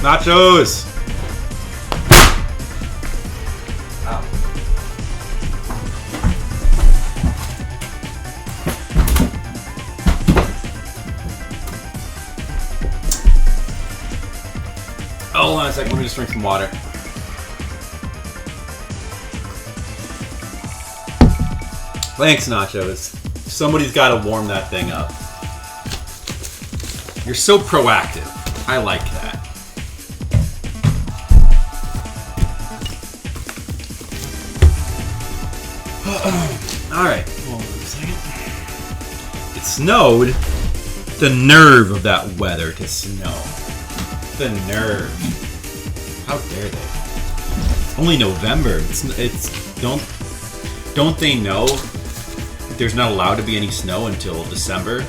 Nachos! Ow. Oh, hold on a second. Let me just drink some water. Thanks, Nachos. Somebody's got to warm that thing up. You're so proactive. I like that. Alright, hold on a second. It snowed. The nerve of that weather to snow. The nerve. How dare they? Only November. It's don't they know there's not allowed to be any snow until December?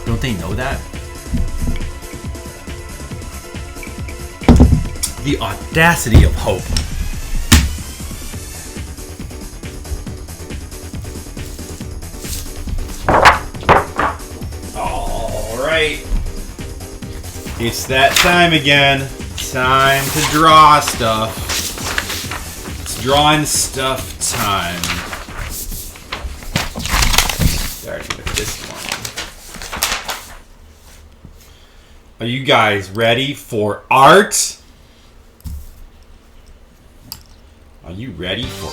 Don't they know that? The audacity of hope. Alright. It's that time again. Time to draw stuff. It's drawing stuff time. Starting with this one. Are you guys ready for art? Are you ready for...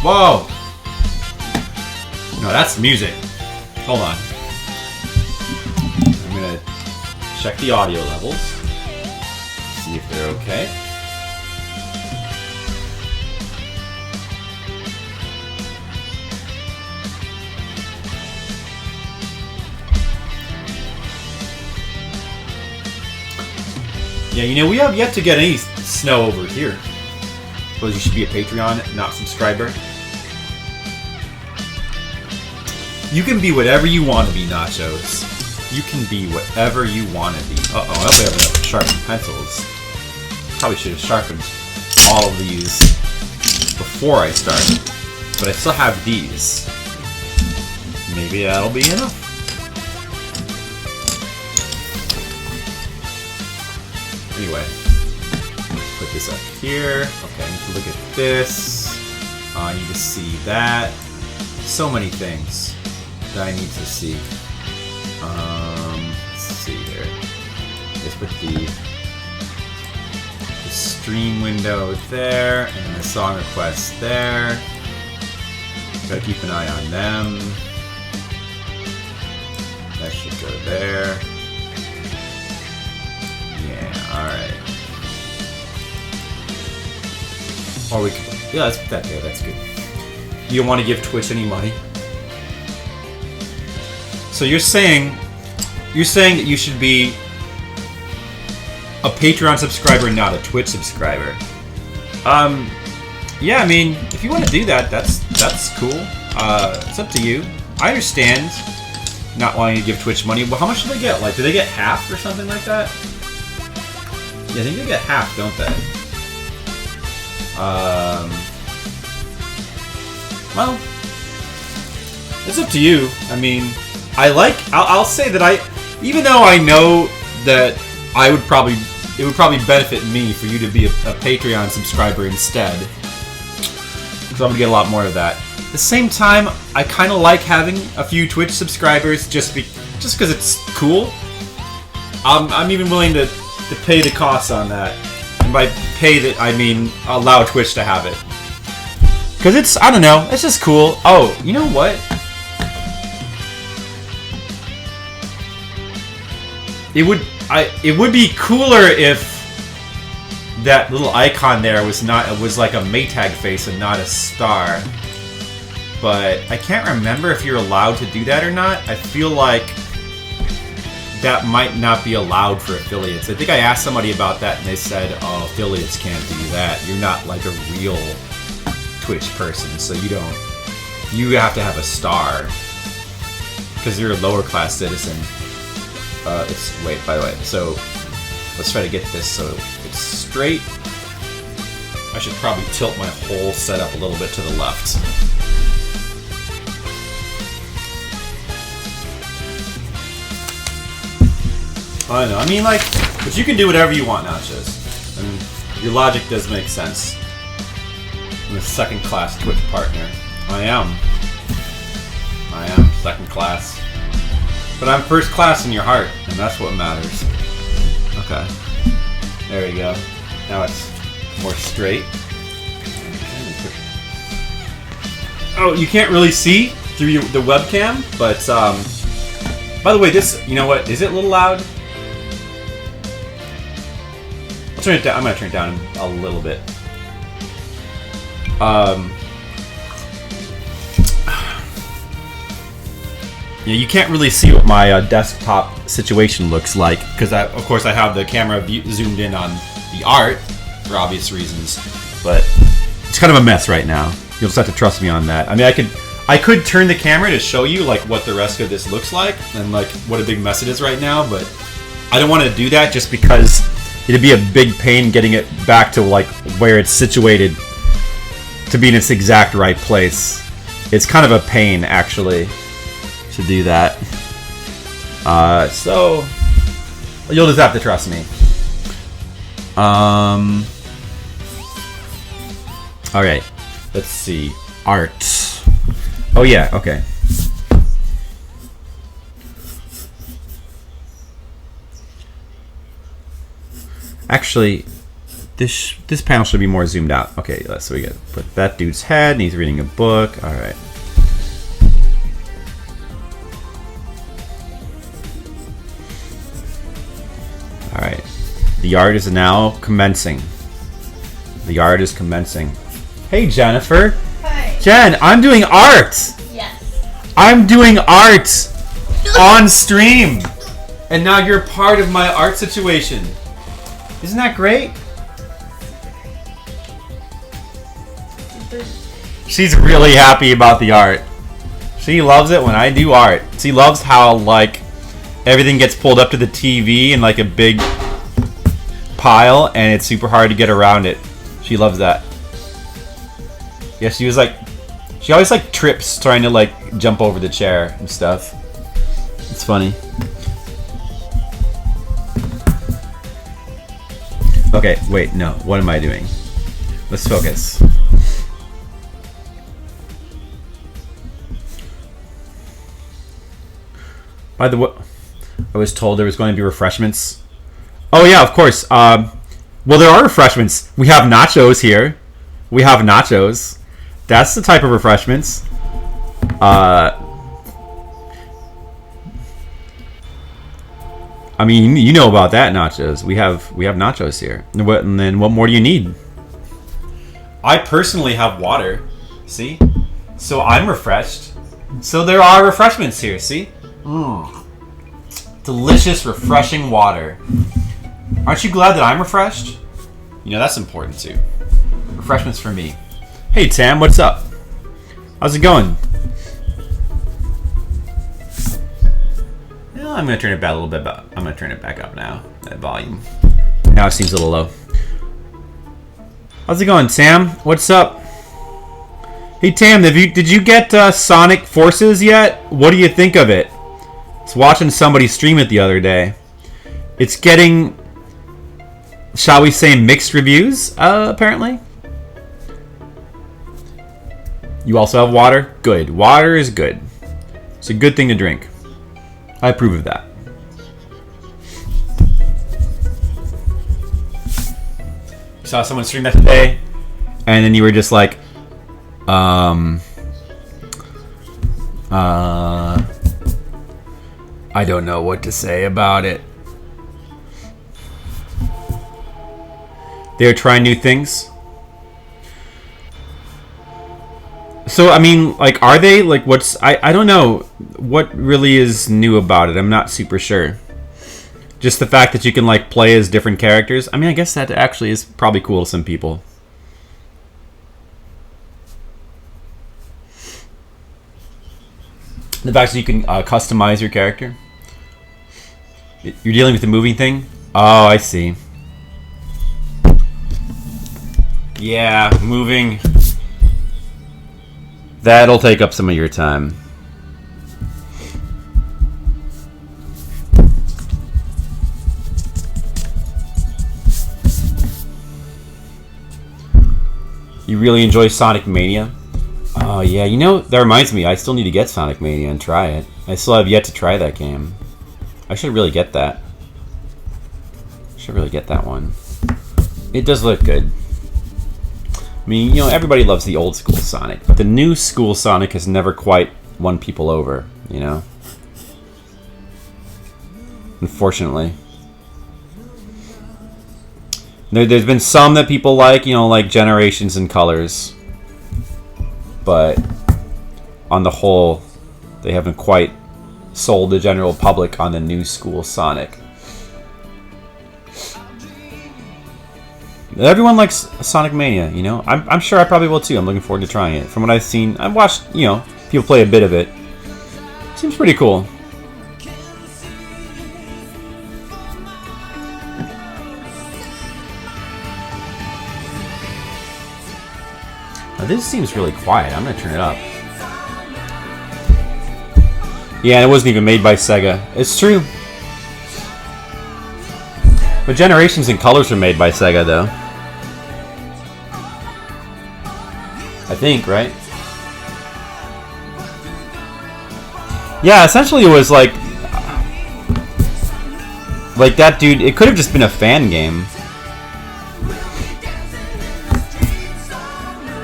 Whoa! No, that's music. Hold on. I'm gonna check the audio levels. See if they're okay. Yeah, you know, we have yet to get any snow over here. Suppose you should be a Patreon, not subscriber. You can be whatever you want to be, Nachos. You can be whatever you want to be. Uh-oh, I hope I have enough sharpened pencils. Probably should have sharpened all of these before I started. But I still have these. Maybe that'll be enough. Anyway, put this up here. Okay, I need to look at this. I need to see that. So many things that I need to see. Let's see here. Let's put the stream window there, and the song requests there. Gotta keep an eye on them. That should go there. Yeah, alright. Or we could... Yeah, let's put that there. That's good. You don't want to give Twitch any money? So you're saying that you should be a Patreon subscriber, not a Twitch subscriber. Yeah, I mean, if you want to do that, that's cool. It's up to you. I understand not wanting to give Twitch money. Well, how much do they get? Like, do they get half or something like that? Yeah, I think they get half, don't they? Well, it's up to you. I mean, I'll say that even though I know that it would probably benefit me for you to be a Patreon subscriber instead, because I'm gonna get a lot more of that. At the same time, I kind of like having a few Twitch subscribers just because it's cool. I'm even willing to pay the costs on that, and by pay that I mean allow Twitch to have it, because it's, I don't know, it's just cool. Oh, you know what? It would be cooler if that little icon there was like a Maytag face and not a star. But I can't remember if you're allowed to do that or not. I feel like that might not be allowed for affiliates. I think I asked somebody about that and they said, oh, affiliates can't do that. You're not like a real Twitch person, so you have to have a star because you're a lower class citizen. Wait, by the way, so let's try to get this so it's straight. I should probably tilt my whole setup a little bit to the left. I don't know, I mean, like, But you can do whatever you want, Nachos. And your logic does make sense. I'm a second-class Twitch partner. I am second class. But I'm first class in your heart, and that's what matters. Okay. There you go. Now it's more straight. Oh, you can't really see through the webcam, but by the way, this, you know what? Is it a little loud? I'll turn it down. I'm gonna turn it down a little bit. Yeah, you can't really see what my desktop situation looks like because, of course, I have the camera zoomed in on the art for obvious reasons. But it's kind of a mess right now. You'll just have to trust me on that. I mean, I could turn the camera to show you like what the rest of this looks like and like what a big mess it is right now. But I don't want to do that just because it'd be a big pain getting it back to like where it's situated to be in its exact right place. It's kind of a pain, actually, to do that. So you'll just have to trust me. Alright, let's see. Art. Oh yeah, okay. Actually, this panel should be more zoomed out. Okay, so we got put that dude's head, and he's reading a book. Alright. Alright. The art is now commencing. The art is commencing. Hey, Jennifer. Hi. Jen, I'm doing art. Yes. I'm doing art on stream. And now you're part of my art situation. Isn't that great? She's really happy about the art. She loves it when I do art. She loves how, like, everything gets pulled up to the TV in like a big pile and it's super hard to get around it. She loves that. Yeah, she always like trips trying to like jump over the chair and stuff. It's funny. Okay, wait, no. What am I doing? Let's focus. By the way, I was told there was going to be refreshments. Oh yeah, of course. Well, there are refreshments. We have nachos here. We have nachos. That's the type of refreshments. I mean, you know about that, nachos. We have nachos here. And then what more do you need? I personally have water. See? So I'm refreshed. So there are refreshments here, see? Delicious, refreshing water. Aren't you glad that I'm refreshed? You know, that's important too. Refreshments for me. Hey Tam, what's up? How's it going? Well, I'm gonna turn it back a little bit, but I'm gonna turn it back up now. That volume. Now it seems a little low. How's it going, Tam? What's up? Hey Tam, did you get Sonic Forces yet? What do you think of it? I was watching somebody stream it the other day. It's getting, shall we say, mixed reviews, apparently. You also have water? Good. Water is good. It's a good thing to drink. I approve of that. You saw someone stream that today, and then you were just like, I don't know what to say about it. They're trying new things. So, I mean, like, are they? Like, what's... I don't know what really is new about it. I'm not super sure. Just the fact that you can, like, play as different characters. I mean, I guess that actually is probably cool to some people. The fact that you can customize your character. You're dealing with the moving thing? Oh, I see. Yeah, moving. That'll take up some of your time. You really enjoy Sonic Mania? Oh yeah, you know, that reminds me, I still need to get Sonic Mania and try it. I still have yet to try that game. I should really get that. Should really get that one. It does look good. I mean, you know, everybody loves the old school Sonic, but the new school Sonic has never quite won people over, you know? Unfortunately. There's been some that people like, you know, like Generations and Colors. But on the whole, they haven't quite sold the general public on the new school Sonic. Everyone likes Sonic Mania, you know? I'm sure I probably will too. I'm looking forward to trying it. From what I've seen, I've watched, you know, people play a bit of it. Seems pretty cool. Now, this seems really quiet. I'm going to turn it up. Yeah, it wasn't even made by Sega. It's true. But Generations and Colors were made by Sega, though. I think, right? Yeah, essentially it was like that dude, it could have just been a fan game.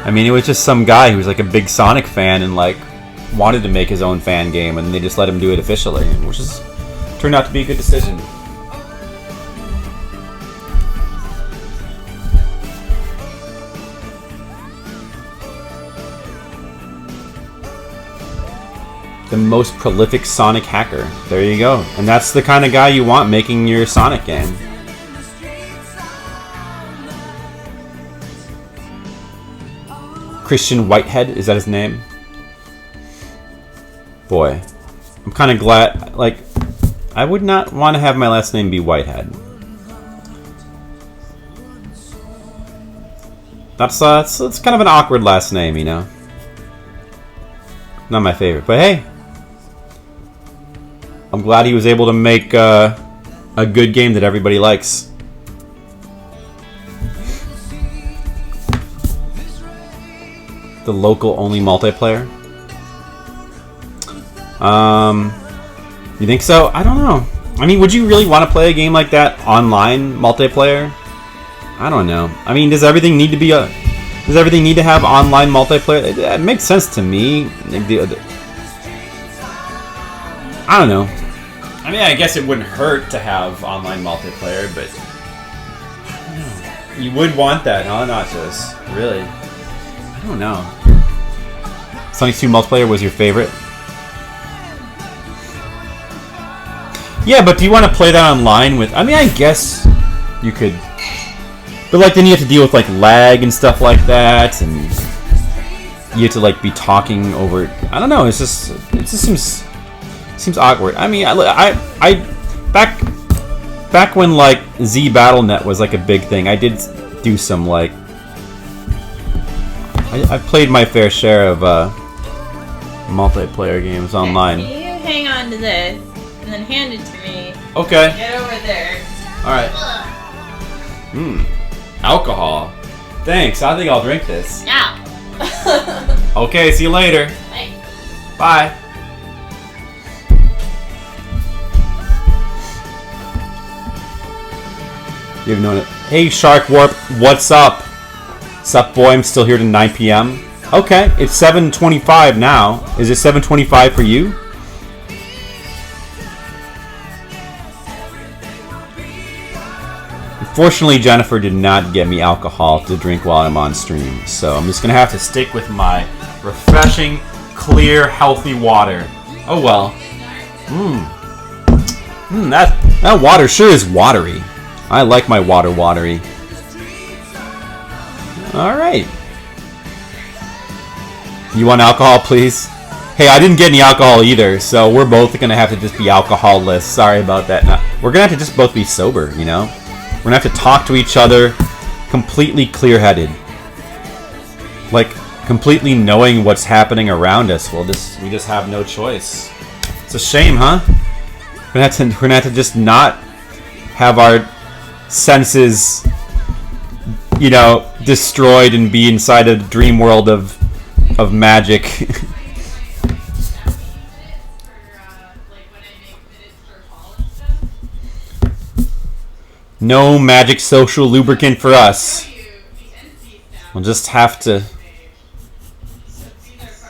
I mean, it was just some guy who was like a big Sonic fan and like wanted to make his own fan game, and they just let him do it officially, which is turned out to be a good decision. The most prolific Sonic hacker. There you go. And that's the kind of guy you want making your Sonic game. Christian Whitehead, is that his name? Boy, I'm kind of glad, like, I would not want to have my last name be Whitehead. That's kind of an awkward last name, you know? Not my favorite, but hey. I'm glad he was able to make a good game that everybody likes. The local only multiplayer. You think so? I don't know. I mean, would you really want to play a game like that online multiplayer? I don't know. I mean, does everything need to have online multiplayer? It makes sense to me. I don't know. I mean, I guess it wouldn't hurt to have online multiplayer, but I don't know. You would want that, huh? Nachos? Really? I don't know. Sonic 2 multiplayer was your favorite? Yeah, but do you want to play that online with... I mean, I guess you could... But, like, then you have to deal with, like, lag and stuff like that, and you have to, like, be talking over... I don't know, it just seems awkward. I mean, back when, like, Z BattleNet was, like, a big thing, I did do some, like... I played my fair share of, multiplayer games online. Can you hang on to this, and then hand it to me? Okay. Get over there. Alright. Alcohol. Thanks, I think I'll drink this. Now. Okay, see you later. Bye. Bye. You've known it. Hey, Shark Warp, what's up? Sup, boy? I'm still here to 9 p.m. Okay, it's 7:25 now. Is it 7:25 for you? Unfortunately, Jennifer did not get me alcohol to drink while I'm on stream, so I'm just gonna have to stick with my refreshing, clear, healthy water. Oh well. That water sure is watery. I like my water watery. Alright. You want alcohol, please? Hey, I didn't get any alcohol either, so we're both gonna have to just be alcohol-less. Sorry about that. No, we're gonna have to just both be sober, you know? We're gonna have to talk to each other completely clear-headed. Like, completely knowing what's happening around us. We just have no choice. It's a shame, huh? We're gonna have to just not have our senses you know, destroyed and be inside a dream world of magic. No magic social lubricant for us. We'll just have to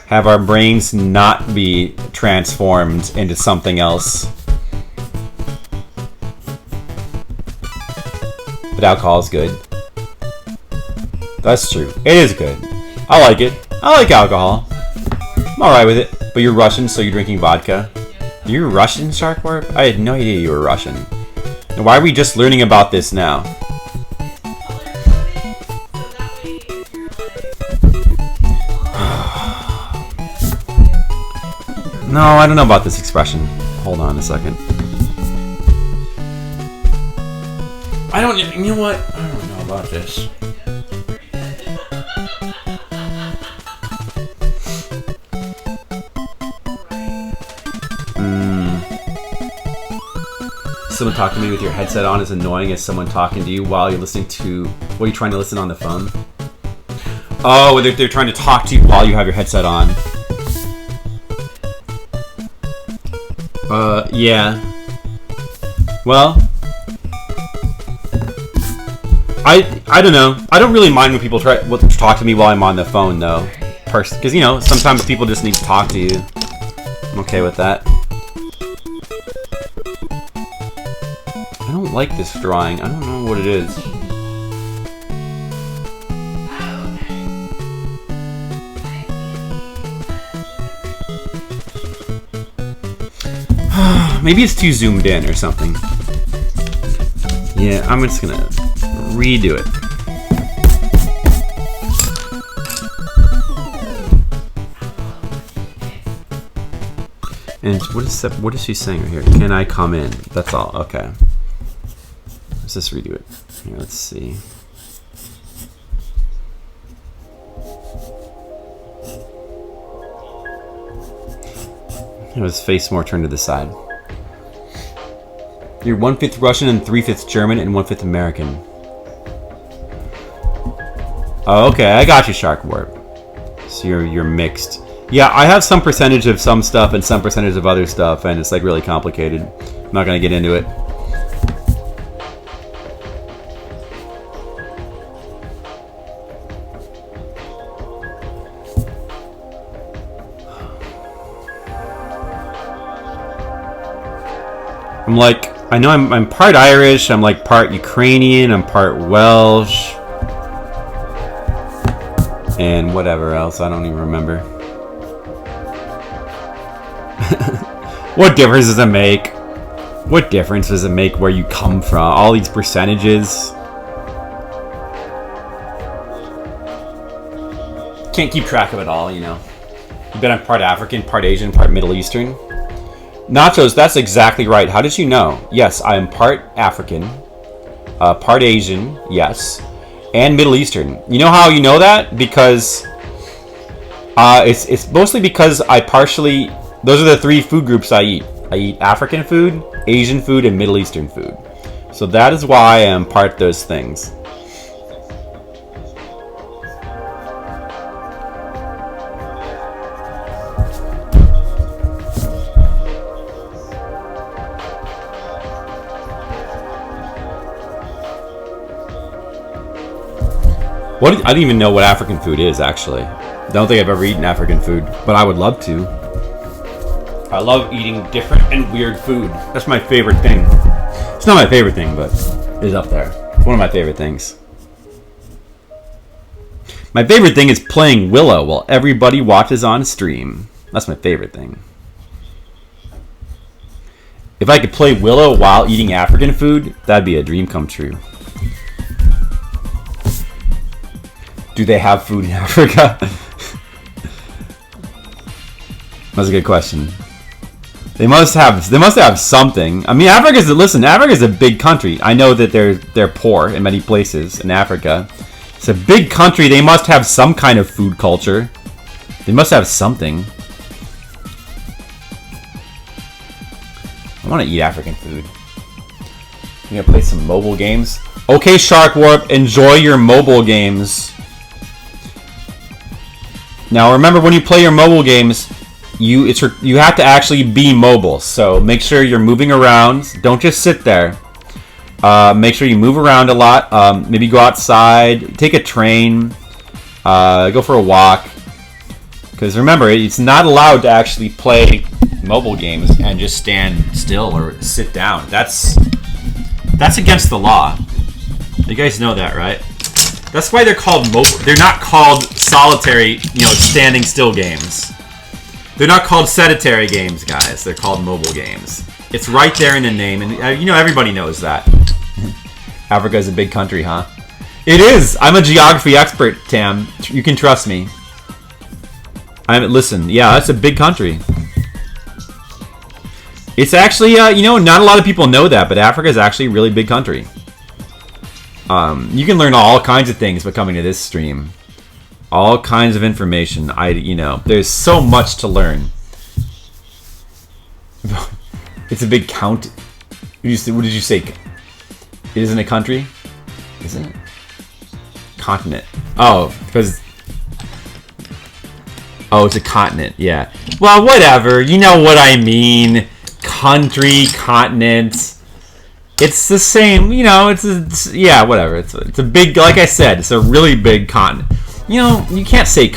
have our brains not be transformed into something else. But alcohol is good. That's true. It is good. I like it. I like alcohol. I'm alright with it. But you're Russian, so you're drinking vodka. You're Russian, Shark Warp? I had no idea you were Russian. And why are we just learning about this now? No, I don't know about this expression. Hold on a second. You know what? I don't know about this. Someone talking to me with your headset on is annoying as someone talking to you while you're listening to... What, are you trying to listen on the phone? Oh, they're trying to talk to you while you have your headset on. Yeah. Well, I don't know. I don't really mind when people try to talk to me while I'm on the phone, though. Because, you know, sometimes people just need to talk to you. I'm okay with that. I don't like this drawing. I don't know what it is. Maybe it's too zoomed in or something. Yeah, I'm just gonna redo it. And what is she saying right here? Can I come in? That's all. Okay. Let's just redo it. Here, let's see. His face more turned to the side. You're 1/5 Russian and 3/5 German and 1/5 American. Oh, okay, I got you, Shark Warp. So you're mixed. Yeah, I have some percentage of some stuff and some percentage of other stuff, and it's like really complicated. I'm not gonna get into it. I'm like, I know I'm part Irish, I'm like part Ukrainian, I'm part Welsh, and whatever else, I don't even remember. What difference does it make? What difference does it make where you come from? All these percentages. Can't keep track of it all, you know. You bet I'm part African, part Asian, part Middle Eastern. Nachos, that's exactly right. How did you know? Yes, I am part African, part Asian, yes, and Middle Eastern. You know how you know that? Because it's mostly because I partially... Those are the three food groups I eat. I eat African food, Asian food, and Middle Eastern food. So that is why I am part those things. I don't even know what African food is, actually. I don't think I've ever eaten African food, but I would love to. I love eating different and weird food. That's my favorite thing. It's not my favorite thing, but it's up there. It's one of my favorite things. My favorite thing is playing Willow while everybody watches on stream. That's my favorite thing. If I could play Willow while eating African food, that'd be a dream come true. Do they have food in Africa? That's a good question. They must have something. I mean, Africa's a big country. I know that they're poor in many places in Africa. It's a big country. They must have some kind of food culture. They must have something. I want to eat African food. I'm gonna play some mobile games. Okay, Shark Warp, enjoy your mobile games. Now remember, when you play your mobile games, you have to actually be mobile. So make sure you're moving around. Don't just sit there. Make sure you move around a lot. Maybe go outside, take a train, go for a walk. Because remember, it's not allowed to actually play mobile games and just stand still or sit down. That's against the law. You guys know that, right? That's why they're called mobile. They're not called solitary, standing still games. They're not called sedentary games, guys. They're called mobile games. It's right there in the name, and everybody knows that. Africa is a big country, huh? It is. I'm a geography expert, Tam. You can trust me. Listen. Yeah, that's a big country. It's actually, not a lot of people know that, but Africa is actually a really big country. You can learn all kinds of things by coming to this stream. All kinds of information. There's so much to learn. It's a big count. What did you say? It isn't a country? Isn't it? Continent. Oh, because... Oh, it's a continent. Yeah. Well, whatever. You know what I mean. Country, continent. It's the same, yeah, whatever. It's a big, like I said, it's a really big continent. You can't say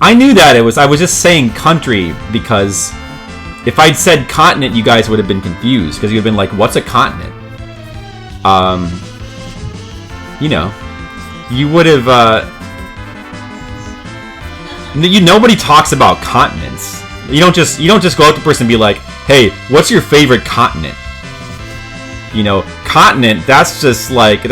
I knew that I was just saying country because if I'd said continent, you guys would have been confused because you'd have been like, what's a continent? You would have, nobody talks about continents. You don't just go up to a person and be like, hey, what's your favorite continent? Continent, that's like...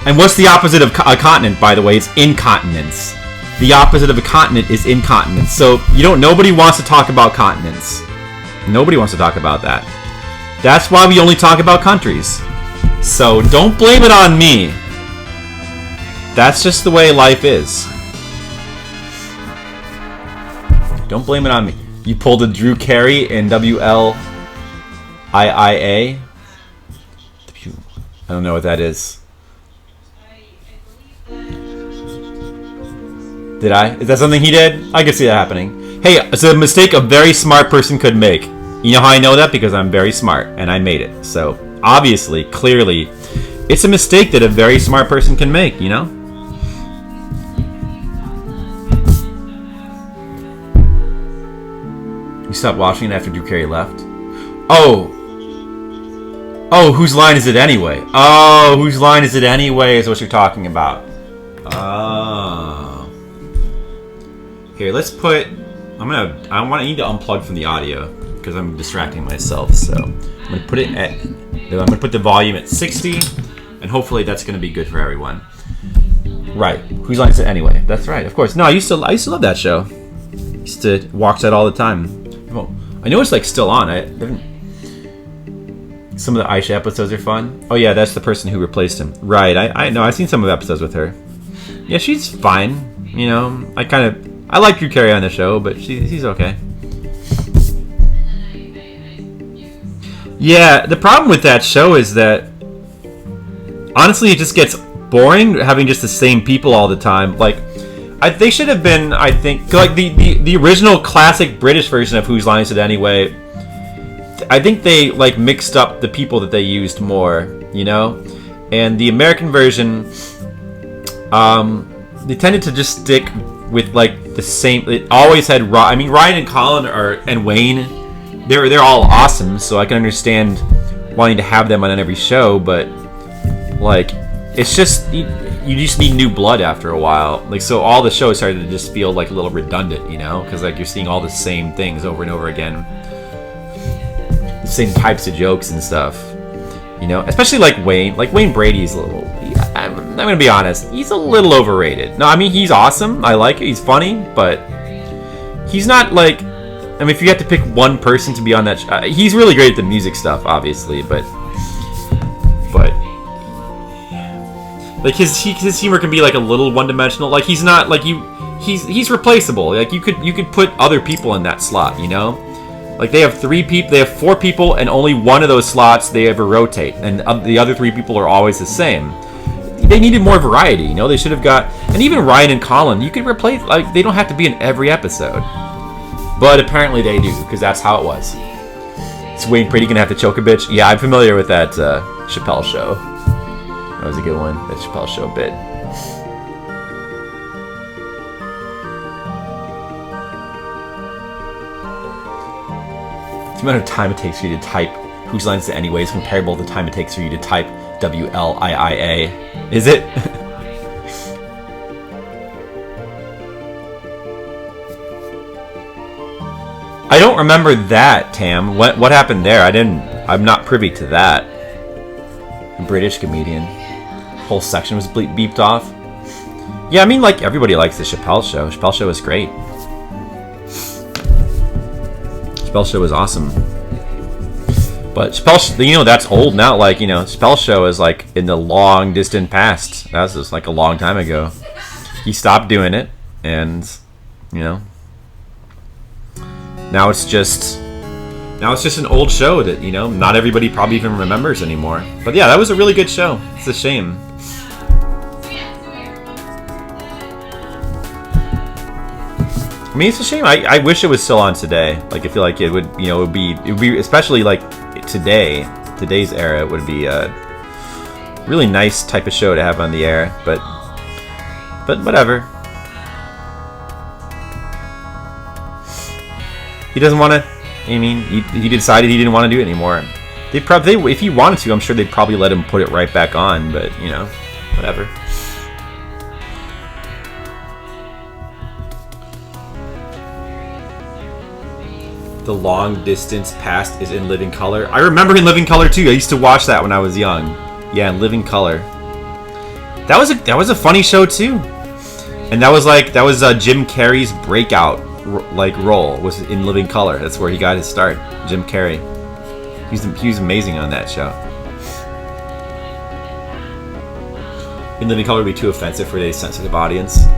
And what's the opposite of a continent, by the way? It's incontinence. The opposite of a continent is incontinence. So, nobody wants to talk about continents. Nobody wants to talk about that. That's why we only talk about countries. So, don't blame it on me. That's just the way life is. Don't blame it on me. You pulled a Drew Carey in WLIIA. I don't know what that is. Did I? Is that something he did? I could see that happening. Hey, it's a mistake a very smart person could make. You know how I know that? Because I'm very smart, and I made it. So, obviously, clearly, it's a mistake that a very smart person can make, You stopped watching it after Drew Carey left? Oh, whose line is it anyway? Oh, whose line is it anyway is what you're talking about. Oh. Here, let's put... I need to unplug from the audio because I'm distracting myself. So I'm gonna put the volume at 60, and hopefully that's gonna be good for everyone. Right. Whose line is it anyway? That's right. Of course. No, I used to love that show. I used to watch that all the time. Well, I know it's still on. Some of the Aisha episodes are fun. Oh yeah, that's the person who replaced him. Right. I know. I've seen some of the episodes with her. Yeah, she's fine. I like Drew Carey on the show, but she's okay. Yeah, the problem with that show is that honestly, it just gets boring having just the same people all the time. They should have been, I think, like the original classic British version of Whose Line Is It Anyway. I think they mixed up the people that they used more, and the American version, they tended to just stick with the same. It always had Ryan and Colin and Wayne. They're all awesome, so I can understand wanting to have them on every show, but it's just. You just need new blood after a while. So all the shows started to just feel a little redundant, because you're seeing all the same things over and over again. The same types of jokes and stuff. Especially Wayne. Wayne Brady's a little... I'm going to be honest. He's a little overrated. No, he's awesome. I like it. He's funny, but he's not if you had to pick one person to be on that he's really great at the music stuff, obviously, but his humor can be a little one-dimensional. He's not he's replaceable. You could put other people in that slot. Like they have 3 people, they have 4 people, and only one of those slots they ever rotate, and the other 3 people are always the same. They needed more variety, you know. They should have got, and even Ryan and Colin, you could replace, like, they don't have to be in every episode, but apparently they do, because that's how it was. Is Wayne Pretty gonna have to choke a bitch? Yeah, I'm familiar with that Chappelle Show. That was a good one, that Chappelle Show bit. The amount of time it takes for you to type Whose Lines Is It Anyway is comparable to the time it takes for you to type WLIIA. Is it? I don't remember that, Tam. What happened there? I'm not privy to that. A British comedian. Whole section was beeped off. Yeah, I mean, like, everybody likes the Chappelle Show. Chappelle Show is great. Chappelle Show is awesome. But Chappelle, you know, that's old now. Like, you know, Chappelle Show is like in the long distant past. That was just like a long time ago. He stopped doing it, and you know, now it's just an old show that, you know, not everybody probably even remembers anymore. But yeah, that was a really good show. It's a shame. I mean, it's a shame. I wish it was still on today. Like, I feel like it would, you know, it would be especially like today's era, it would be a really nice type of show to have on the air. But whatever. He doesn't want to. I mean, he decided he didn't want to do it anymore. If he wanted to, I'm sure they'd probably let him put it right back on. But you know, whatever. The Long Distance Past is in Living Color. I remember In Living Color too. I used to watch that when I was young. Yeah, In Living Color. That was a funny show too. And that was Jim Carrey's breakout role was In Living Color. That's where he got his start. Jim Carrey. He was amazing on that show. In Living Color would be too offensive for a sensitive audience.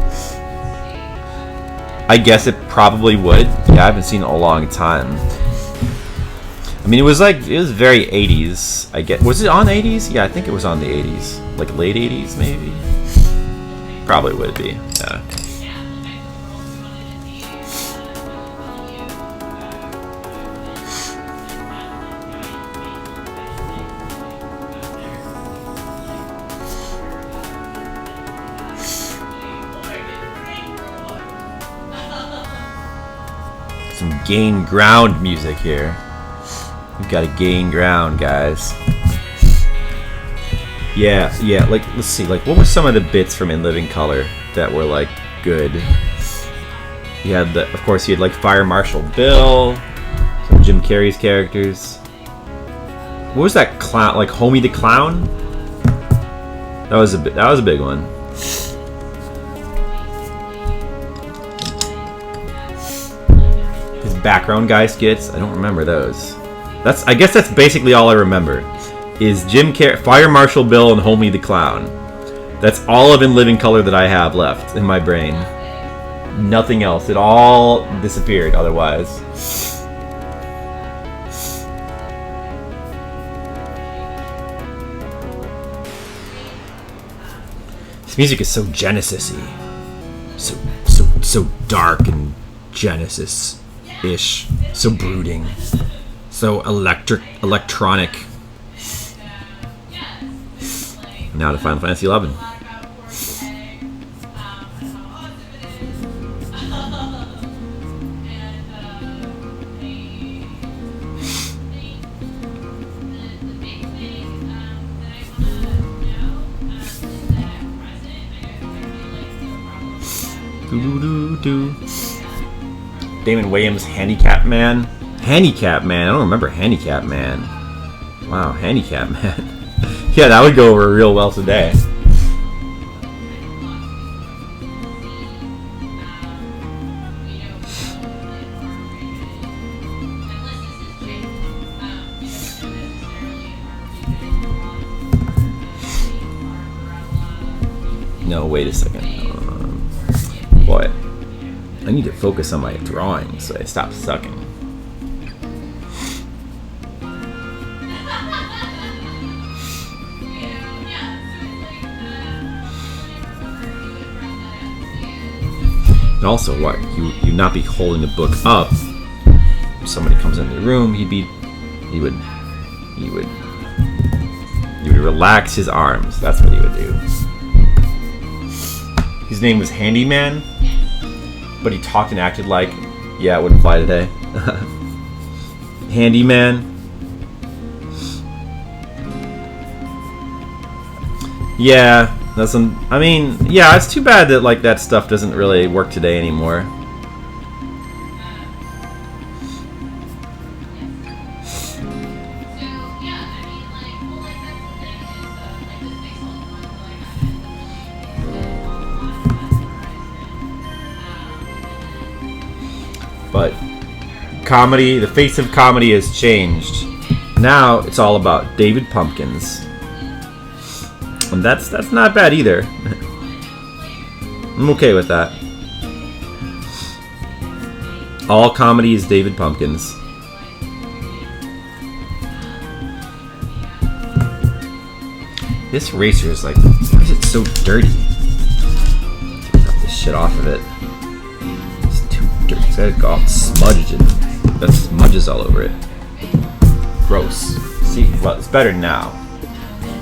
I guess it probably would. Yeah, I haven't seen it in a long time. I mean, it was very 80s. I guess. Was it on 80s? Yeah, I think it was on the 80s. Like late 80s, maybe? Probably would be, yeah. Gain ground music here. We've got to gain ground, guys. Yeah, like, let's see, like, what were some of the bits from In Living Color that were, like, good? You had, of course, you had, like, Fire Marshal Bill, some Jim Carrey's characters. What was that clown, like, Homie the Clown? That was a big one. Background guy skits. I don't remember those. I guess that's basically all I remember. Is Jim Carrey, Fire Marshal Bill, and Homie the Clown. That's all of In Living Color that I have left in my brain. Nothing else. It all disappeared otherwise. This music is so Genesis-y. So dark and Genesis. Ish, so brooding, so electronic. Now to Final Fantasy XI. Do. Damon Wayans, Handicap Man. Handicap Man. I don't remember Handicap Man. Wow, Handicap Man. Yeah, that would go over real well today. No, wait a second. Boy. I need to focus on my drawing so I stop sucking. And also, what you'd not be holding the book up. If somebody comes into the room, he would relax his arms. That's what he would do. His name was Handyman, but he talked and acted like, yeah, it wouldn't fly today. Handyman. Yeah, I mean, yeah, it's too bad that like that stuff doesn't really work today anymore. But comedy, the face of comedy has changed. Now it's all about David Pumpkins. And that's not bad either. I'm okay with that. All comedy is David Pumpkins. This racer is like, why is it so dirty? Get this shit off of it. It's too dirty. It's got all smudged and got smudges all over it. Gross. See, well, it's better now.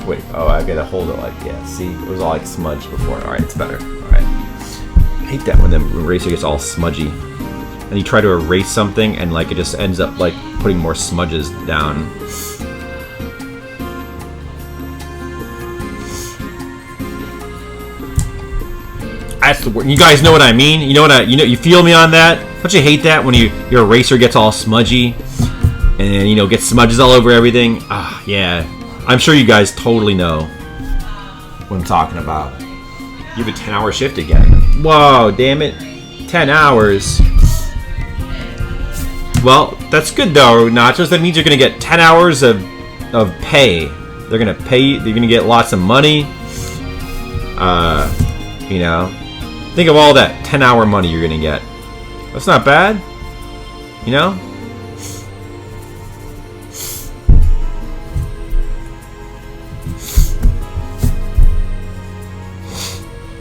Wait, oh, I gotta hold it like, yeah, see, it was all like smudged before. Alright, it's better. Alright. I hate that when the eraser gets all smudgy. And you try to erase something and like it just ends up like putting more smudges down. That's the word. You guys know what I mean? You know what you feel me on that? Don't you hate that when your eraser gets all smudgy and gets smudges all over everything? Ah, yeah. I'm sure you guys totally know what I'm talking about. You have a 10-hour shift again. Whoa, damn it. 10 hours. Well, that's good though, Nachos. That means you're going to get 10 hours of pay. They're going to pay you. They're going to get lots of money. Think of all that 10-hour money you're going to get. That's not bad.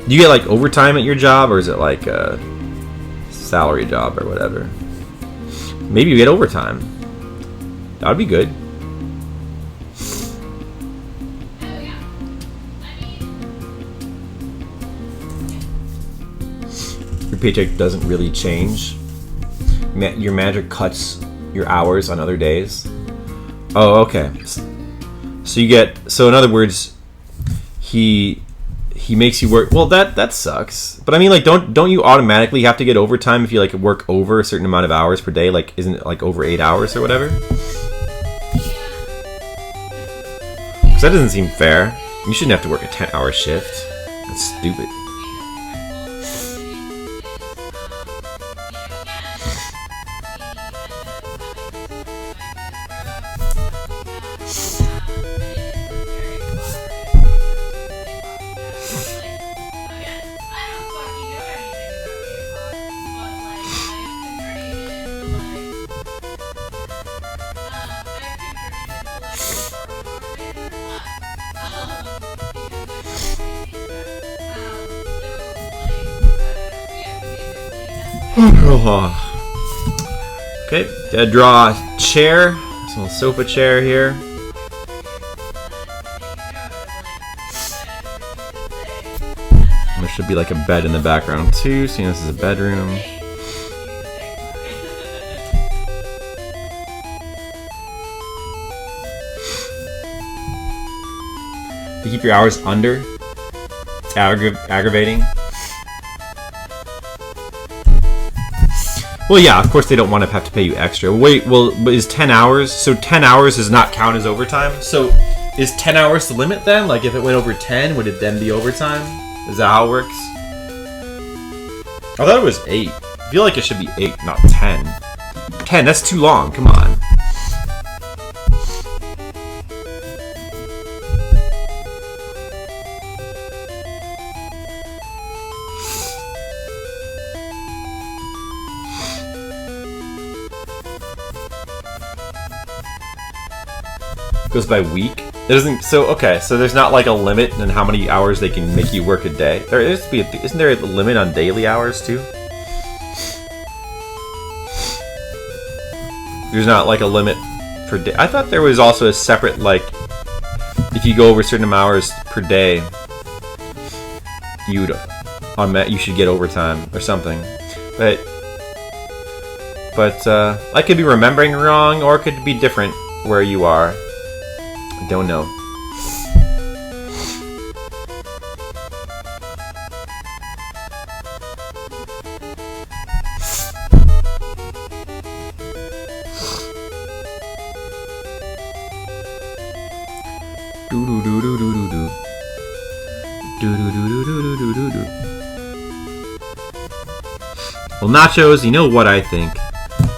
Do you get like overtime at your job, or is it like a salary job or whatever? Maybe you get overtime. That would be good. Your paycheck doesn't really change. Your manager cuts your hours on other days. Oh, okay. So in other words, he makes you work. Well, that sucks. But I mean, like, don't you automatically have to get overtime if you like work over a certain amount of hours per day? Like, isn't it like over 8 hours or whatever? Because that doesn't seem fair. You shouldn't have to work a 10-hour shift. That's stupid. Okay, gotta draw a chair, this little sofa chair here. There should be like a bed in the background too, seeing this is a bedroom. You keep your hours under? It's aggravating. Well, yeah, of course they don't want to have to pay you extra. Wait, well, but is 10 hours? So 10 hours does not count as overtime? So is 10 hours the limit then? Like if it went over 10, would it then be overtime? Is that how it works? I thought it was 8. I feel like it should be 8, not 10. 10, that's too long. Come on. Goes by week. It doesn't. So okay. So there's not like a limit on how many hours they can make you work a day. There is to be. Isn't there a limit on daily hours too? There's not like a limit per day. I thought there was also a separate, like, if you go over a certain amount of hours per day, you should get overtime or something. But I could be remembering wrong, or it could be different where you are. I don't know. Well, Nachos, you know what I think?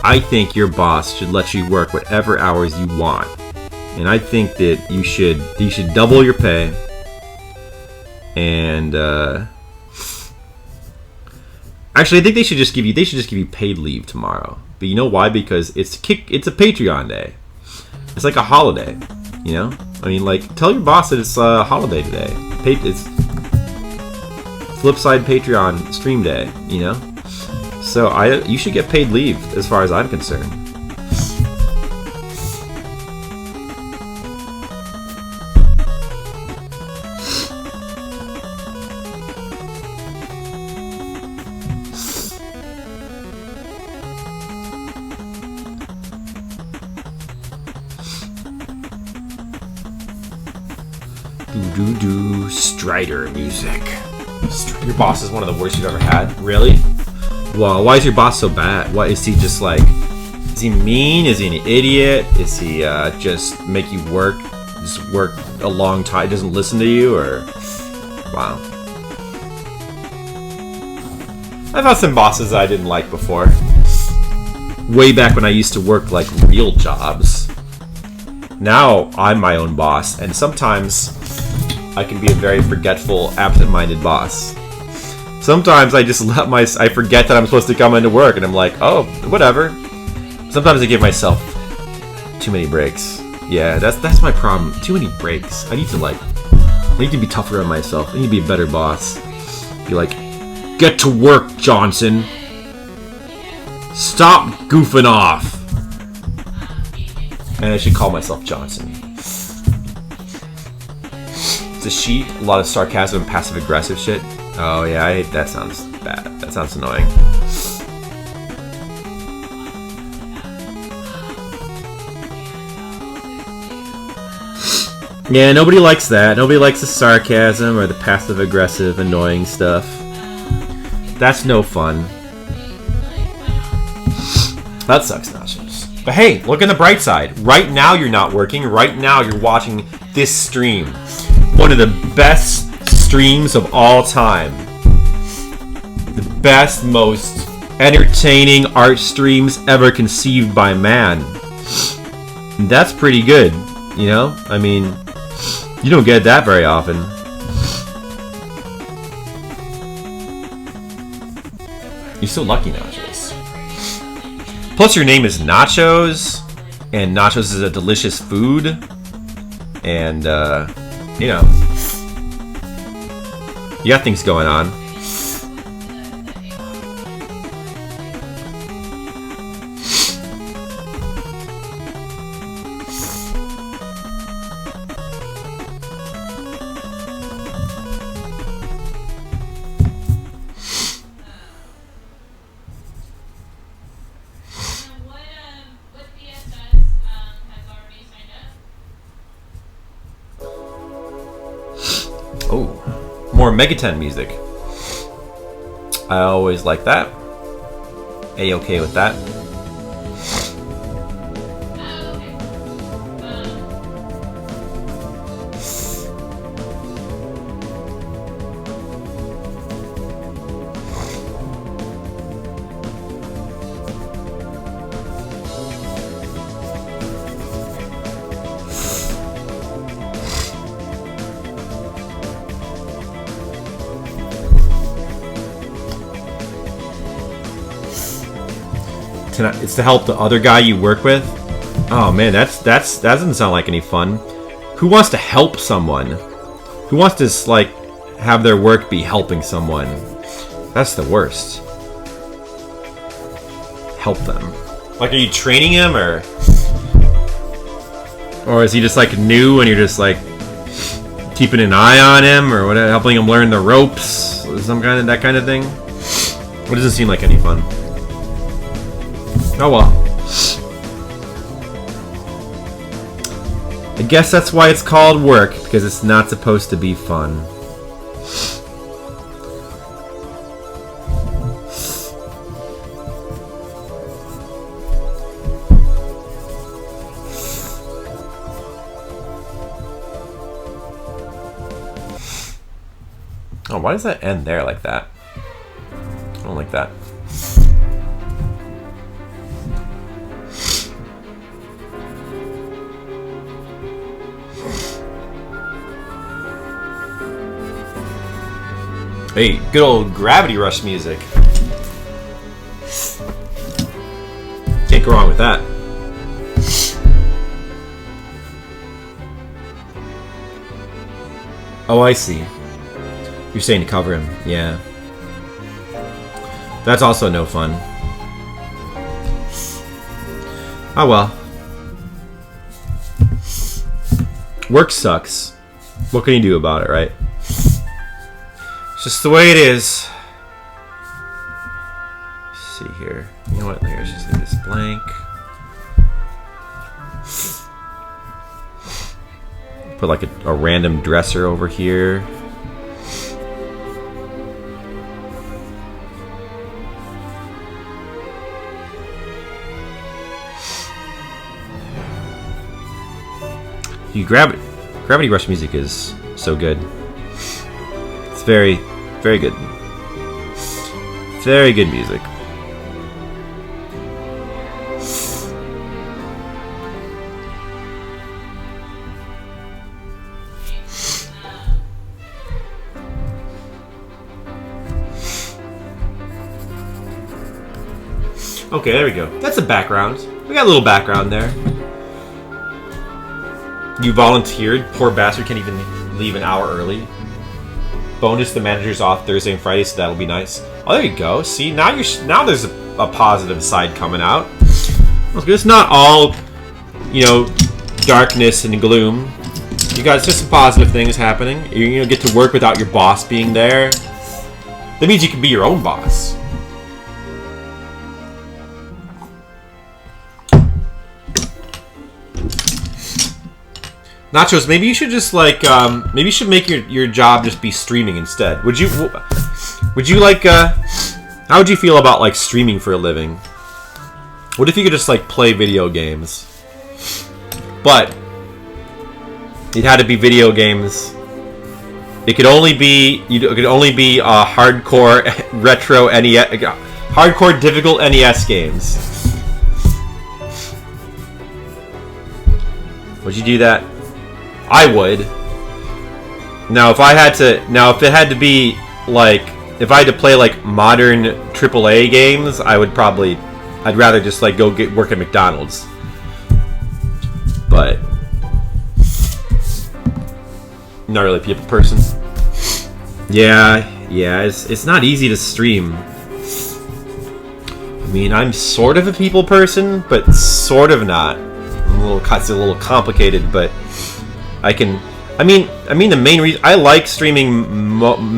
I think your boss should let you work whatever hours you want. And I think that you should double your pay. And actually, I think they should just give you paid leave tomorrow. But you know why? Because it's a Patreon day. It's like a holiday, you know? I mean, like, tell your boss that it's a holiday today. It's Flipside Patreon stream day, you know? So you should get paid leave, as far as I'm concerned. Strider music. Your boss is one of the worst you've ever had? Really? Well, why is your boss so bad? What is he just like? Is he mean? Is he an idiot? Is he just make you work a long time? Doesn't listen to you, or wow? I've had some bosses I didn't like before. Way back when I used to work like real jobs. Now I'm my own boss, and sometimes I can be a very forgetful, absent-minded boss. Sometimes I forget that I'm supposed to come into work, and I'm like, oh, whatever. Sometimes I give myself too many breaks. Yeah, that's my problem. Too many breaks. I need to be tougher on myself. I need to be a better boss. Be like, get to work, Johnson. Stop goofing off. And I should call myself Johnson. It's a sheet, a lot of sarcasm and passive-aggressive shit. Oh yeah, I hate that. Sounds bad. That sounds annoying. Yeah, nobody likes that. Nobody likes the sarcasm or the passive-aggressive, annoying stuff. That's no fun. That sucks, Nachos. But hey, look on the bright side. Right now you're not working. Right now you're watching this stream. One of the best streams of all time. The best, most entertaining art streams ever conceived by man. And that's pretty good, you know? I mean, you don't get that very often. You're so lucky, Nachos. Plus your name is Nachos, and Nachos is a delicious food. And, you know, you got things going on. More Megaten music. I always like that. A-okay with that. It's to help the other guy you work with. Oh man, that doesn't sound like any fun. Who wants to help someone? Who wants to like have their work be helping someone? That's the worst. Help them. Like, are you training him, or is he just like new and you're just like keeping an eye on him, or what? Helping him learn the ropes, that kind of thing? It doesn't seem like any fun. Oh well. I guess that's why it's called work, because it's not supposed to be fun. Oh, why does that end there like that? I don't like that. Hey, good old Gravity Rush music. Can't go wrong with that. Oh, I see. You're saying to cover him. Yeah. That's also no fun. Oh well. Work sucks. What can you do about it, right? It's just the way it is. Let's see here. You know what? Let's just leave this blank. Put like a random dresser over here. Gravity Rush music is so good. It's very, very good. Very good music. Okay, there we go. That's a background. We got a little background there. You volunteered. Poor bastard can't even leave an hour early. Bonus: the manager's off Thursday and Friday, so that'll be nice. Oh, there you go. See, now there's a positive side coming out. It's not all, darkness and gloom. You guys, just some positive things happening. You get to work without your boss being there. That means you can be your own boss. Nachos, maybe you should just maybe you should make your job just be streaming instead. Would you like, how would you feel about streaming for a living? What if you could just play video games? But it had to be video games. It could only be hardcore retro NES, hardcore difficult NES games. Would you do that? I would. Now, if it had to be if I had to play modern AAA games, I'd rather just go work at McDonald's. But not really a people person. Yeah, it's not easy to stream. I mean, I'm sort of a people person, but sort of not. It's a little complicated, but the main reason I like streaming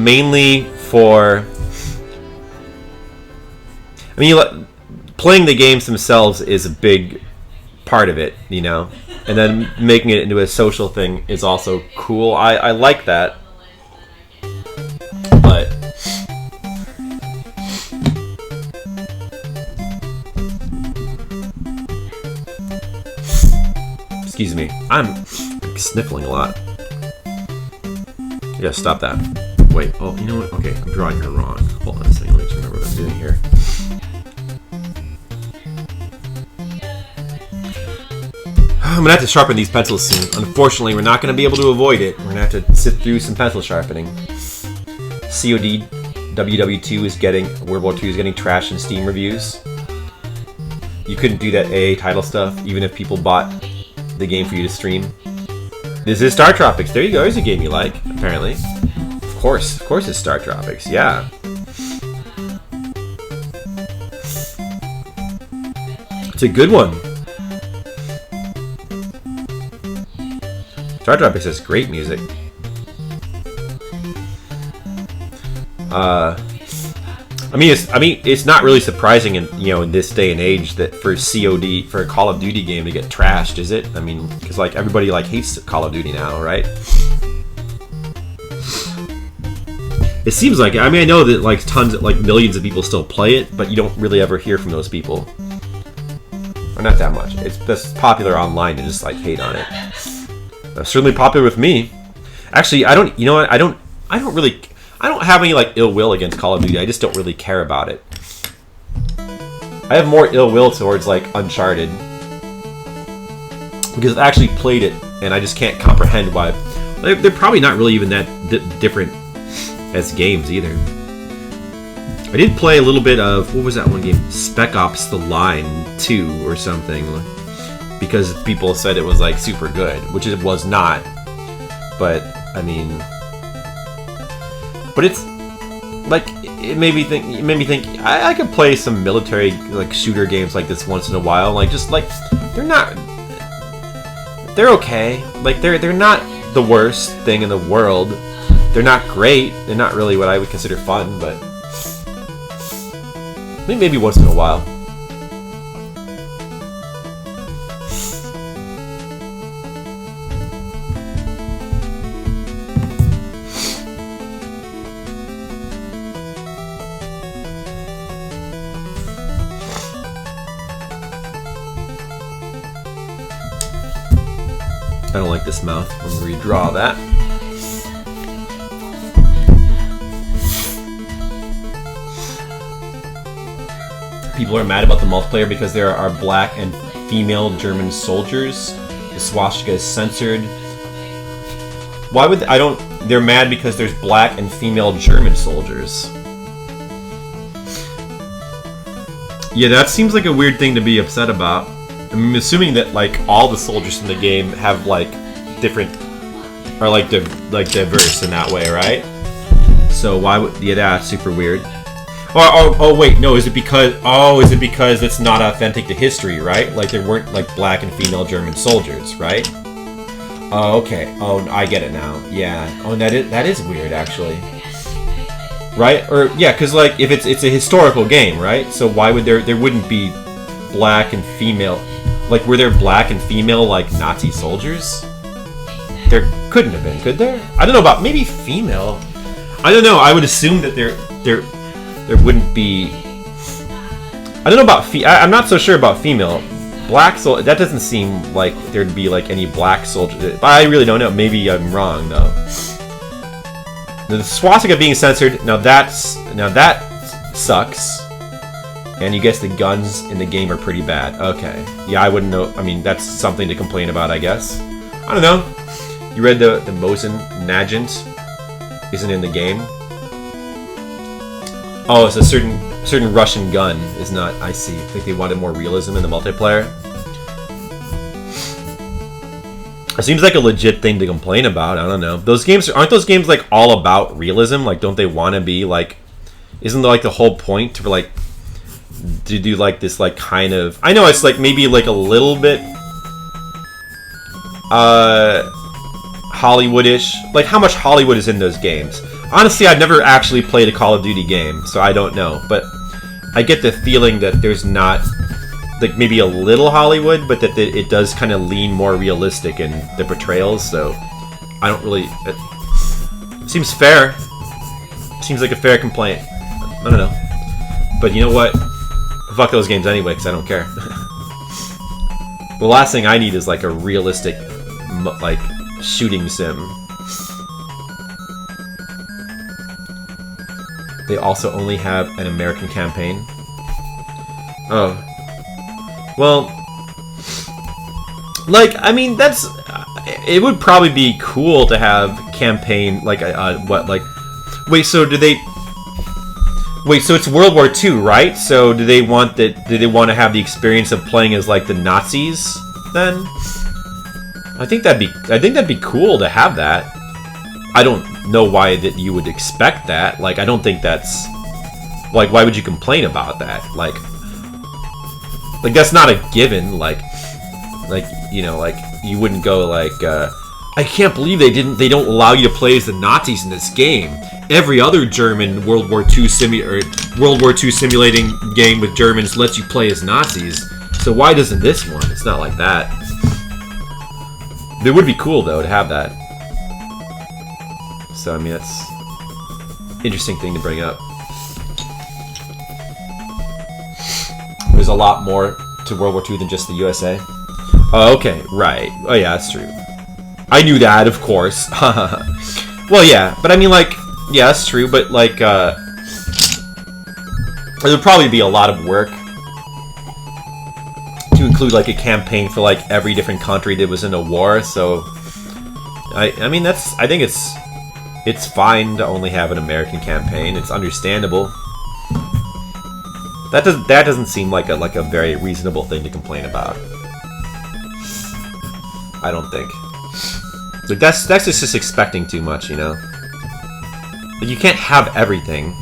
mainly for, playing the games themselves is a big part of it, and then making it into a social thing is also cool. I like that, but excuse me, I'm sniffling a lot. You gotta stop that. Wait, oh, you know what? Okay, I'm drawing her wrong. Hold on a second, let me remember what I'm doing here. I'm gonna have to sharpen these pencils soon. Unfortunately, we're not gonna be able to avoid it. We're gonna have to sit through some pencil sharpening. COD WW2 is getting, World War II is getting trash in Steam reviews. You couldn't do that AA title stuff, even if people bought the game for you to stream. This is Star Tropics. There you go. There's a game you like, apparently. Of course it's Star Tropics. Yeah. It's a good one. Star Tropics has great music. I mean, it's not really surprising in this day and age that for a Call of Duty game to get trashed, is it? I mean, because like everybody like hates Call of Duty now, right? It seems like, I mean, I know that like millions of people still play it, but you don't really ever hear from those people. Or not that much. It's just popular online to just like hate on it. Certainly popular with me. Actually, I don't have any like ill will against Call of Duty. I just don't really care about it. I have more ill will towards like Uncharted because I actually played it and I just can't comprehend why. They're probably not really even that different as games either. I did play a little bit of, what was that one game? Spec Ops: The Line 2 or something, because people said it was like super good, which it was not. But I mean, but it's like it made me think I could play some military like shooter games like this once in a while. Like just like they're okay. Like they're not the worst thing in the world. They're not great. They're not really what I would consider fun, but maybe once in a while. I don't like this mouth. I'm gonna redraw that. People are mad about the multiplayer because there are black and female German soldiers. The swastika is censored. Why would they're mad because there's black and female German soldiers. Yeah, that seems like a weird thing to be upset about. I'm assuming that like all the soldiers in the game have like different, are like diverse in that way, right? So why would, yeah, that's super weird. Oh wait, no, is it because it's not authentic to history, right? Like there weren't like black and female German soldiers, right? Oh, okay. Oh, I get it now. Yeah. Oh, that is weird actually. Right? Or yeah, because like if it's a historical game, right? So why would there wouldn't be black and female? Like were there black and female like Nazi soldiers? There couldn't have been, could there? I don't know about maybe female. I don't know. I would assume that there wouldn't be. I don't know about I'm not so sure about female. Black soldier. That doesn't seem like there'd be like any black soldiers. I really don't know. Maybe I'm wrong though. The swastika being censored. Now that sucks. And you guess the guns in the game are pretty bad. Okay. Yeah, I wouldn't know. I mean, that's something to complain about, I guess. I don't know. You read the Mosin Nagant isn't in the game. Oh, it's a certain Russian gun is not. I see. I think they wanted more realism in the multiplayer. It seems like a legit thing to complain about. I don't know. Aren't those games like all about realism? Like, don't they want to be like? Isn't like the whole point to like to do like this like kind of? I know it's like maybe like a little bit Hollywoodish. Like how much Hollywood is in those games? Honestly, I've never actually played a Call of Duty game, so I don't know. But I get the feeling that there's not, like maybe a little Hollywood, but that it does kind of lean more realistic in the portrayals. So I don't really. It seems fair. Seems like a fair complaint. I don't know. But you know what? Fuck those games anyway, because I don't care. The last thing I need is like a realistic, like shooting sim. They also only have an American campaign. Oh. Well, like, I mean, that's... It would probably be cool to have campaign, like, Wait, so do they... Wait, so it's World War II, right? So do they want to have the experience of playing as, like, the Nazis, then? I think that'd be cool to have that. I don't know why that you would expect that. Like, I don't think that's... Like, why would you complain about that? Like, Like, that's not a given. Like, you know, like, you wouldn't go like, I can't believe they don't allow you to play as the Nazis in this game. Every other German World War II simulating game with Germans lets you play as Nazis. So why doesn't this one? It's not like that. It would be cool though to have that. So I mean, that's an interesting thing to bring up. There's a lot more to World War II than just the USA. Oh, okay, right. Oh yeah, that's true. I knew that, of course. Well, yeah, but I mean, like, yeah, that's true, but, like, there would probably be a lot of work to include, like, a campaign for, like, every different country that was in a war, so... I mean, I think it's fine to only have an American campaign. It's understandable. That doesn't seem like a very reasonable thing to complain about. I don't think. Like, that's just expecting too much, you know? Like, you can't have everything.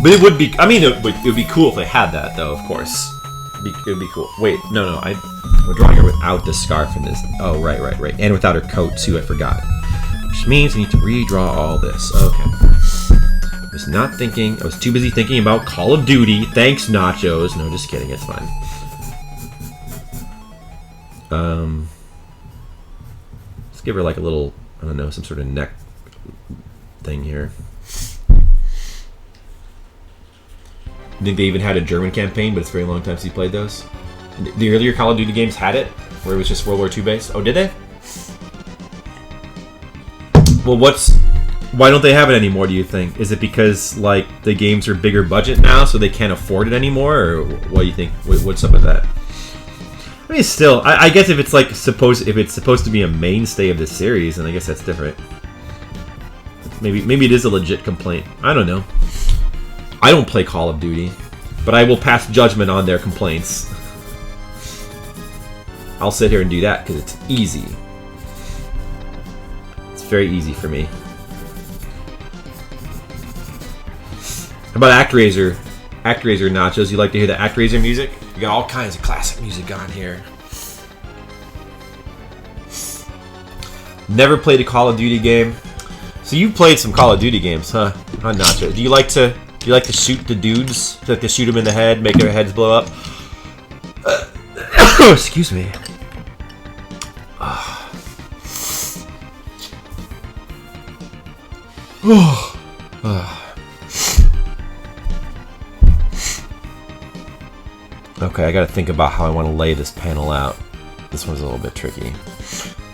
But it would be... I mean, it would be cool if they had that, though, of course. It would be cool. Wait, no. I'm drawing her without the scarf in this. Oh, right. And without her coat, too, I forgot. Which means I need to redraw all this. Okay. I was too busy thinking about Call of Duty. Thanks, Nachos. No, just kidding. It's fine. Let's give her like a little, I don't know, some sort of neck thing here. I think they even had a German campaign, but it's a very long time since you played those. The earlier Call of Duty games had it, where it was just World War II based. Oh, did they? Well, why don't they have it anymore, do you think? Is it because, like, the games are bigger budget now, so they can't afford it anymore? Or what do you think? What's up with that? I mean, still, I guess if it's, like, supposed to be a mainstay of the series, then I guess that's different. Maybe it is a legit complaint. I don't know. I don't play Call of Duty, but I will pass judgment on their complaints. I'll sit here and do that, because it's easy. It's very easy for me. How about ActRaiser? ActRaiser Nachos, you like to hear the ActRaiser music? We got all kinds of classic music on here. Never played a Call of Duty game. So you played some Call of Duty games, huh? Huh, Nacho? Do you like to shoot the dudes? Do you like to shoot them in the head, make their heads blow up? Excuse me. Okay, I gotta think about how I want to lay this panel out. This one's a little bit tricky.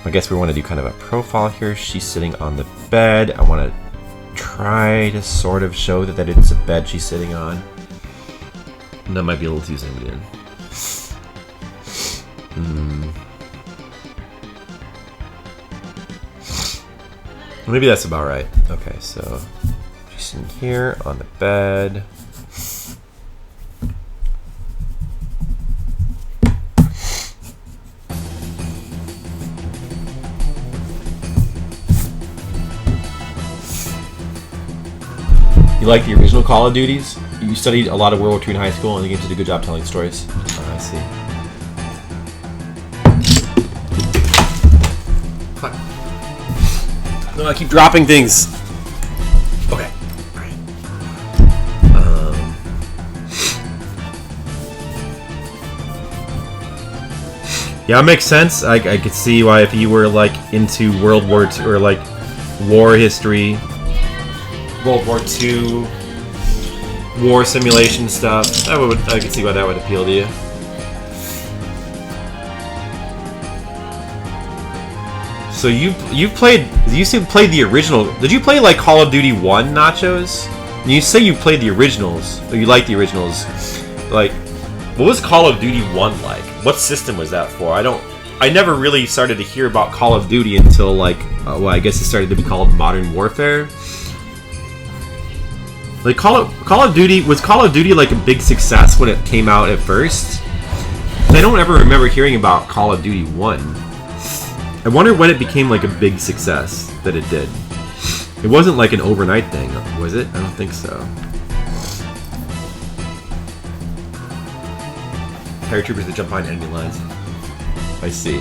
I guess we want to do kind of a profile here. She's sitting on the bed. I want to try to sort of show that it's a bed she's sitting on. And that might be a little too zoomed in. Maybe that's about right. Okay, so she's sitting here on the bed. You like the original Call of Duties? You studied a lot of World War II in high school and the games did a good job telling stories. I see. Fuck. No, I keep dropping things. Okay. Alright. Yeah, it makes sense. I could see why if you were like into World War II or like war history, World War II, war simulation stuff, I could see why that would appeal to you. So you played the original. Did you play like Call of Duty 1, Nachos? You say you played the originals, or you like the originals. Like, what was Call of Duty 1 like? What system was that for? I never really started to hear about Call of Duty until like, well, I guess it started to be called Modern Warfare. Like Call of Duty, was Call of Duty like a big success when it came out at first? I don't ever remember hearing about Call of Duty 1. I wonder when it became like a big success that it did. It wasn't like an overnight thing, was it? I don't think so. Paratroopers that jump behind enemy lines. I see.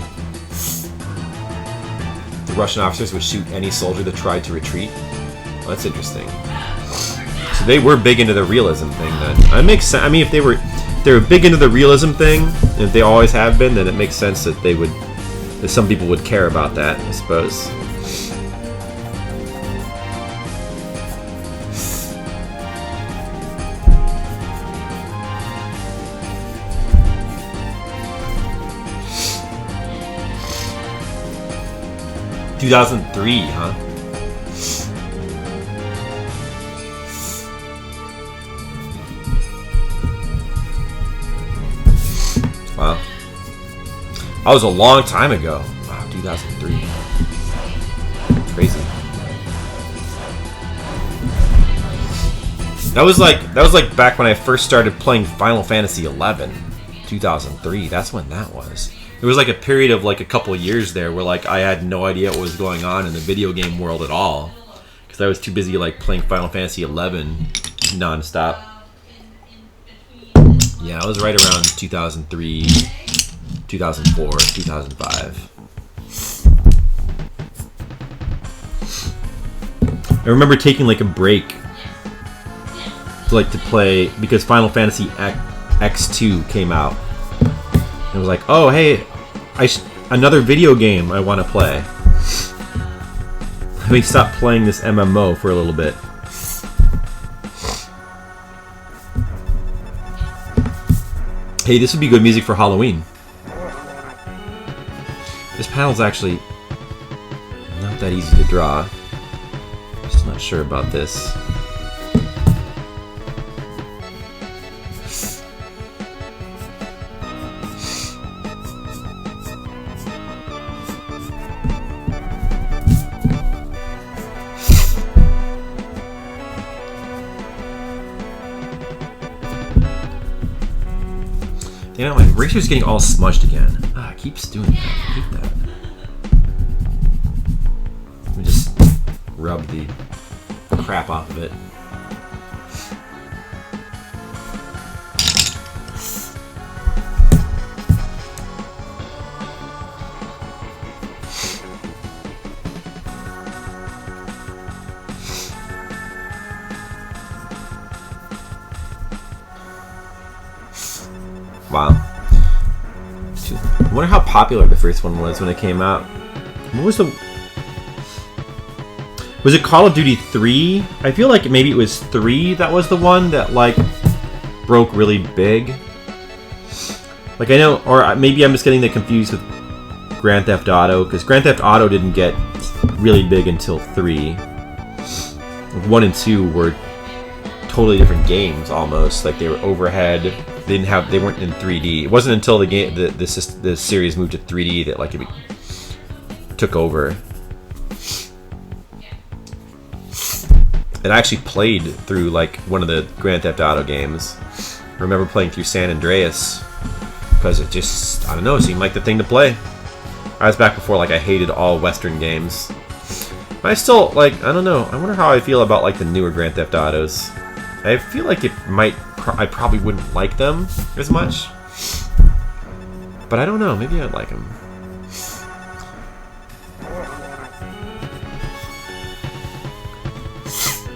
The Russian officers would shoot any soldier that tried to retreat. Well, that's interesting. So they were big into the realism thing then. That makes sense. I mean, if they were big into the realism thing, and if they always have been, then it makes sense that they would, that some people would care about that, I suppose. – 2003, huh? Wow. That was a long time ago. Wow, 2003. Crazy. That was like back when I first started playing Final Fantasy 11. 2003. That's when that was. There was like a period of like a couple of years there where like I had no idea what was going on in the video game world at all because I was too busy like playing Final Fantasy 11 nonstop. Yeah, I was right around 2003, 2004, 2005. I remember taking like a break to play because Final Fantasy X2 came out. And it was like, oh hey, another video game I want to play. Let me stop playing this MMO for a little bit. Hey, this would be good music for Halloween. This panel's actually not that easy to draw. Just not sure about this. You know, my eraser's getting all smudged again. Ah, it keeps doing that. I hate that. Let me just rub the crap off of it. Wow. I wonder how popular the first one was when it came out. What was the... Was it Call of Duty 3? I feel like maybe it was 3 that was the one that, like, broke really big. Like, I know... Or maybe I'm just getting that confused with Grand Theft Auto, because Grand Theft Auto didn't get really big until 3. 1 and 2 were totally different games, almost. Like, they were overhead... They weren't in 3D. It wasn't until the game, the series moved to 3D that like it took over. And I actually played through like one of the Grand Theft Auto games. I remember playing through San Andreas because it just, I don't know, it seemed like the thing to play. I was back before like I hated all Western games. But I still like, I don't know. I wonder how I feel about like the newer Grand Theft Autos. I feel like I probably wouldn't like them as much. But I don't know, maybe I'd like them.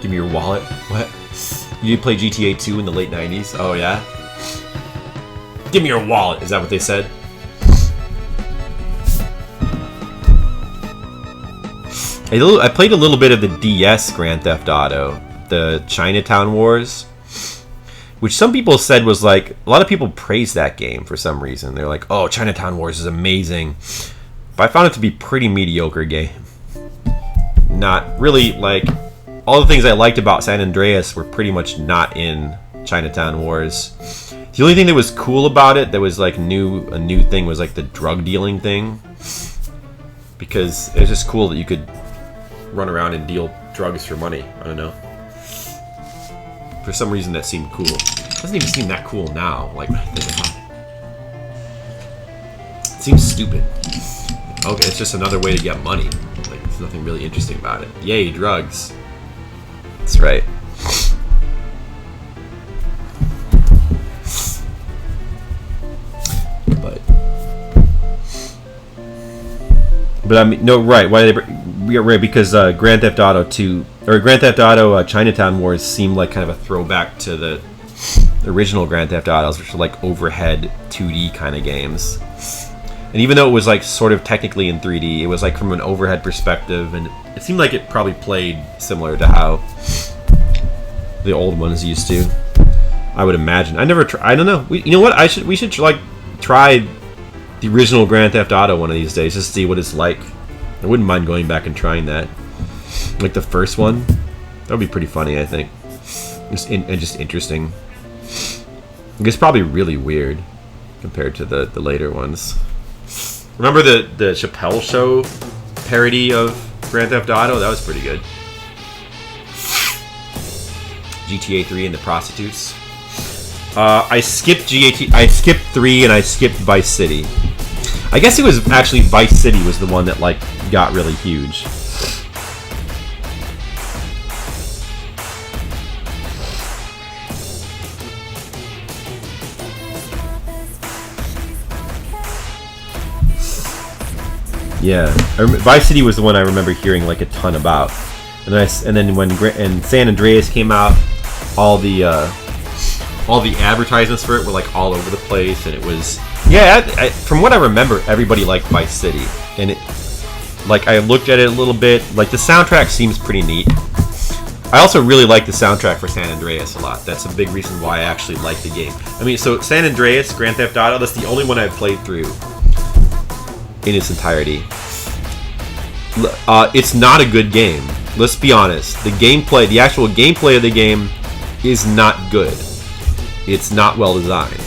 Give me your wallet. What? You did play GTA 2 in the late 90s? Oh yeah? Give me your wallet, is that what they said? I played a little bit of the DS Grand Theft Auto, the Chinatown Wars, which some people said was like, a lot of people praised that game for some reason. They're like, oh, Chinatown Wars is amazing. But I found it to be a pretty mediocre game. Not really, like, all the things I liked about San Andreas were pretty much not in Chinatown Wars. The only thing that was cool about it that was like a new thing was like the drug dealing thing. Because it was just cool that you could run around and deal drugs for money. I don't know. For some reason that seemed cool. It doesn't even seem that cool now, like when I think about it. It seems stupid. Okay, it's just another way to get money. Like, There's nothing really interesting about it. Yay, drugs. That's right. But I mean, no, right? Why they? Right, because Grand Theft Auto 2 or Grand Theft Auto Chinatown Wars seemed like kind of a throwback to the original Grand Theft Autos, which were like overhead 2D kind of games. And even though it was like sort of technically in 3D, it was like from an overhead perspective, and it seemed like it probably played similar to how the old ones used to. I would imagine. I never. I don't know. You know what? We should like try the original Grand Theft Auto one of these days, just to see what it's like. I wouldn't mind going back and trying that. Like the first one. That would be pretty funny, I think. And just interesting. It's probably really weird compared to the later ones. Remember the Chappelle Show parody of Grand Theft Auto? That was pretty good. GTA 3 and the prostitutes. I skipped 3 and I skipped Vice City. I guess it was actually Vice City was the one that like got really huge. Yeah, Vice City was the one I remember hearing like a ton about, and then when San Andreas came out, all the advertisements for it were like all over the place, and it was from what I remember, everybody liked Vice City, and it like I looked at it a little bit, like the soundtrack seems pretty neat. I also really like the soundtrack for San Andreas a lot. That's a big reason why I actually like the game. I mean, so San Andreas, Grand Theft Auto, that's the only one I've played through in its entirety. It's not a good game. Let's be honest. The actual gameplay of the game is not good. It's not well designed.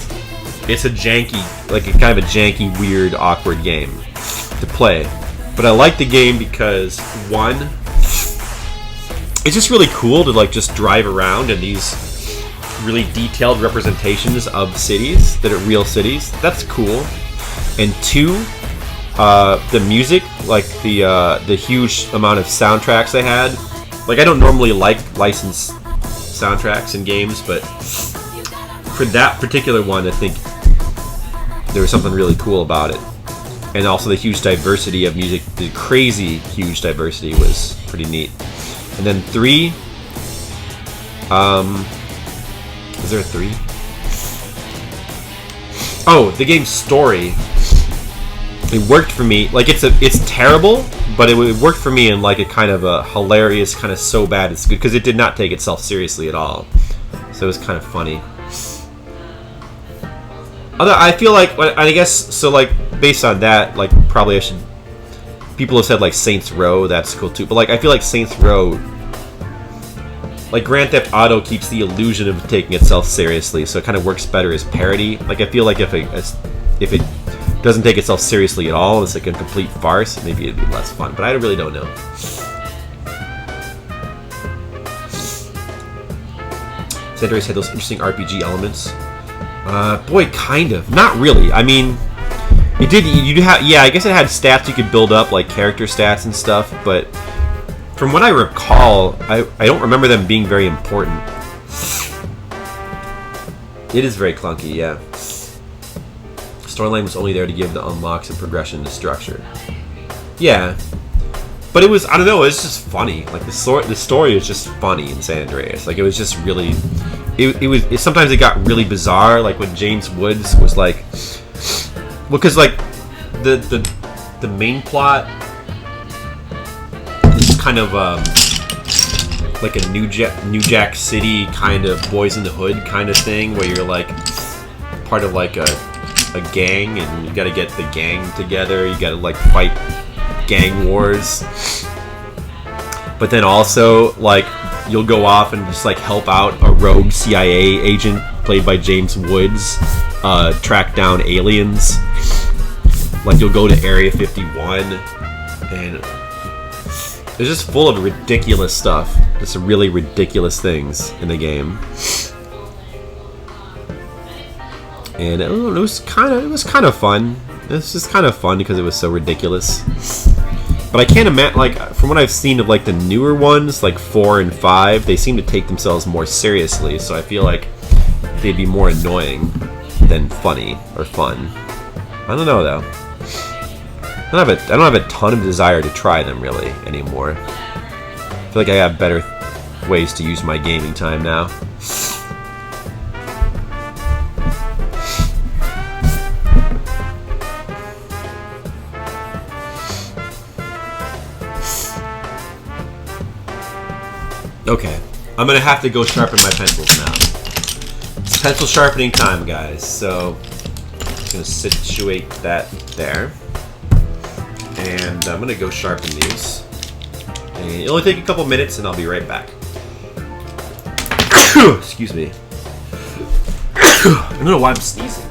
It's a janky, like a kind of a janky, weird, awkward game to play. But I like the game because, one, it's just really cool to like just drive around in these really detailed representations of cities that are real cities. That's cool. And two, the music, like the huge amount of soundtracks they had. Like I don't normally like licensed soundtracks in games, but for that particular one, I think there was something really cool about it. And also the huge diversity of music, the crazy huge diversity was pretty neat. And then 3, is there a 3? Oh, the game's story. It worked for me. Like it's terrible, but it worked for me in like a kind of a hilarious, kind of so bad it's good, because it did not take itself seriously at all. So it was kind of funny. Although I feel like, I guess, so like based on that, like probably I should. People have said like Saints Row, that's cool too. But like I feel like Saints Row, like Grand Theft Auto keeps the illusion of taking itself seriously, so it kind of works better as parody. Like I feel like if it doesn't take itself seriously at all, it's like a complete farce, maybe it'd be less fun. But I really don't know. San Andreas had those interesting RPG elements. Boy, kind of. Not really. I mean, it did. Yeah, I guess it had stats you could build up, like character stats and stuff. But from what I recall, I don't remember them being very important. It is very clunky, yeah. Storyline was only there to give the unlocks and progression to structure. Yeah, but it was, I don't know, it's just funny. Like the story is just funny in San Andreas. Like it was just really, sometimes it got really bizarre. Like when James Woods was like, well, because like the main plot is kind of like a New Jack City kind of Boys in the Hood kind of thing, where you're like part of like a gang, and you gotta get the gang together, you gotta like fight gang wars, but then also like you'll go off and just like help out a rogue CIA agent played by James Woods track down aliens. Like you'll go to Area 51, and it's just full of ridiculous stuff, just really ridiculous things in the game. And it was kind of fun. It was just kind of fun because it was so ridiculous. But I can't imagine, like, from what I've seen of, like, the newer ones, like 4 and 5, they seem to take themselves more seriously, so I feel like they'd be more annoying than funny or fun. I don't know, though. I don't have a ton of desire to try them, really, anymore. I feel like I have better ways to use my gaming time now. Okay, I'm gonna have to go sharpen my pencils now. It's pencil sharpening time, guys, so I'm just gonna situate that there. And I'm gonna go sharpen these. And it'll only take a couple minutes and I'll be right back. Excuse me. I don't know why I'm sneezing.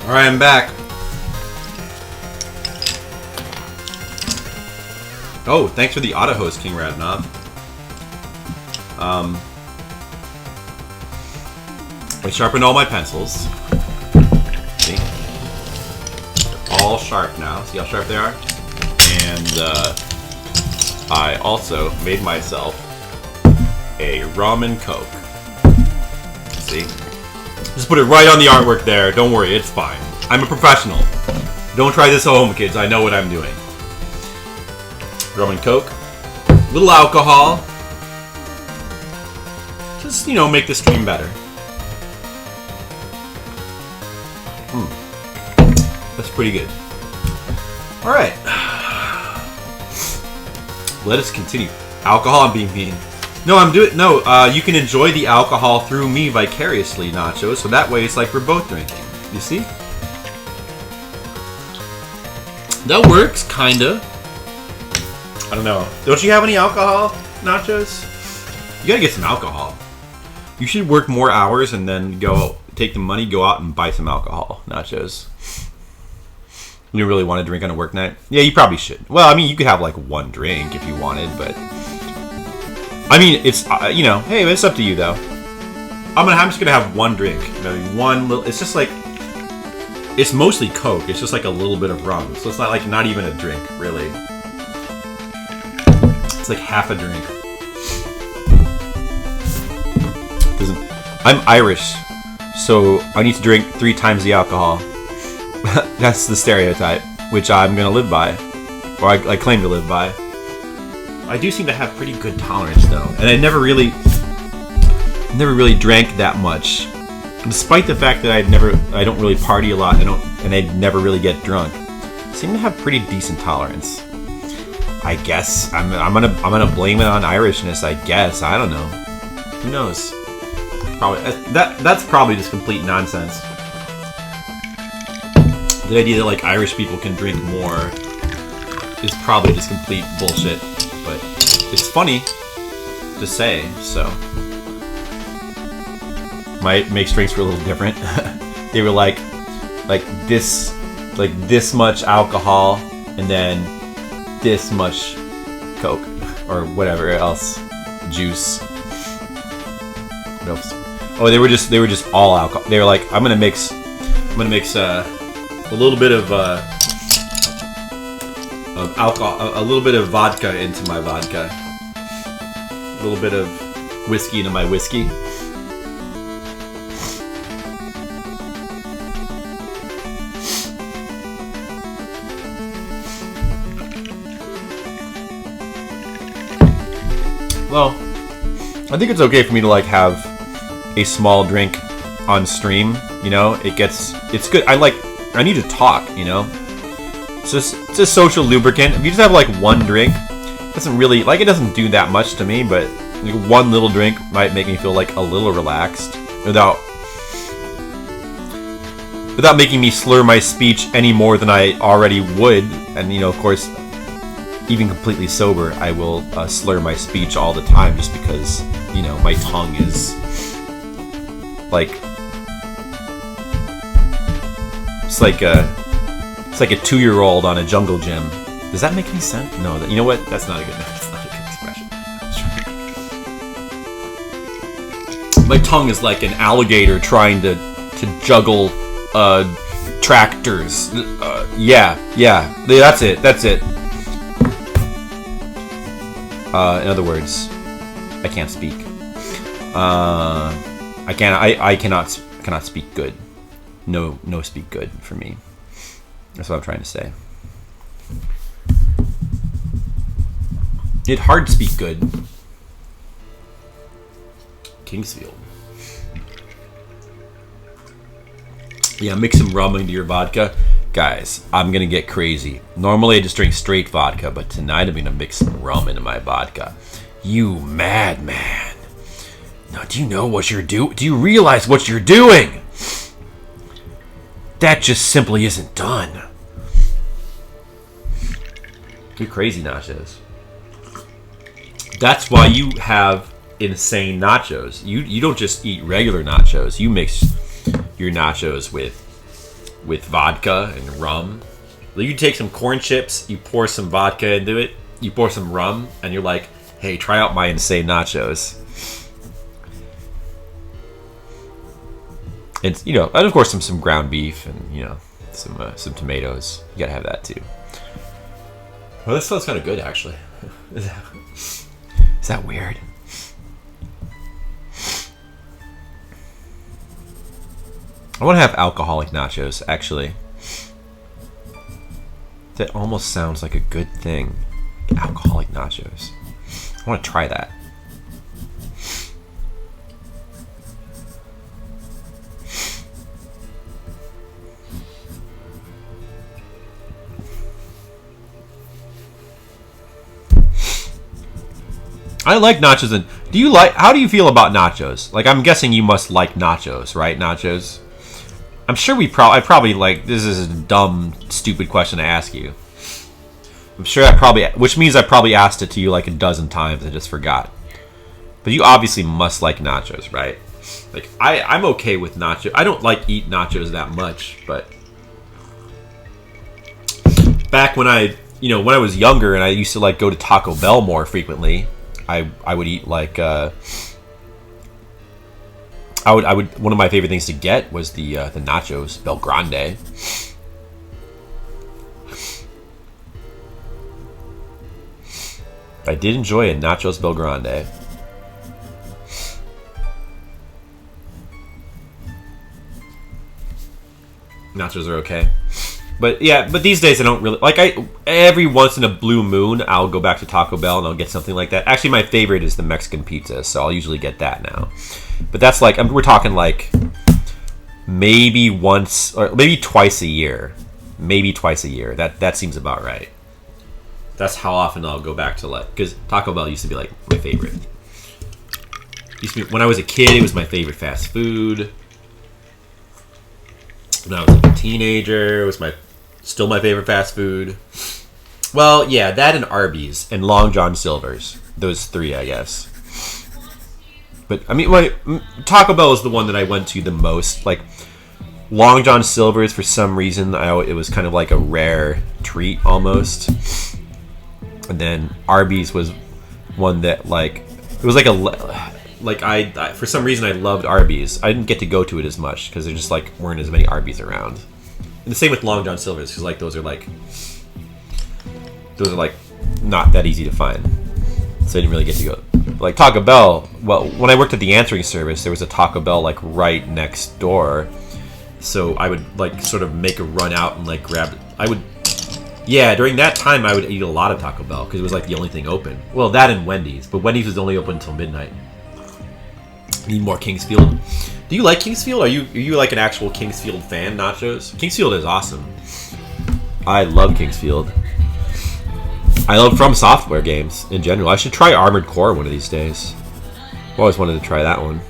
Alright, I'm back. Oh, thanks for the auto host, King Radnov. I sharpened all my pencils. See? They're all sharp now. See how sharp they are? And I also made myself a rum and coke. See? Just put it right on the artwork there. Don't worry, it's fine. I'm a professional. Don't try this at home, kids. I know what I'm doing. Rum and coke. Little alcohol. Just, make the stream better. That's pretty good. Alright. Let us continue. Alcohol, I'm being mean. No, you can enjoy the alcohol through me vicariously, Nacho, so that way it's like we're both drinking. You see? That works, kinda. I don't know. Don't you have any alcohol, Nachos? You gotta get some alcohol. You should work more hours and then take the money, go out and buy some alcohol, Nachos. You really want to drink on a work night? Yeah, you probably should. Well, I mean, you could have like one drink if you wanted, but I mean, it's hey, it's up to you though. I'm just gonna have one drink, maybe one little. It's just like it's mostly Coke. It's just like a little bit of rum, so it's not even a drink really. It's like half a drink. I'm Irish, so I need to drink 3 times the alcohol. That's the stereotype, which I'm gonna live by, or I claim to live by. I do seem to have pretty good tolerance though, and I never really drank that much, despite the fact that I don't really party a lot. I never really get drunk. I seem to have pretty decent tolerance. I guess I'm gonna blame it on Irishness. I guess I don't know. Who knows? Probably that's probably just complete nonsense. The idea that like Irish people can drink more is probably just complete bullshit, but it's funny to say. So my mixed drinks were a little different. They were like this much alcohol and then this much Coke or whatever else, juice. What else? Oh, they were just all alcohol. They were like, I'm gonna mix a little bit of alcohol, a little bit of vodka into my vodka, a little bit of whiskey into my whiskey. Well, I think it's okay for me to like have a small drink on stream. It's good. I need to talk. It's a social lubricant. If you just have like one drink, it doesn't do that much to me. But one little drink might make me feel like a little relaxed without making me slur my speech any more than I already would. And of course, even completely sober, I will slur my speech all the time just because, my tongue is like... It's like a 2-year-old on a jungle gym. Does that make any sense? No, you know what? That's not a good expression. My tongue is like an alligator trying to juggle tractors. Yeah, that's it. In other words, I can't speak. I cannot speak good. No speak good for me. That's what I'm trying to say. It's hard to speak good. Kingsfield. Yeah, mix some rum into your vodka. Guys, I'm gonna get crazy. Normally I just drink straight vodka, but tonight I'm gonna mix some rum into my vodka. You madman. Now, do you know what you're doing? Do you realize what you're doing? That just simply isn't done. You're crazy, Nachos. That's why you have insane nachos. You don't just eat regular nachos. You mix your nachos with vodka and rum. You take some corn chips, you pour some vodka into it, you pour some rum, and you're like, hey, try out my insane nachos. And and of course some ground beef and some tomatoes. You gotta have that too. Well, this smells kind of good, actually. Is that weird? I want to have alcoholic nachos, actually. That almost sounds like a good thing. Alcoholic nachos. I want to try that. I like nachos. And do you like? How do you feel about nachos? Like, I'm guessing you must like nachos, right? Nachos. I'm sure I probably like. This is a dumb, stupid question to ask you. I'm sure which means I probably asked it to you like a dozen times and just forgot. But you obviously must like nachos, right? Like, I'm okay with nachos. I don't like eat nachos that much, but back when when I was younger and I used to like go to Taco Bell more frequently, I would eat like I would one of my favorite things to get was the nachos Bel Grande. I did enjoy a nachos Bel Grande. Nachos are okay. But yeah, but these days I don't really like. Every once in a blue moon I'll go back to Taco Bell and I'll get something like that. Actually, my favorite is the Mexican pizza, so I'll usually get that now. But that's like we're talking like maybe once or maybe twice a year. Maybe twice a year. That seems about right. That's how often I'll go back to like, because Taco Bell used to be like my favorite. When I was a kid, it was my favorite fast food. When I was like a teenager, it was still my favorite fast food. Well, yeah, that and Arby's and Long John Silver's. Those three, I guess. But I mean, Taco Bell is the one that I went to the most. Like Long John Silver's, for some reason, it was kind of like a rare treat almost. And then Arby's was one that like it was like I for some reason I loved Arby's. I didn't get to go to it as much because there just like weren't as many Arby's around. And the same with Long John Silver's because like those are like not that easy to find. So I didn't really get to go. Like Taco Bell. Well, when I worked at the answering service, there was a Taco Bell like right next door. So I would like sort of make a run out and like grab. Yeah, during that time, I would eat a lot of Taco Bell because it was like the only thing open. Well, that and Wendy's, but Wendy's was only open until midnight. Need more Kingsfield. Do you like Kingsfield? Are you like an actual Kingsfield fan, Nachos? Kingsfield is awesome. I love Kingsfield. I love From Software games in general. I should try Armored Core one of these days. I've always wanted to try that one.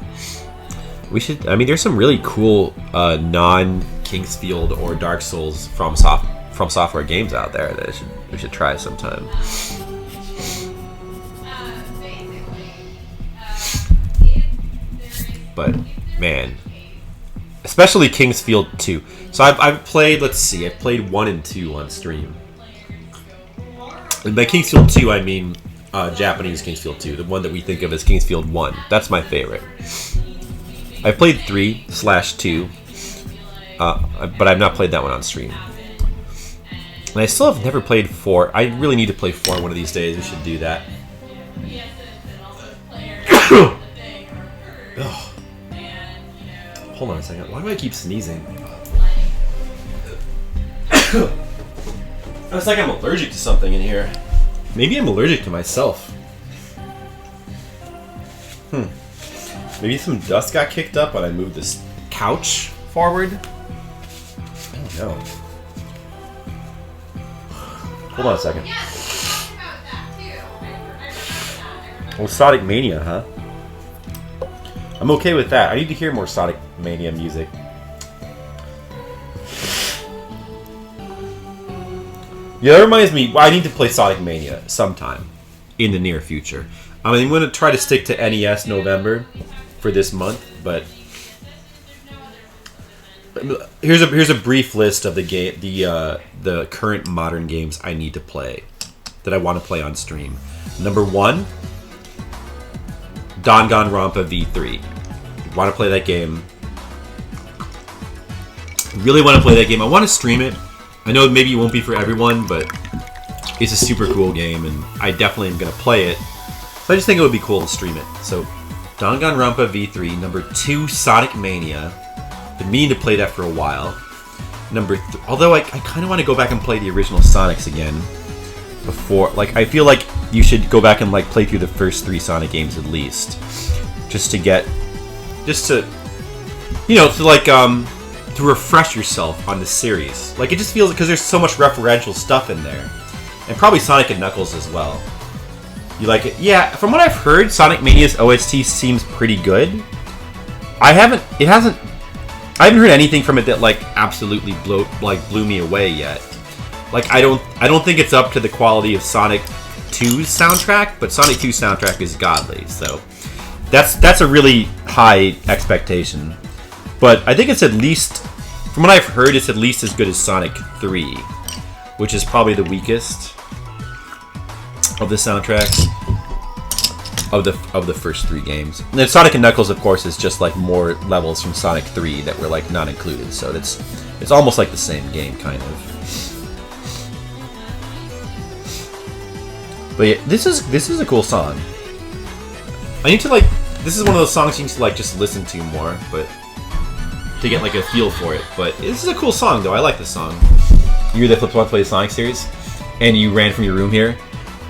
We should. I mean, there's some really cool non-Kingsfield or Dark Souls From Software games out there that we should try sometime. But man, especially Kingsfield 2. So I've played. Let's see, I've played 1 and 2 on stream. And by Kingsfield 2, I mean Japanese Kingsfield 2, the one that we think of as Kingsfield 1. That's my favorite. I've played 3/2, but I've not played that one on stream. And I still have never played 4. I really need to play 4 one of these days. We should do that. Hold on a second. Why do I keep sneezing? It's like I'm allergic to something in here. Maybe I'm allergic to myself. Maybe some dust got kicked up when I moved this couch forward. I don't know. Hold on a second. Oh, Sonic Mania, huh? I'm okay with that. I need to hear more Sonic Mania music. Yeah, that reminds me. I need to play Sonic Mania sometime in the near future. I mean, I'm going to try to stick to NES November for this month, but here's a brief list of the current modern games I need to play that I want to play on stream. Number 1, Danganronpa V3. Want to play that game. Really want to play that game. I want to stream it. I know maybe it won't be for everyone, but it's a super cool game, and I definitely am gonna play it. But I just think it would be cool to stream it. So, Danganronpa V3, number 2, Sonic Mania. Been meaning to play that for a while. Although I kind of want to go back and play the original Sonics again. Before, like, I feel like you should go back and like play through the first 3 Sonic games at least, to refresh yourself on the series. Like, it just feels, because there's so much referential stuff in there, and probably Sonic and Knuckles as well. You like it? Yeah. From what I've heard, Sonic Mania's OST seems pretty good. I haven't heard anything from it that like absolutely blew me away yet. Like, I don't think it's up to the quality of Sonic 2's soundtrack, but Sonic 2's soundtrack is godly, so that's a really high expectation. But I think it's at least, from what I've heard, it's at least as good as Sonic 3, which is probably the weakest of the soundtracks of the first 3 games. And then Sonic and Knuckles, of course, is just like more levels from Sonic 3 that were like not included, so it's almost like the same game, kind of. But yeah, this is a cool song. I need to like, this is one of those songs you need to like just listen to more, but to get like a feel for it. But this is a cool song though. I like this song. You were the Flip Play Sonic series, and you ran from your room here.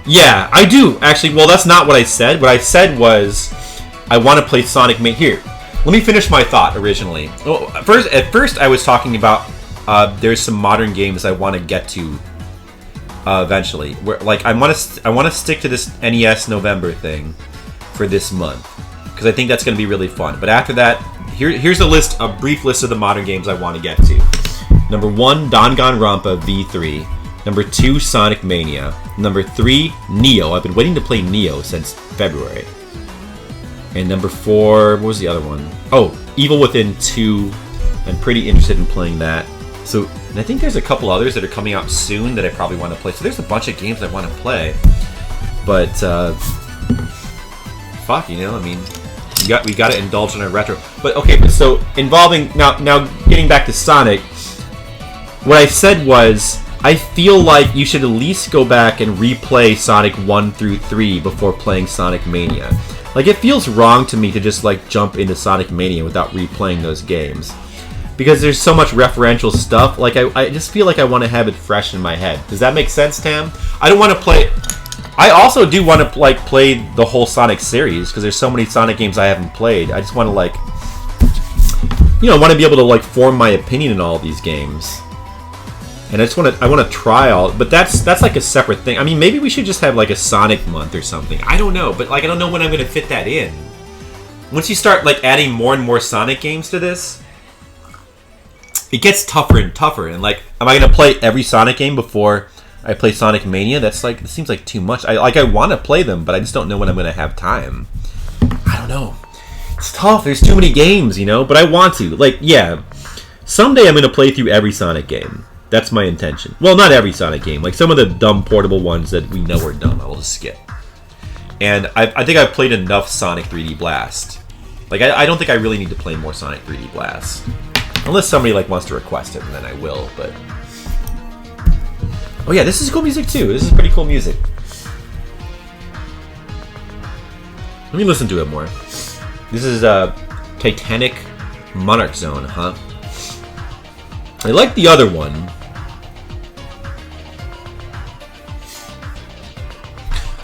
Yeah, I do actually. Well, that's not what I said. What I said was I want to play Sonic Mania. Here, let me finish my thought originally. Well, at first I was talking about there's some modern games I want to get to. Eventually, where like I want to stick to this NES November thing for this month because I think that's going to be really fun. But after that, here's a brief list of the modern games I want to get to. Number 1, Danganronpa V3. Number 2, Sonic Mania. Number 3, Neo. I've been waiting to play Neo since February. And number 4, what was the other one? Oh, Evil Within 2. I'm pretty interested in playing that. So, and I think there's a couple others that are coming out soon that I probably want to play. So there's a bunch of games I want to play. But, fuck, you know, I mean, we got to indulge in a retro. But, okay, so involving, now getting back to Sonic, what I said was, I feel like you should at least go back and replay Sonic 1 through 3 before playing Sonic Mania. Like, it feels wrong to me to just, like, jump into Sonic Mania without replaying those games. Because there's so much referential stuff, like, I just feel like I want to have it fresh in my head. Does that make sense, Tam? I don't want to play... I also do want to, like, play the whole Sonic series, because there's so many Sonic games I haven't played. I just want to, like... You know, I want to be able to, like, form my opinion in all these games. And I want to try all... But that's like a separate thing. I mean, maybe we should just have, like, a Sonic month or something. I don't know, but, like, I don't know when I'm going to fit that in. Once you start, like, adding more and more Sonic games to this... It gets tougher and tougher, and like, am I gonna play every Sonic game before I play Sonic Mania? That's like, it seems like too much. I want to play them, but I just don't know when I'm gonna have time. I don't know. It's tough. There's too many games, you know. But I want to. Like, yeah, someday I'm gonna play through every Sonic game. That's my intention. Well, not every Sonic game. Like some of the dumb portable ones that we know are dumb, I'll just skip. And I think I've played enough Sonic 3D Blast. Like, I don't think I really need to play more Sonic 3D Blast. Unless somebody like wants to request it, and then I will, but... Oh yeah, this is cool music too. This is pretty cool music. Let me listen to it more. This is Titanic Monarch Zone, huh? I like the other one.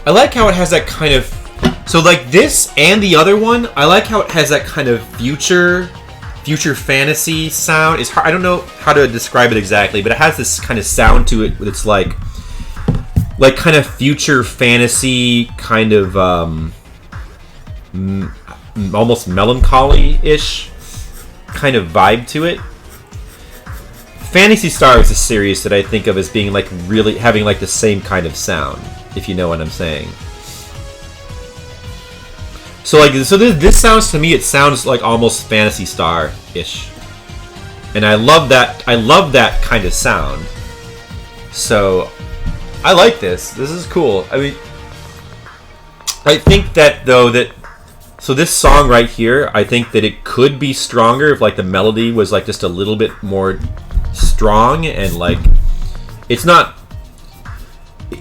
I like how it has that kind of... So like this and the other one, I like how it has that kind of future fantasy sound. Is hard, I don't know how to describe it exactly, but it has this kind of sound to it that's like kind of future fantasy, kind of almost melancholy-ish kind of vibe to it. Phantasy Star is a series that I think of as being like really having like the same kind of sound, if you know what I'm saying. So like, this sounds to me, it sounds like almost Phantasy Star-ish, and I love that kind of sound. So I like this. This is cool. I mean, I think that though so this song right here, I think that it could be stronger if like the melody was like just a little bit more strong, and like it's not.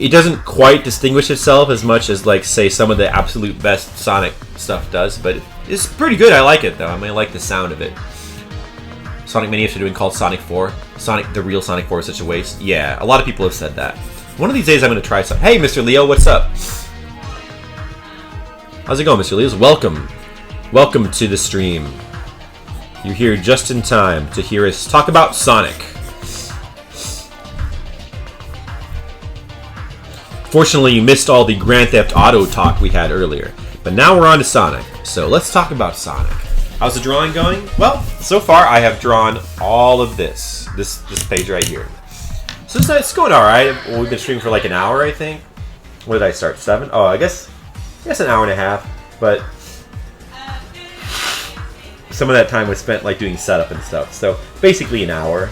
it doesn't quite distinguish itself as much as, like, say, some of the absolute best Sonic stuff does, but it's pretty good. I like it, though. I mean, I like the sound of it. Sonic Mania after doing called Sonic 4. The real Sonic 4 is such a waste. Yeah, a lot of people have said that. One of these days I'm going to try some. Hey, Mr. Leo, what's up? How's it going, Mr. Leo? Welcome. Welcome to the stream. You're here just in time to hear us talk about Sonic. Fortunately, you missed all the Grand Theft Auto talk we had earlier. But now we're on to Sonic. So let's talk about Sonic. How's the drawing going? Well, so far I have drawn all of this page right here. So it's going alright. Well, we've been streaming for like an hour, I think. When did I start? 7? Oh, I guess an hour and a half. But some of that time was spent like doing setup and stuff. So basically an hour.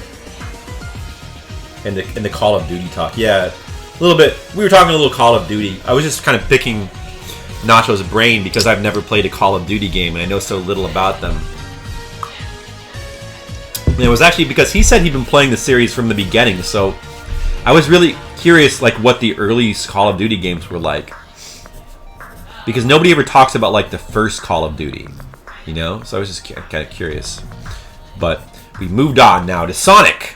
And the Call of Duty talk. Yeah, a little bit. We were talking a little Call of Duty. I was just kind of picking Nacho's brain because I've never played a Call of Duty game and I know so little about them. And it was actually because he said he'd been playing the series from the beginning, so I was really curious like what the early Call of Duty games were like. Because nobody ever talks about like the first Call of Duty, you know? So I was just kind of curious. But we moved on now to Sonic.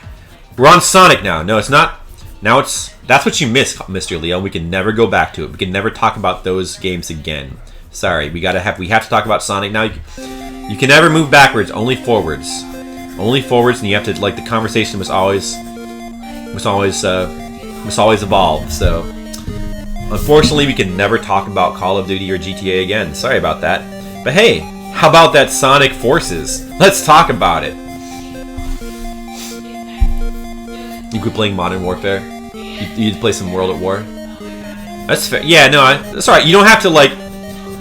We're on Sonic now. No, it's not. Now that's what you missed, Mr. Leo. We can never go back to it. We can never talk about those games again. Sorry, we have to talk about Sonic now. You can never move backwards, only forwards. Only forwards, and you have to like the conversation must always evolve. So, unfortunately, we can never talk about Call of Duty or GTA again. Sorry about that. But hey, how about that Sonic Forces? Let's talk about it. You quit playing Modern Warfare? You play some World at War? That's fair. Yeah, no, that's alright. You don't have to, like...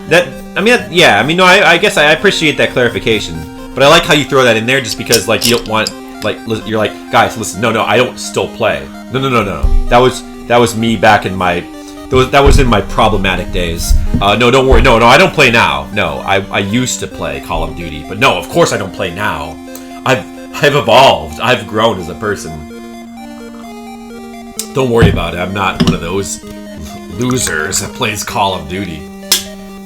that. I mean, yeah, I mean, no, I guess I appreciate that clarification. But I like how you throw that in there just because, like, you don't want... like, you're like, guys, listen, no, I don't still play. No. That was me back in my... That was in my problematic days. No, don't worry. No, I don't play now. No, I used to play Call of Duty. But no, of course I don't play now. I've evolved. I've grown as a person. Don't worry about it. I'm not one of those losers that plays Call of Duty.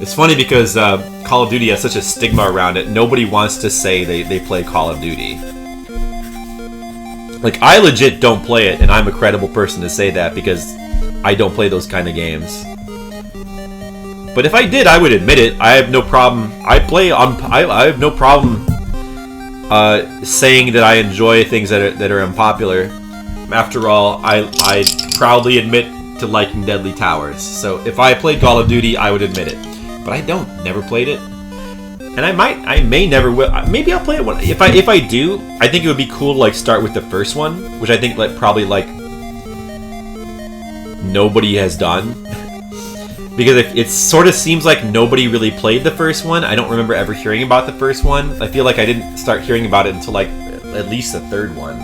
It's funny because Call of Duty has such a stigma around it. Nobody wants to say they play Call of Duty. Like, I legit don't play it, and I'm a credible person to say that because I don't play those kind of games. But if I did, I would admit it. I have no problem. I have no problem saying that I enjoy things that are unpopular. After all, I proudly admit to liking Deadly Towers. So if I played Call of Duty, I would admit it. But I don't. Never played it. And I may never will. Maybe I'll play it one. If I do, I think it would be cool to like start with the first one, which I think like probably like nobody has done. Because it sort of seems like nobody really played the first one. I don't remember ever hearing about the first one. I feel like I didn't start hearing about it until like at least the third one.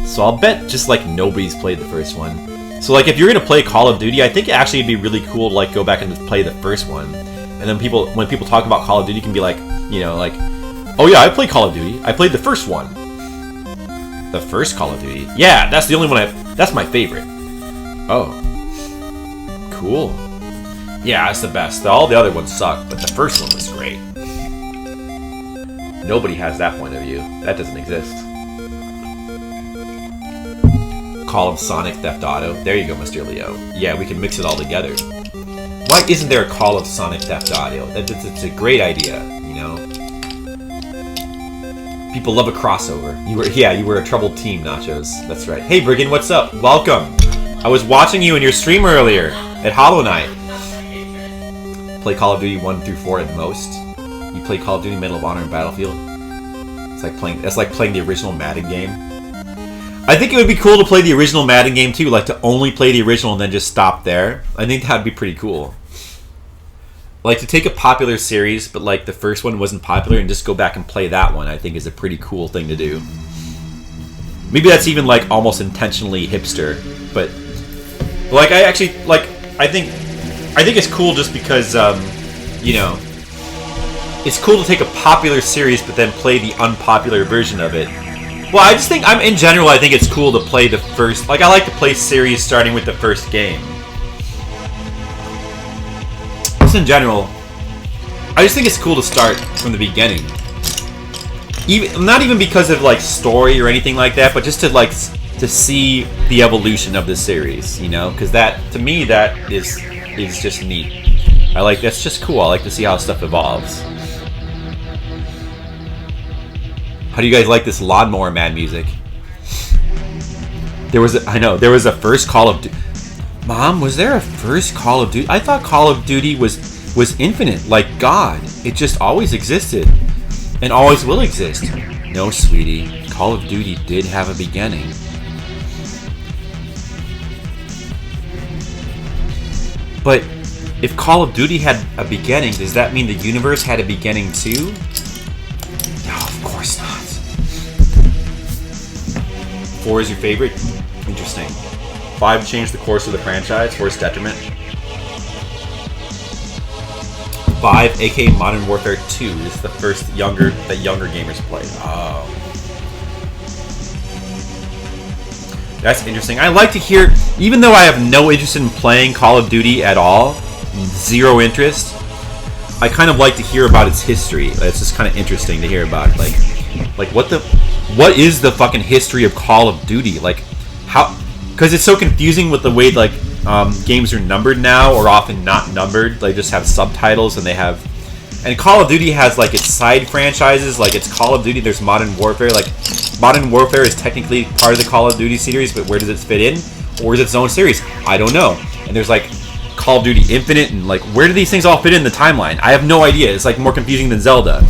So I'll bet just like nobody's played the first one. So like if you're gonna play Call of Duty, I think actually it'd be really cool to like go back and just play the first one. And then when people talk about Call of Duty, can be like, you know, like, oh yeah, I played Call of Duty. I played the first one. The first Call of Duty? Yeah, that's the only one that's my favorite. Oh. Cool. Yeah, it's the best. All the other ones suck, but the first one was great. Nobody has that point of view. That doesn't exist. Call of Sonic Theft Auto. There you go, Mr. Leo. Yeah, we can mix it all together. Why isn't there a Call of Sonic Theft Auto? It's a great idea, you know? People love a crossover. You were a troubled team, Nachos. That's right. Hey, Brigand, what's up? Welcome. I was watching you in your stream earlier at Hollow Knight. Play Call of Duty 1 through 4 at most. You play Call of Duty Medal of Honor and Battlefield. That's like playing the original Madden game. I think it would be cool to play the original Madden game too, like to only play the original and then just stop there. I think that'd be pretty cool. Like to take a popular series, but like the first one wasn't popular and just go back and play that one, I think is a pretty cool thing to do. Maybe that's even like almost intentionally hipster, but like I think it's cool just because you know, it's cool to take a popular series but then play the unpopular version of it Well, I just think in general. I think it's cool to play the first. Like, I like to play series starting with the first game. Just in general, I just think it's cool to start from the beginning. Even not even because of like story or anything like that, but just to see the evolution of the series. You know, because that to me that is just neat. That's just cool. I like to see how stuff evolves. How do you guys like this Lawnmower Man music? There was a first Call of Duty. Mom, was there a first Call of Duty? I thought Call of Duty was infinite, like God. It just always existed and always will exist. No, sweetie. Call of Duty did have a beginning. But if Call of Duty had a beginning, does that mean the universe had a beginning too? No, of course not. 4 is your favorite? Interesting. 5 changed the course of the franchise for its detriment. 5, aka Modern Warfare 2, is the first that younger gamers played. Oh. That's interesting. I like to hear, even though I have no interest in playing Call of Duty at all, zero interest, I kind of like to hear about its history. It's just kind of interesting to hear about. Like what is the fucking history of Call of Duty? Like, how? Because it's so confusing with the way like games are numbered now, or often not numbered. They just have subtitles, and Call of Duty has like its side franchises. Like it's Call of Duty. There's Modern Warfare. Like Modern Warfare is technically part of the Call of Duty series, but where does it fit in? Or is it its own series? I don't know. And there's like Call of Duty Infinite, and like where do these things all fit in the timeline? I have no idea. It's like more confusing than Zelda.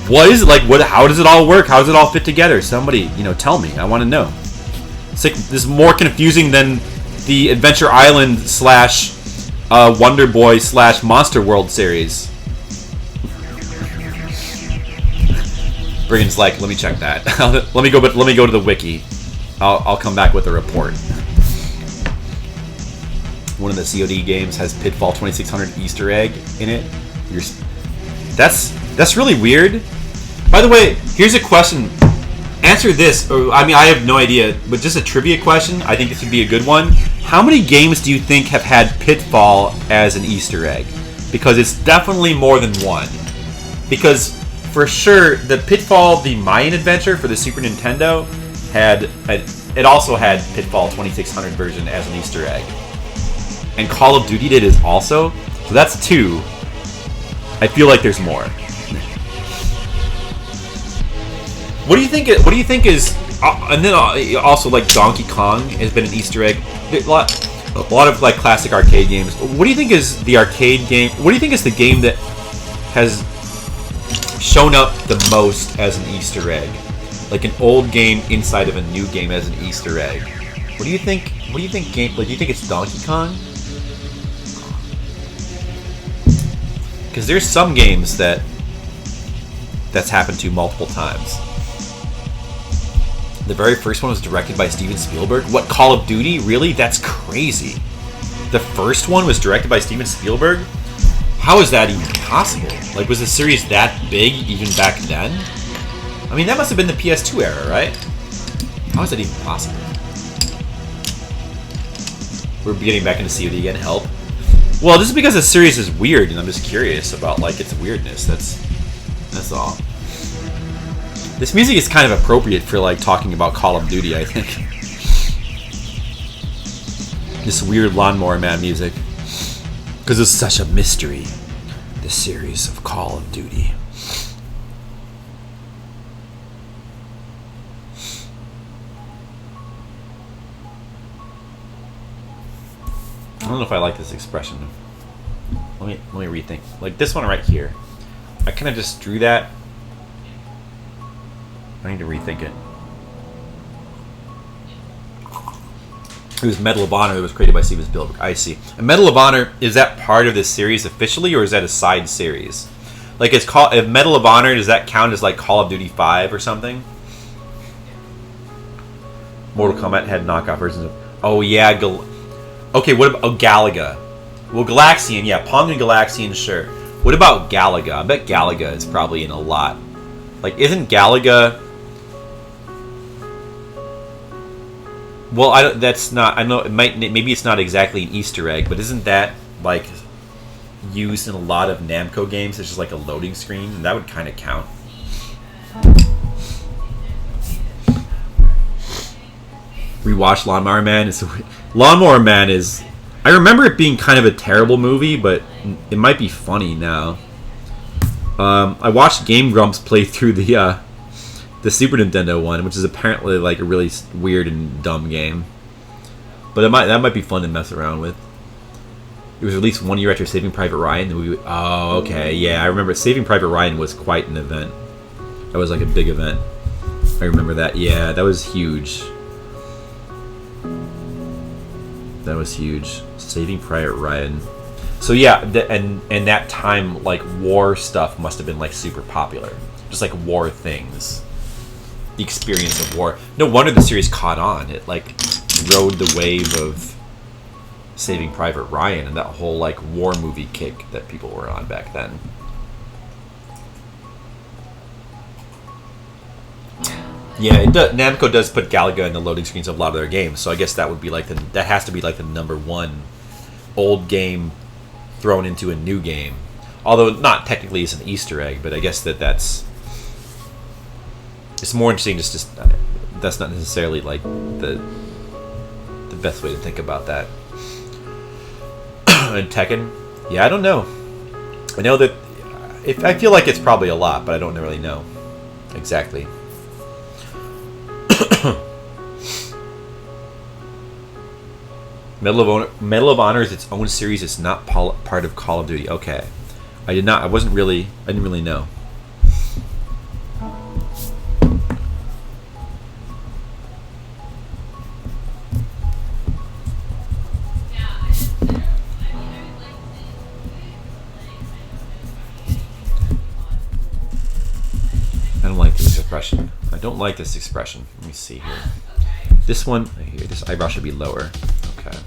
What is it like? How does it all work? How does it all fit together? Somebody, tell me. I want to know. It's like this is more confusing than the Adventure Island / Wonder Boy / Monster World series. Brigand's like, let me check that. let me go to the wiki. I'll come back with a report. One of the COD games has Pitfall 2600 Easter egg in it. That's really weird. By the way, here's a question. Answer this. I have no idea, but just a trivia question. I think this would be a good one. How many games do you think have had Pitfall as an Easter egg? Because it's definitely more than one. Because for sure, the Pitfall, the Mayan Adventure for the Super Nintendo, it also had Pitfall 2600 version as an Easter egg. And Call of Duty did it also. So that's 2. I feel like there's more. What do you think is? And then also like Donkey Kong has been an Easter egg. A lot of like classic arcade games. What do you think is the arcade game? What do you think is the game that has shown up the most as an Easter egg? Like an old game inside of a new game as an Easter egg. What do you think? What do you think game? Like, do you think it's Donkey Kong? Because there's some games that's happened to multiple times. The very first one was directed by Steven Spielberg. What, Call of Duty? Really? That's crazy. The first one was directed by Steven Spielberg? How is that even possible? Like, was the series that big even back then? I mean, that must have been the PS2 era, right? How is that even possible? We're getting back into COD again. Help. Well, this is because the series is weird, and I'm just curious about, like, its weirdness. That's all. This music is kind of appropriate for, like, talking about Call of Duty, I think. This weird Lawnmower Man music. Because it's such a mystery. The series of Call of Duty. I don't know if I like this expression. Let me rethink. Like this one right here. I kind of just drew that. I need to rethink it. It was Medal of Honor that was created by Steven Spielberg. I see. And Medal of Honor, is that part of this series officially, or is that a side series? Like, if Medal of Honor, does that count as like Call of Duty 5 or something? Mortal Kombat had knockoff versions of... Oh, yeah. Okay, what about... Oh, Galaga. Well, Galaxian, yeah. Pong and Galaxian, sure. What about Galaga? I bet Galaga is probably in a lot. Like, isn't Galaga... Well, I don't, that's not. I know it might. Maybe it's not exactly an Easter egg, but isn't that like used in a lot of Namco games? It's just like a loading screen, and that would kind of count. Rewatch Lawnmower Man. Lawnmower Man is. I remember it being kind of a terrible movie, but it might be funny now. I watched Game Grumps play through the Super Nintendo one, which is apparently like a really weird and dumb game. But that might be fun to mess around with. It was released 1 year after Saving Private Ryan. The movie. Oh, okay, yeah, I remember. Saving Private Ryan was quite an event. That was like a big event. I remember that. Yeah, that was huge. That was huge. Saving Private Ryan. So yeah, and that time, like, war stuff must have been like super popular. Just like war things. The experience of war. No wonder the series caught on. It like rode the wave of Saving Private Ryan and that whole like war movie kick that people were on back then. Yeah, Namco does put Galaga in the loading screens of a lot of their games, so I guess that would be like that has to be like the number one old game thrown into a new game. Although not technically as an Easter egg, but I guess that's it's more interesting. Just that's not necessarily like the best way to think about that. And Tekken, yeah, I don't know. I know that I feel like it's probably a lot, but I don't really know exactly. Medal of Honor is its own series. It's not part of Call of Duty. Okay, I didn't really know. I don't like this expression. I don't like this expression. Let me see here. This one here. This eyebrow should be lower. Okay.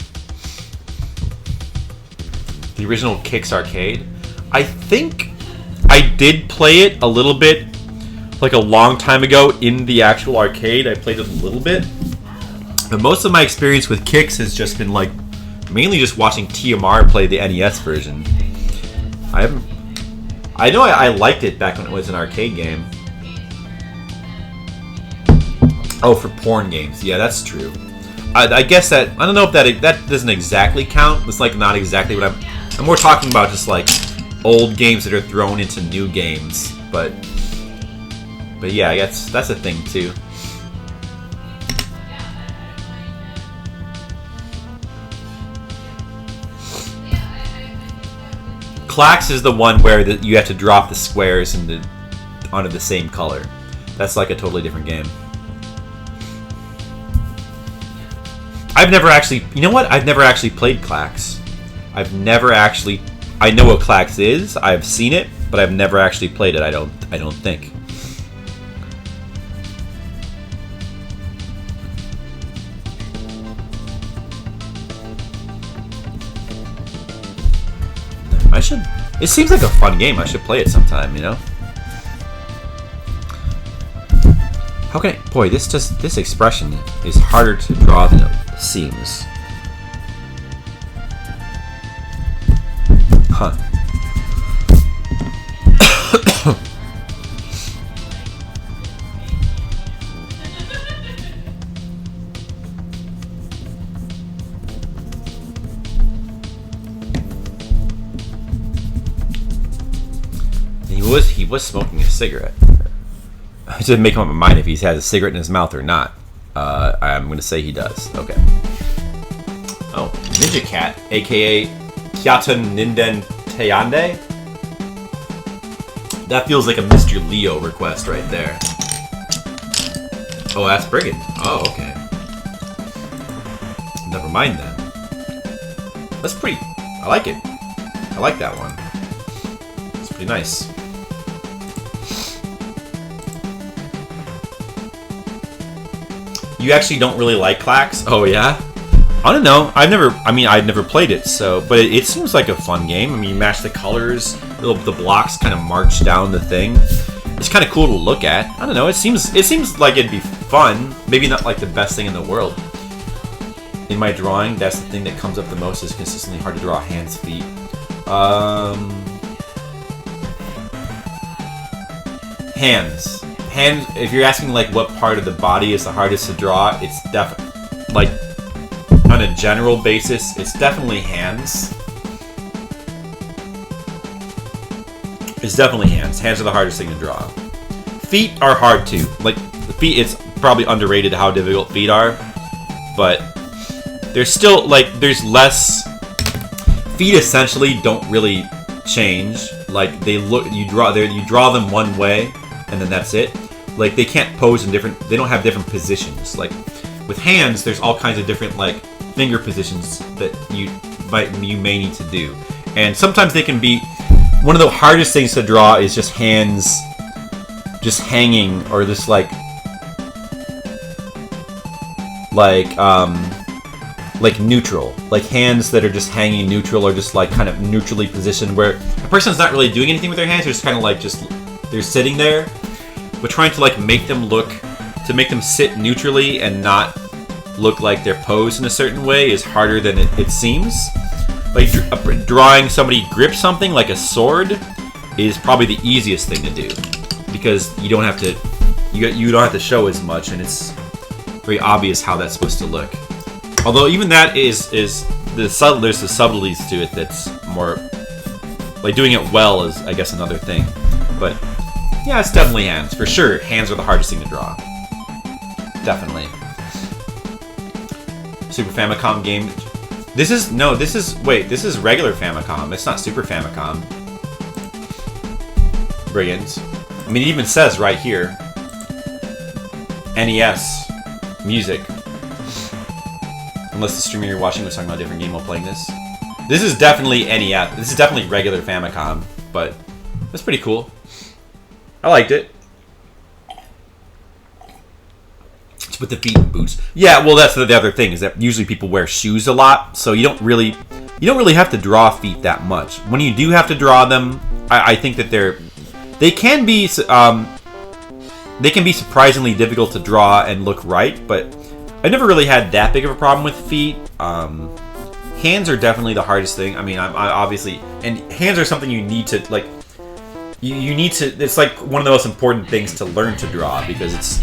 The original Kicks Arcade. I think I did play it a little bit, like a long time ago in the actual arcade. I played it a little bit, but most of my experience with Kicks has just been like mainly just watching TMR play the NES version. I know I liked it back when it was an arcade game. Oh, for porn games. Yeah, that's true. I guess that I don't know if that doesn't exactly count. It's like not exactly what I'm more talking about, just like old games that are thrown into new games. But yeah, I guess that's a thing too. Clax is the one where you have to drop the squares onto the same color. That's like a totally different game. I've never actually... You know what? I've never actually played Clax. I know what Clax is. I've seen it, but I've never actually played it. I don't think. I should... It seems like a fun game. I should play it sometime, you know? How can I... Boy, this expression is harder to draw than it seems. Huh. He was smoking a cigarette. I didn't make up my mind if he has a cigarette in his mouth or not. I'm going to say he does. Okay. Oh, Ninja Cat, aka Kyatan Ninden Teyande. That feels like a Mr. Leo request right there. Oh, that's Brigand. Oh, okay. Never mind then. That's pretty... I like it. I like that one. It's pretty nice. You actually don't really like Clax? Oh yeah? I don't know. I've never played it, so but it seems like a fun game. I mean, you match the colors, the blocks kind of march down the thing. It's kind of cool to look at. I don't know. It seems like it'd be fun. Maybe not like the best thing in the world. in my drawing, that's the thing that comes up the most, is consistently hard to draw hands, feet. Hands. Hands, if you're asking like what part of the body is the hardest to draw, it's definitely, like, on a general basis, it's definitely hands. It's definitely hands. Hands are the hardest thing to draw. Feet are hard too. Like, the feet, it's probably underrated how difficult feet are, but there's still, like, there's less. Feet essentially don't really change. Like, they look, you draw them one way, and then that's it. Like, they can't pose in different, they don't have different positions. Like, with hands, there's all kinds of different, like, finger positions that you may need to do. And sometimes they can be, one of the hardest things to draw is just hands just hanging, or just like neutral. Like hands that are just hanging neutral, or just like kind of neutrally positioned, where a person's not really doing anything with their hands, they're just kind of like they're sitting there. But trying to like make them sit neutrally and not look like they're posed in a certain way is harder than it seems. Like drawing somebody grip something like a sword is probably the easiest thing to do, because you don't have to show as much, and it's very obvious how that's supposed to look. Although even that is there's the subtleties to it that's more like doing it well is, I guess, another thing. But yeah, it's definitely hands for sure. Hands are the hardest thing to draw. Definitely. Super Famicom game. This is regular Famicom. It's not Super Famicom. Brilliant. I mean, it even says right here, NES music. Unless the streamer you're watching was talking about a different game while playing this. This is definitely NES. This is definitely regular Famicom, but that's pretty cool. I liked it. To put the feet in boots. Yeah, well, that's the other thing, is that usually people wear shoes a lot, so you don't really have to draw feet that much. When you do have to draw them, I think that they can be surprisingly difficult to draw and look right, but I never really had that big of a problem with feet. Hands are definitely the hardest thing. I mean, I obviously, and hands are something you need to like. You need to. It's like one of the most important things to learn to draw, because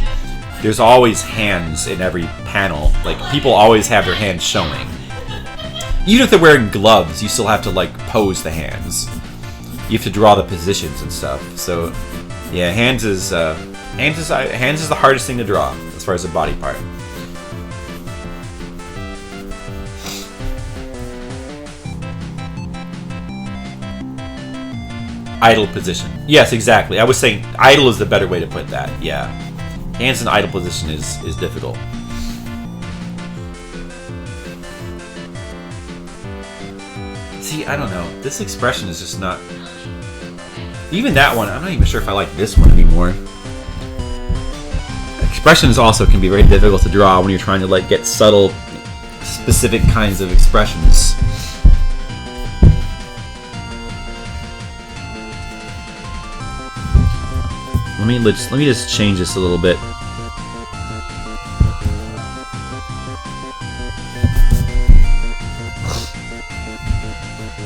there's always hands in every panel. Like, people always have their hands showing. Even if they're wearing gloves, you still have to like pose the hands. You have to draw the positions and stuff. So, yeah, hands is the hardest thing to draw as far as a body part. Idle position. Yes, exactly. I was saying idle is the better way to put that. Yeah. Hands in idle position is difficult. See, I don't know. This expression is just not... Even that one, I'm not even sure if I like this one anymore. Expressions also can be very difficult to draw when you're trying to like get subtle, specific kinds of expressions. Let me just change this a little bit.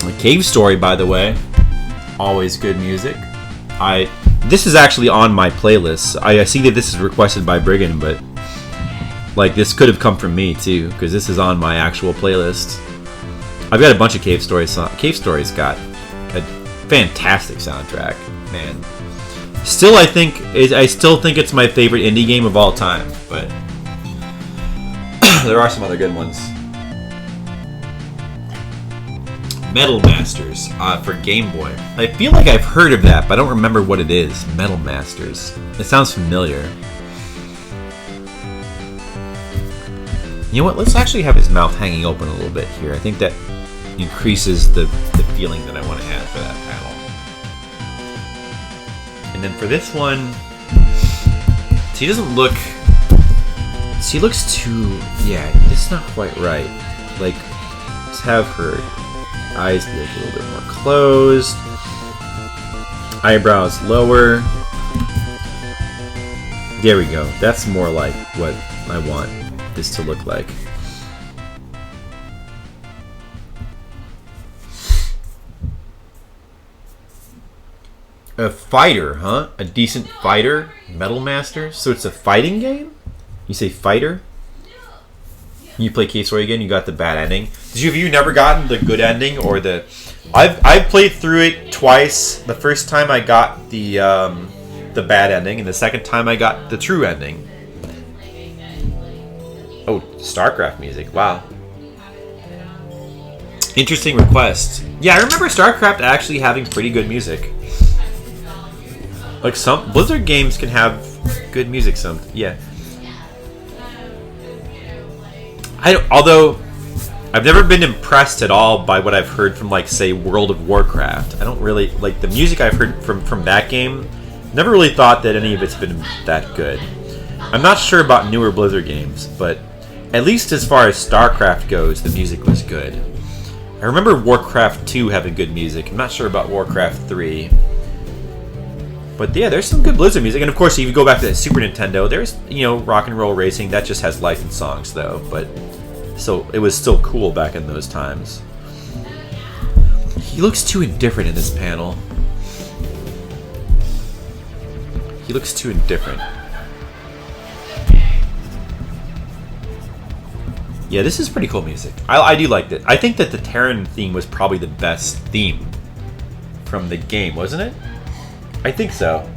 A Cave Story, by the way, always good music. This is actually on my playlist. I see that this is requested by Brigand, but like this could have come from me too, because this is on my actual playlist. I've got a bunch of Cave Stories. Cave Story's got a fantastic soundtrack, man. Still, I still think it's my favorite indie game of all time, but there are some other good ones. Metal Masters for Game Boy. I feel like I've heard of that, but I don't remember what it is. Metal Masters. It sounds familiar. You know what? Let's actually have his mouth hanging open a little bit here. I think that increases the feeling that I want to have for that panel. And then for this one, so he doesn't look. So he looks too. Yeah, this is not quite right. Like, let's have her eyes be like a little bit more closed. Eyebrows lower. There we go. That's more like what I want this to look like. A fighter, huh? A decent fighter? Metal Master? So it's a fighting game? You say fighter? You play K-Story again, you got the bad ending. Have you never gotten the good ending or the... I've played through it twice. The first time I got the bad ending, and the second time I got the true ending. Oh, StarCraft music. Wow. Interesting request. Yeah, I remember StarCraft actually having pretty good music. Like some Blizzard games can have good music. Yeah. Although I've never been impressed at all by what I've heard from, like, say, World of Warcraft. I don't really like the music I've heard from that game. Never really thought that any of it's been that good. I'm not sure about newer Blizzard games, but at least as far as StarCraft goes, the music was good. I remember Warcraft 2 having good music. I'm not sure about Warcraft 3. But yeah, there's some good Blizzard music. And of course, if you go back to the Super Nintendo, there's, Rock and Roll Racing. That just has licensed songs, though. But so it was still cool back in those times. He looks too indifferent in this panel. He looks too indifferent. Yeah, this is pretty cool music. I do like it. I think that the Terran theme was probably the best theme from the game, wasn't it? I think so.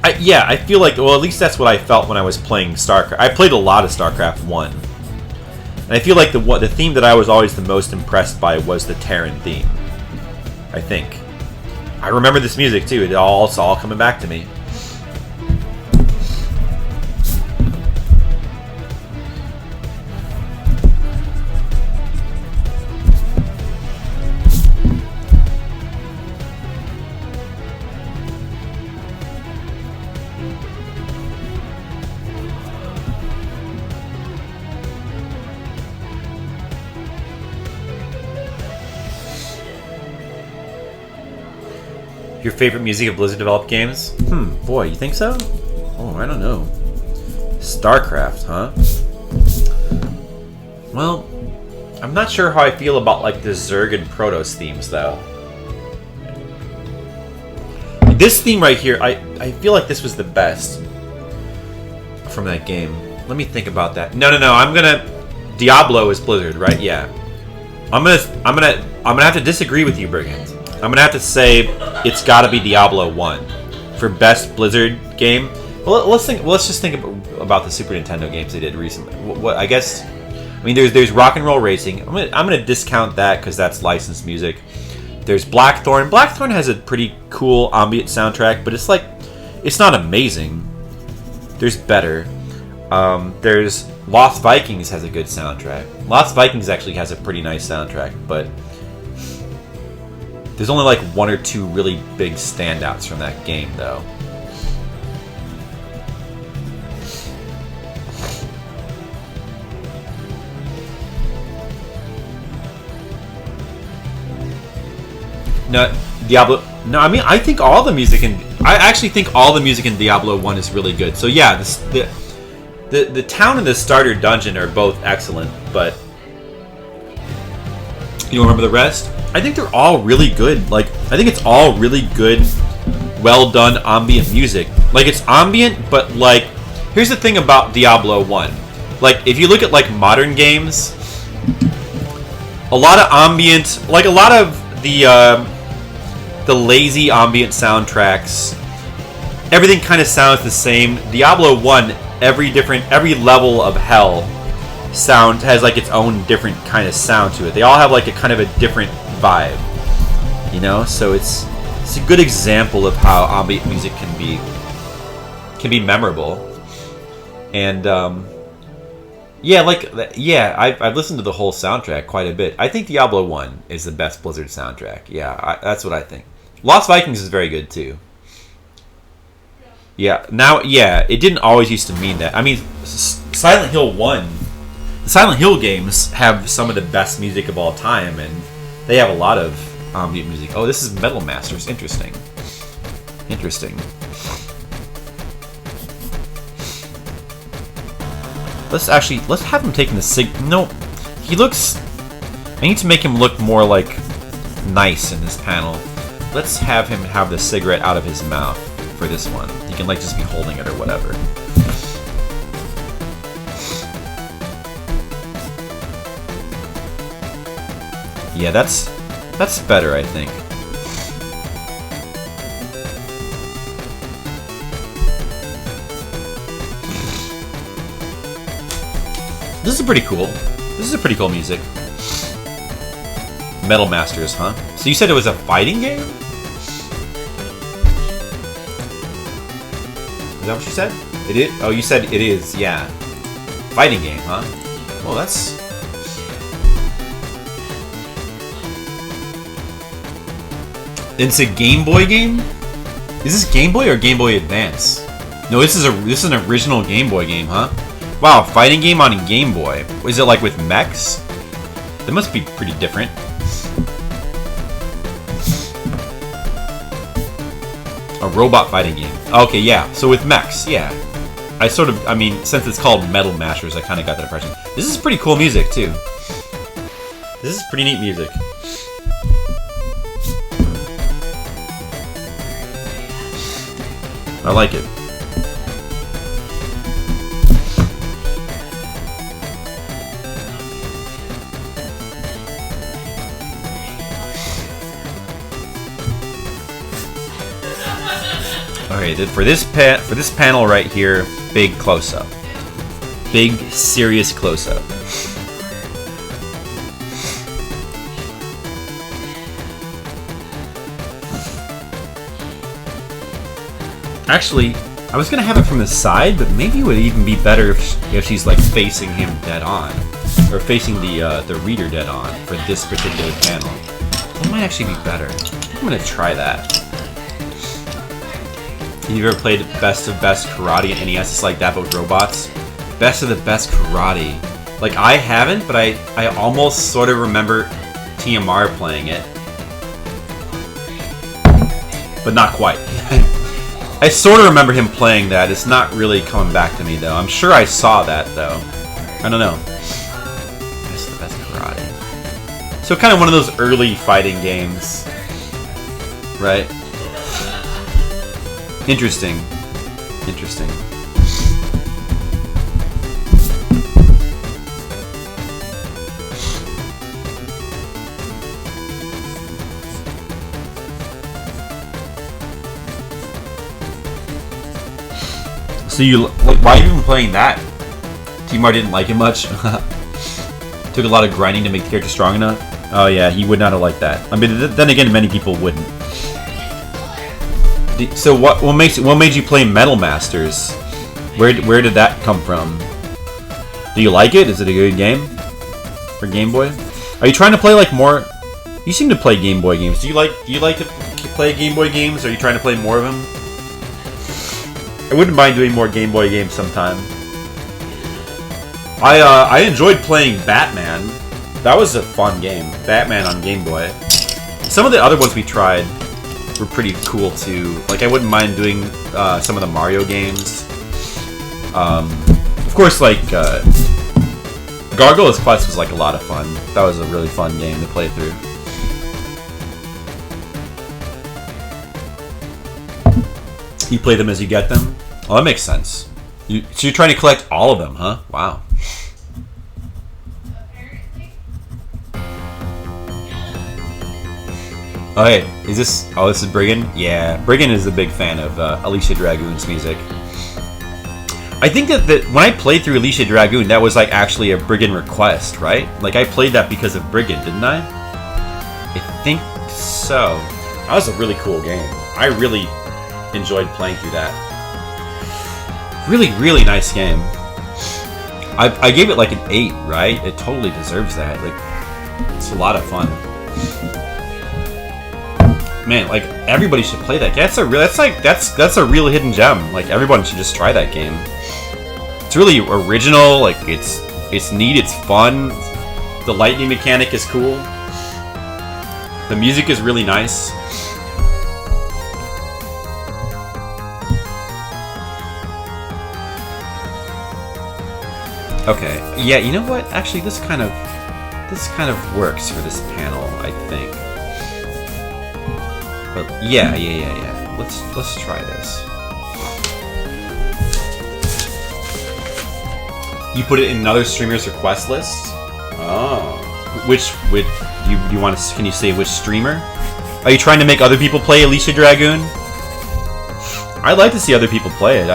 I feel like, well, at least that's what I felt when I was playing StarCraft. I played a lot of StarCraft 1. And I feel like the theme that I was always the most impressed by was the Terran theme. I think. I remember this music too. It's all coming back to me. Your favorite music of Blizzard developed games? Boy, you think so? Oh, I don't know. StarCraft, huh? Well, I'm not sure how I feel about, like, the Zerg and Protoss themes, though. This theme right here, I feel like this was the best from that game. Let me think about that. No, I'm gonna... Diablo is Blizzard, right? Yeah. I'm gonna have to disagree with you, Brigand. I'm gonna have to say it's got to be Diablo 1 for best Blizzard game. Well, let's just think about the Super Nintendo games they did recently. What I guess, I mean, there's Rock and Roll Racing. I'm gonna discount that because that's licensed music. There's Blackthorn. Blackthorn has a pretty cool ambient soundtrack, but it's not amazing. There's better. There's Lost Vikings has a good soundtrack. Lost Vikings actually has a pretty nice soundtrack, but there's only like one or two really big standouts from that game, though. No, Diablo. No, I mean, I think all the music I actually think all the music in Diablo 1 is really good. So yeah, the town and the starter dungeon are both excellent, but you don't remember the rest? I think they're all really good. Like, I think it's all really good, well done ambient music. Like, it's ambient, but like, here's the thing about Diablo 1. Like, if you look at like modern games, a lot of ambient, like a lot of the lazy ambient soundtracks, everything kind of sounds the same. Diablo 1, every level of hell sound has like its own different kind of sound to it. They all have like a kind of a different vibe, so it's a good example of how ambient music can be memorable. And I've listened to the whole soundtrack quite a bit. I think Diablo 1 is the best Blizzard soundtrack. That's what I think. Lost Vikings is very good too. It didn't always used to mean that. I mean, Silent Hill 1, the Silent Hill games have some of the best music of all time, and they have a lot of ambient music. Oh, this is Metal Masters. Interesting. let's have him taking the cig. No, he looks. I need to make him look more like nice in this panel. Let's have him have the cigarette out of his mouth for this one. He can like just be holding it or whatever. Yeah, that's better, I think. This is pretty cool. This is pretty cool music. Metal Masters, huh? So you said it was a fighting game? Is that what you said? It is? Oh, you said it is, yeah. Fighting game, huh? Well, that's... It's a Game Boy game? Is this Game Boy or Game Boy Advance? No, this is an original Game Boy game, huh? Wow, fighting game on a Game Boy. Is it like with mechs? That must be pretty different. A robot fighting game. Okay, yeah. So with mechs, yeah. I mean, since it's called Metal Masters, I kind of got that impression. This is pretty cool music, too. This is pretty neat music. I like it. Okay, for this panel right here, big close up, big serious close up. Actually, I was gonna have it from the side, but maybe it would even be better if she's like facing him dead on, or facing the reader dead on for this particular panel. That might actually be better. I'm gonna try that. You ever played Best of Best Karate at NES? It's like that, but with robots. Best of the Best Karate. Like, I haven't, but I almost sort of remember TMR playing it. But not quite. I sort of remember him playing that. It's not really coming back to me, though. I'm sure I saw that, though. I don't know. Best of the Best Karate. So kind of one of those early fighting games. Right? Interesting. Interesting. So you like? Why are you even playing that? Timar didn't like it much. Took a lot of grinding to make the character strong enough. Oh yeah, he would not have liked that. I mean, then again, many people wouldn't. So what made you play Metal Masters? Where did that come from? Do you like it? Is it a good game for Game Boy? Are you trying to play like more? You seem to play Game Boy games. Do you like to play Game Boy games? Or are you trying to play more of them? I wouldn't mind doing more Game Boy games sometime. I enjoyed playing Batman. That was a fun game. Batman on Game Boy. Some of the other ones we tried were pretty cool too. Like, I wouldn't mind doing some of the Mario games. Of course, like Gargoyles Quest was like a lot of fun. That was a really fun game to play through. You play them as you get them? Oh, that makes sense. So you're trying to collect all of them, huh? Wow. Oh, hey, is this... Oh, this is Brigand? Yeah, Brigand is a big fan of Alicia Dragoon's music. I think that when I played through Alicia Dragoon, that was like actually a Brigand request, right? Like, I played that because of Brigand, didn't I? I think so. That was a really cool game. I really enjoyed playing through that. Really, really nice game. I gave it like an 8, right? It totally deserves that. Like, it's a lot of fun. Man, like, everybody should play that. That's a real hidden gem. Like, everyone should just try that game. It's really original. Like, it's neat. It's fun. The lightning mechanic is cool. The music is really nice. Okay. Yeah, you know what? Actually, this kind of works for this panel, I think. But yeah. Let's try this. You put it in another streamer's request list. Oh. Which you want to? Can you say which streamer? Are you trying to make other people play Alicia Dragoon? I'd like to see other people play it.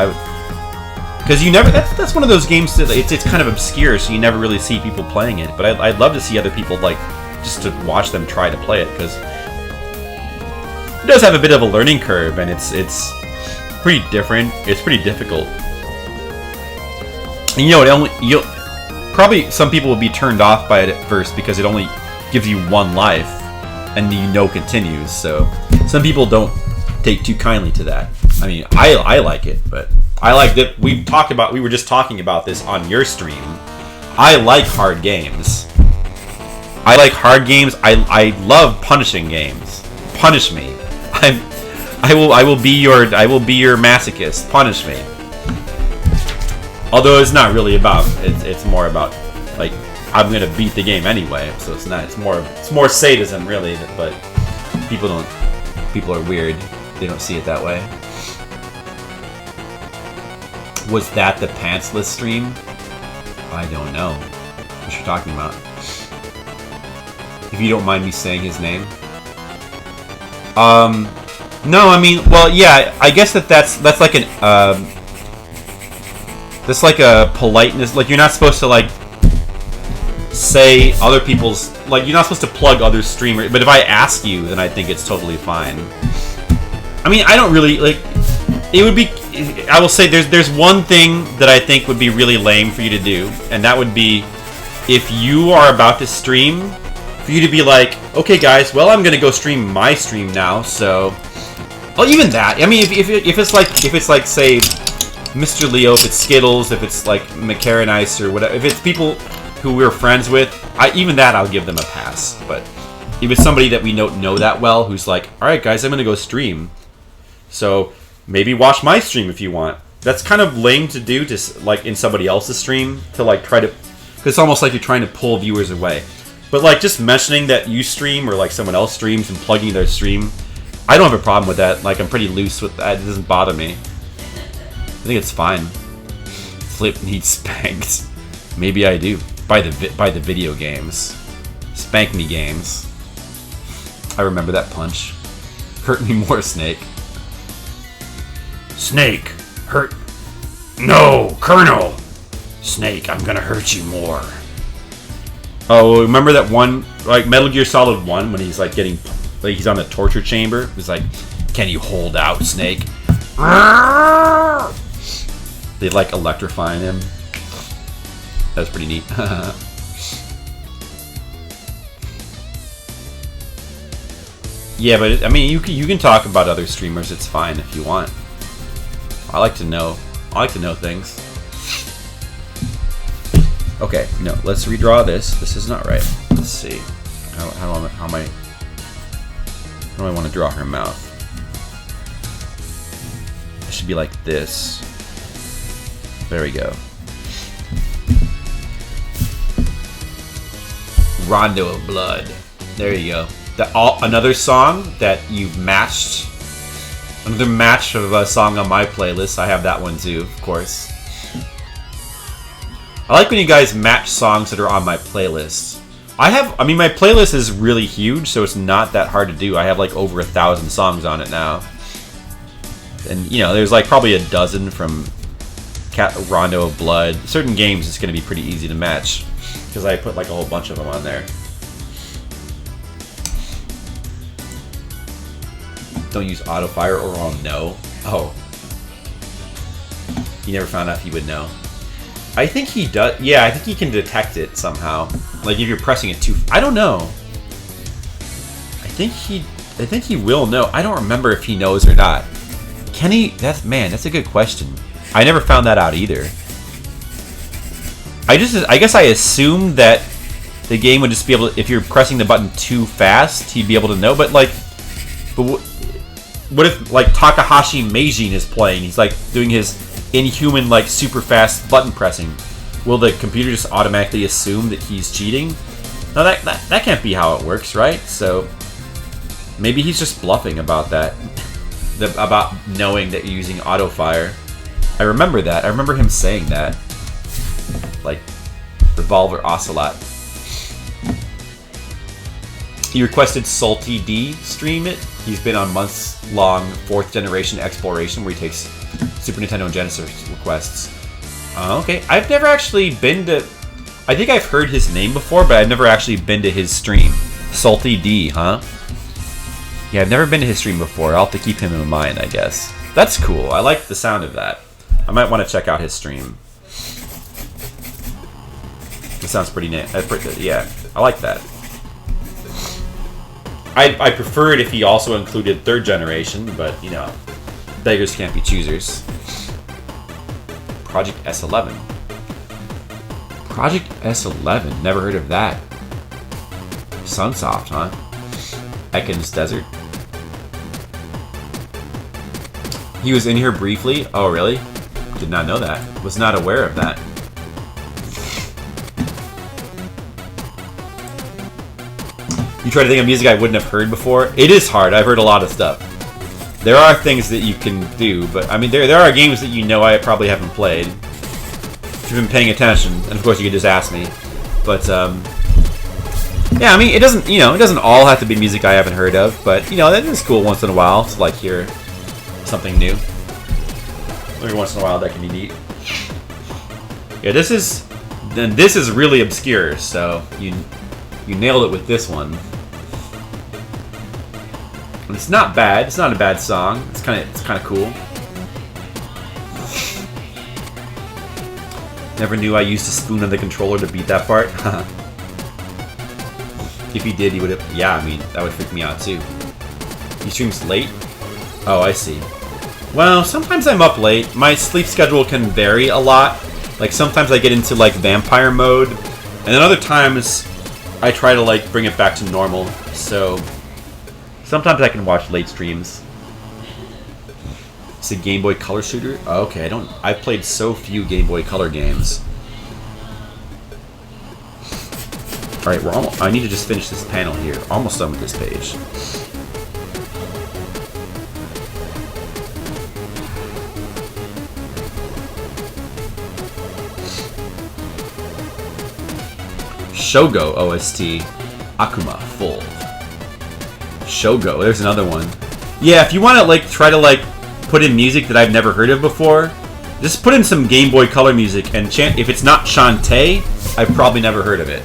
Because you never. That's one of those games that it's kind of obscure, so you never really see people playing it. But I'd love to see other people just to watch them try to play it, because it does have a bit of a learning curve, and it's pretty different. It's pretty difficult. And probably some people will be turned off by it at first because it only gives you one life, and continues. So some people don't take too kindly to that. I mean, I like it, but I like that we were just talking about this on your stream. I like hard games. I love punishing games. Punish me. I will be your masochist. Punish me. Although it's not really about it's more about I'm gonna beat the game anyway, so it's not. It's more sadism really, but people are weird. They don't see it that way. Was that the Pantsless stream? I don't know what you're talking about. If you don't mind me saying his name. No, I mean, well, yeah, I guess that's like an that's like a politeness. Like, you're not supposed to say other people's, you're not supposed to plug other streamers. But if I ask you, then I think it's totally fine. I mean, I don't really it would be. I will say there's one thing that I think would be really lame for you to do, and that would be if you are about to stream, for you to be like, okay guys, well, I'm gonna go stream my stream now. So, well, even that. I mean, if it's like say Mr. Leo, if it's Skittles, if it's like McCaranice or whatever, if it's people who we're friends with, even that I'll give them a pass. But if it's somebody that we don't know that well, who's like, all right guys, I'm gonna go stream, so maybe watch my stream if you want. That's kind of lame to do, in somebody else's stream, to try to, because it's almost like you're trying to pull viewers away. But just mentioning that you stream or someone else streams and plugging their stream, I don't have a problem with that. I'm pretty loose with that. It doesn't bother me. I think it's fine. Flip needs spanked. Maybe I do. By the video games. Spank me games. I remember that punch. Hurt me more, Snake. Snake, hurt. No, Colonel. Snake, I'm gonna hurt you more. Oh, remember that one, Metal Gear Solid 1, when he's getting, he's on the torture chamber? He's like, can you hold out, Snake? They electrifying him. That was pretty neat. Yeah, but I mean, you can talk about other streamers. It's fine if you want. I like to know things. Okay, no, let's redraw this. This is not right. Let's see. How do I want to draw her mouth? It should be like this. There we go. Rondo of Blood. There you go. Another song that you've matched. Another match of a song on my playlist. I have that one too, of course. I like when you guys match songs that are on my playlist. I mean, my playlist is really huge, so it's not that hard to do. I have over 1,000 songs on it now. And, there's probably a dozen from Rondo of Blood. Certain games, it's going to be pretty easy to match, because I put a whole bunch of them on there. Don't use auto fire, or I'll know. Oh. You never found out if he would know. I think he does. Yeah, I think he can detect it somehow. If you're pressing it too. I don't know. I think he will know. I don't remember if he knows or not. Can he? That's a good question. I never found that out either. I guess I assumed that the game would just be able to, if you're pressing the button too fast, he'd be able to know. But what if Takahashi Meijin is playing? He's doing his inhuman super fast button pressing. will the computer just automatically assume that he's cheating? No, that can't be how it works, right? So maybe he's just bluffing about that, about knowing that you're using auto fire. I remember that. I remember him saying that. Like, Revolver Ocelot. He requested Salty D stream it. He's been on months-long 4th generation exploration where he takes Super Nintendo and Genesis requests. Okay, I've never actually been to... I think I've heard his name before, but I've never actually been to his stream. Salty D, huh? Yeah, I've never been to his stream before. I'll have to keep him in mind, I guess. That's cool. I like the sound of that. I might want to check out his stream. It sounds pretty neat. Yeah, I like that. I prefer it if he also included 3rd generation, but, you know, beggars can't be choosers. Project S11. Project S11? Never heard of that. Sunsoft, huh? Ekans Desert. He was in here briefly? Oh, really? Did not know that. Was not aware of that. You try to think of music I wouldn't have heard before? It is hard. I've heard a lot of stuff. There are things that you can do, but I mean, there are games that you know I probably haven't played. If you've been paying attention, and of course you could just ask me. But yeah, I mean, it doesn't all have to be music I haven't heard of, but you know, that is cool once in a while to like hear something new. Every once in a while, that can be neat. Yeah, this is really obscure, so you nailed it with this one. And it's not bad. It's not a bad song. It's kind of cool. Never knew I used a spoon on the controller to beat that part. If he did, he would have. Yeah, I mean, that would freak me out too. He streams late? Oh, I see. Well, sometimes I'm up late. My sleep schedule can vary a lot. Like, sometimes I get into, like, vampire mode. And then other times, I try to, like, bring it back to normal. So, sometimes I can watch late streams. It's a Game Boy Color shooter? Oh, okay, I've played so few Game Boy Color games. Alright, I need to just finish this panel here. Almost done with this page. Shogo OST, Akuma full. Shogo, there's another one. Yeah, if you want to like try to like put in music that I've never heard of before, just put in some Game Boy Color music and if it's not Shantae, I've probably never heard of it.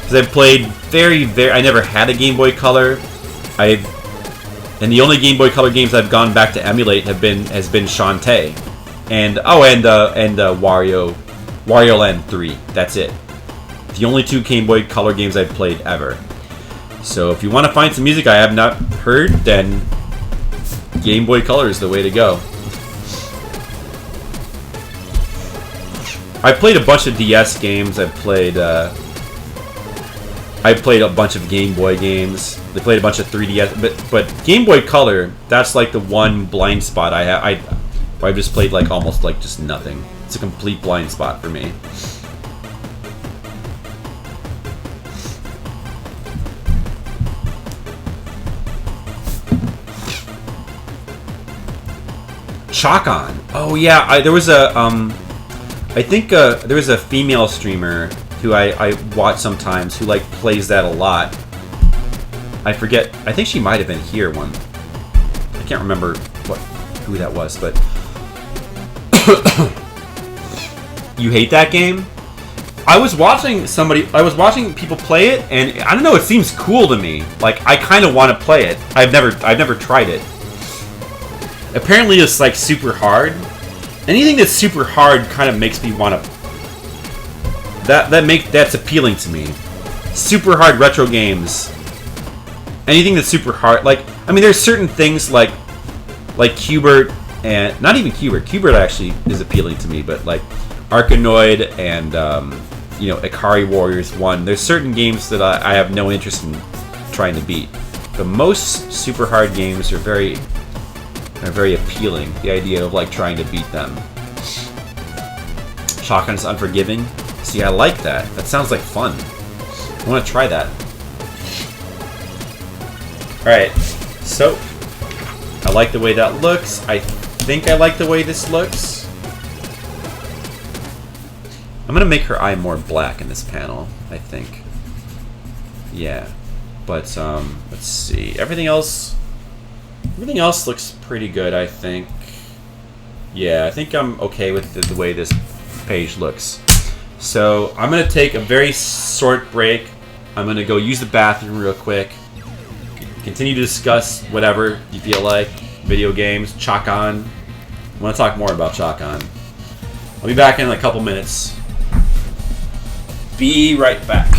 Because I've played I never had a Game Boy Color. And the only Game Boy Color games I've gone back to emulate has been Shantae, and Wario Land 3. That's it. The only 2 Game Boy Color games I've played ever. So if you want to find some music I have not heard, then Game Boy Color is the way to go. I played a bunch of DS games. I played a bunch of Game Boy games. They played a bunch of 3DS, but Game Boy Color, that's like the one blind spot I have. I've just played like almost like just nothing. It's a complete blind spot for me. Chalk-On. Oh yeah, there was a I think there was a female streamer who I watch sometimes who like plays that a lot. I forget. I think she might have been here one. I can't remember who that was, but you hate that game? I was watching people play it, and I don't know. It seems cool to me. Like I kind of want to play it. I've never tried it. Apparently, it's like super hard. Anything that's super hard kind of makes me want to. That's appealing to me. Super hard retro games. Anything that's super hard, like I mean, there's certain things like Q*bert and not even Q*bert. Q*bert actually is appealing to me, but like Arkanoid and Ikari Warriors 1. There's certain games that I have no interest in trying to beat. But most super hard games are very appealing. The idea of like trying to beat them. Shotgun is unforgiving. See, I like that. That sounds like fun. I want to try that. Alright, so I like the way that looks. I think I like the way this looks. I'm gonna make her eye more black in this panel, I think. Yeah. But let's see. Everything else looks pretty good, I think. Yeah, I think I'm okay with the way this page looks. So I'm gonna take a very short break. I'm gonna go use the bathroom real quick. Continue to discuss whatever you feel like. Video games, Chak-On. I want to talk more about Chak-On. I'll be back in a couple minutes. Be right back.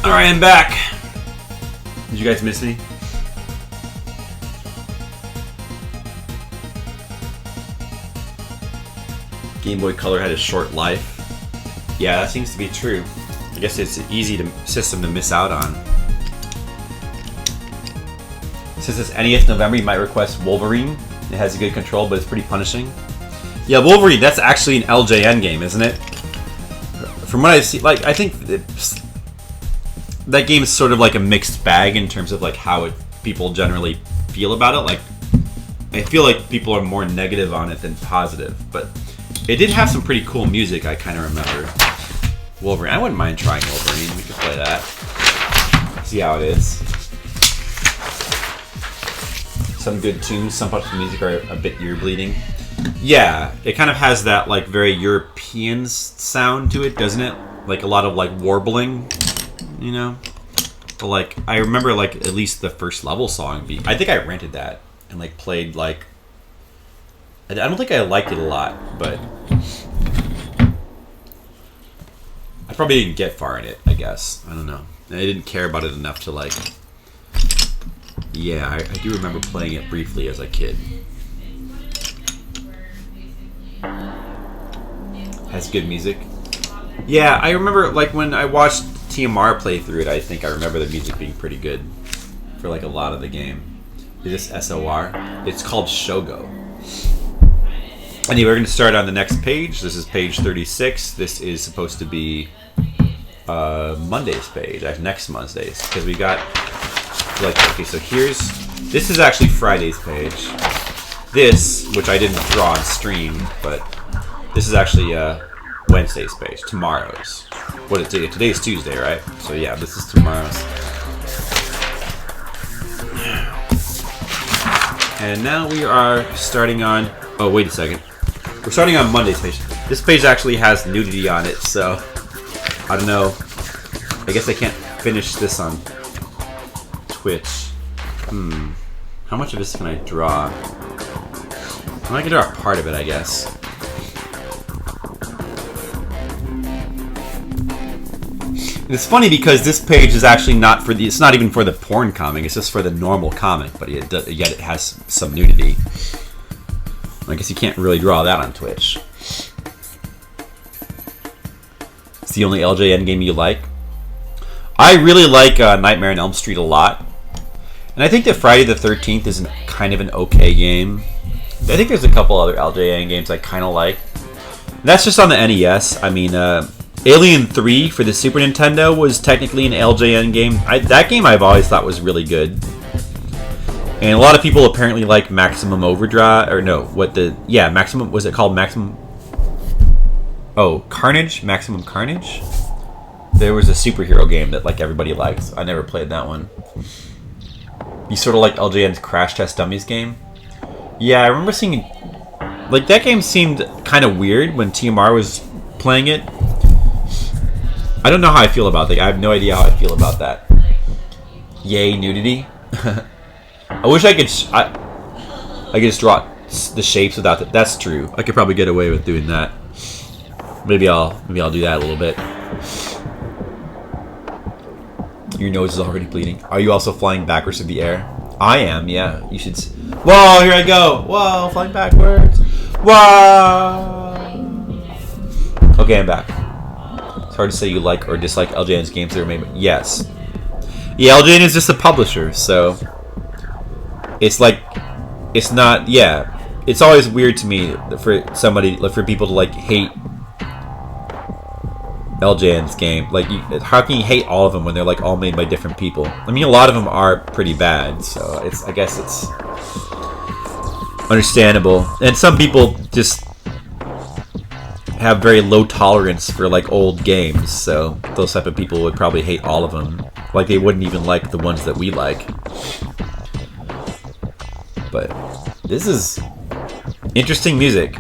Alright, I'm back. Did you guys miss me? Game Boy Color had a short life. Yeah, that seems to be true. I guess it's an easy system to miss out on. Since it's NES November, you might request Wolverine. It has a good control, but it's pretty punishing. Yeah, Wolverine, that's actually an LJN game, isn't it? From what I see, like, I think that game is sort of like a mixed bag in terms of like how people generally feel about it. Like, I feel like people are more negative on it than positive, but it did have some pretty cool music. I kind of remember Wolverine. I wouldn't mind trying Wolverine. We could play that. See how it is. Some good tunes. Some parts of the music are a bit ear bleeding. Yeah, it kind of has that like very European sound to it, doesn't it? Like a lot of like warbling, you know? But like I remember like at least the first level song beat. I think I rented that and like played like I don't think I liked it a lot, but I probably didn't get far in it, I guess. I don't know. I didn't care about it enough to like yeah, I do remember playing it briefly as a kid. Has good music. Yeah, I remember like when I watched TMR play through it, I think I remember the music being pretty good for like a lot of the game. Is this SOR? It's called Shogo. Anyway, we're going to start on the next page. This is page 36. This is supposed to be Monday's page, next Monday's, because we got like okay. So this is actually Friday's page. This, which I didn't draw on stream, but this is actually Wednesday's page, tomorrow's. What is today? Today's Tuesday, right? So yeah, this is tomorrow's. And now we are starting on. Oh, wait a second. We're starting on Monday's page. This page actually has nudity on it, so I don't know I guess I can't finish this on Twitch. How much of this can I draw? Well, I can draw part of it, I guess. It's funny because this page is actually not for the. It's not even for the porn comic. It's just for the normal comic, but yet it has some nudity. I guess you can't really draw that on Twitch. It's the only LJN game you like. I really like Nightmare on Elm Street a lot. And I think that Friday the 13th is kind of an okay game. I think there's a couple other LJN games I kind of like. And that's just on the NES. I mean, Alien 3 for the Super Nintendo was technically an LJN game. That game I've always thought was really good. And a lot of people apparently like Maximum Overdrive. Or no, Maximum... Was it called Maximum... Oh, Carnage? Maximum Carnage? There was a superhero game that like everybody likes. I never played that one. You sort of like LJN's Crash Test Dummies game? Yeah, I remember seeing... Like, that game seemed kind of weird when TMR was playing it. I don't know how I feel about that. I have no idea how I feel about that. Yay, nudity. I wish I could... I could just draw the shapes without that. That's true. I could probably get away with doing that. Maybe I'll do that a little bit. Your nose is already bleeding. Are you also flying backwards through the air? I am, yeah. You should... Whoa, here I go. Whoa, flying backwards. Whoa. Okay, I'm back. It's hard to say you like or dislike LJN's games that are made... Yes. Yeah, LJN is just a publisher, so... It's like... It's not... Yeah. It's always weird to me for people to, like, hate... LJN's game. Like, how can you hate all of them when they're like all made by different people? I mean, a lot of them are pretty bad, so I guess it's understandable. And some people just have very low tolerance for like old games, so those type of people would probably hate all of them. Like they wouldn't even like the ones that we like. But this is interesting music.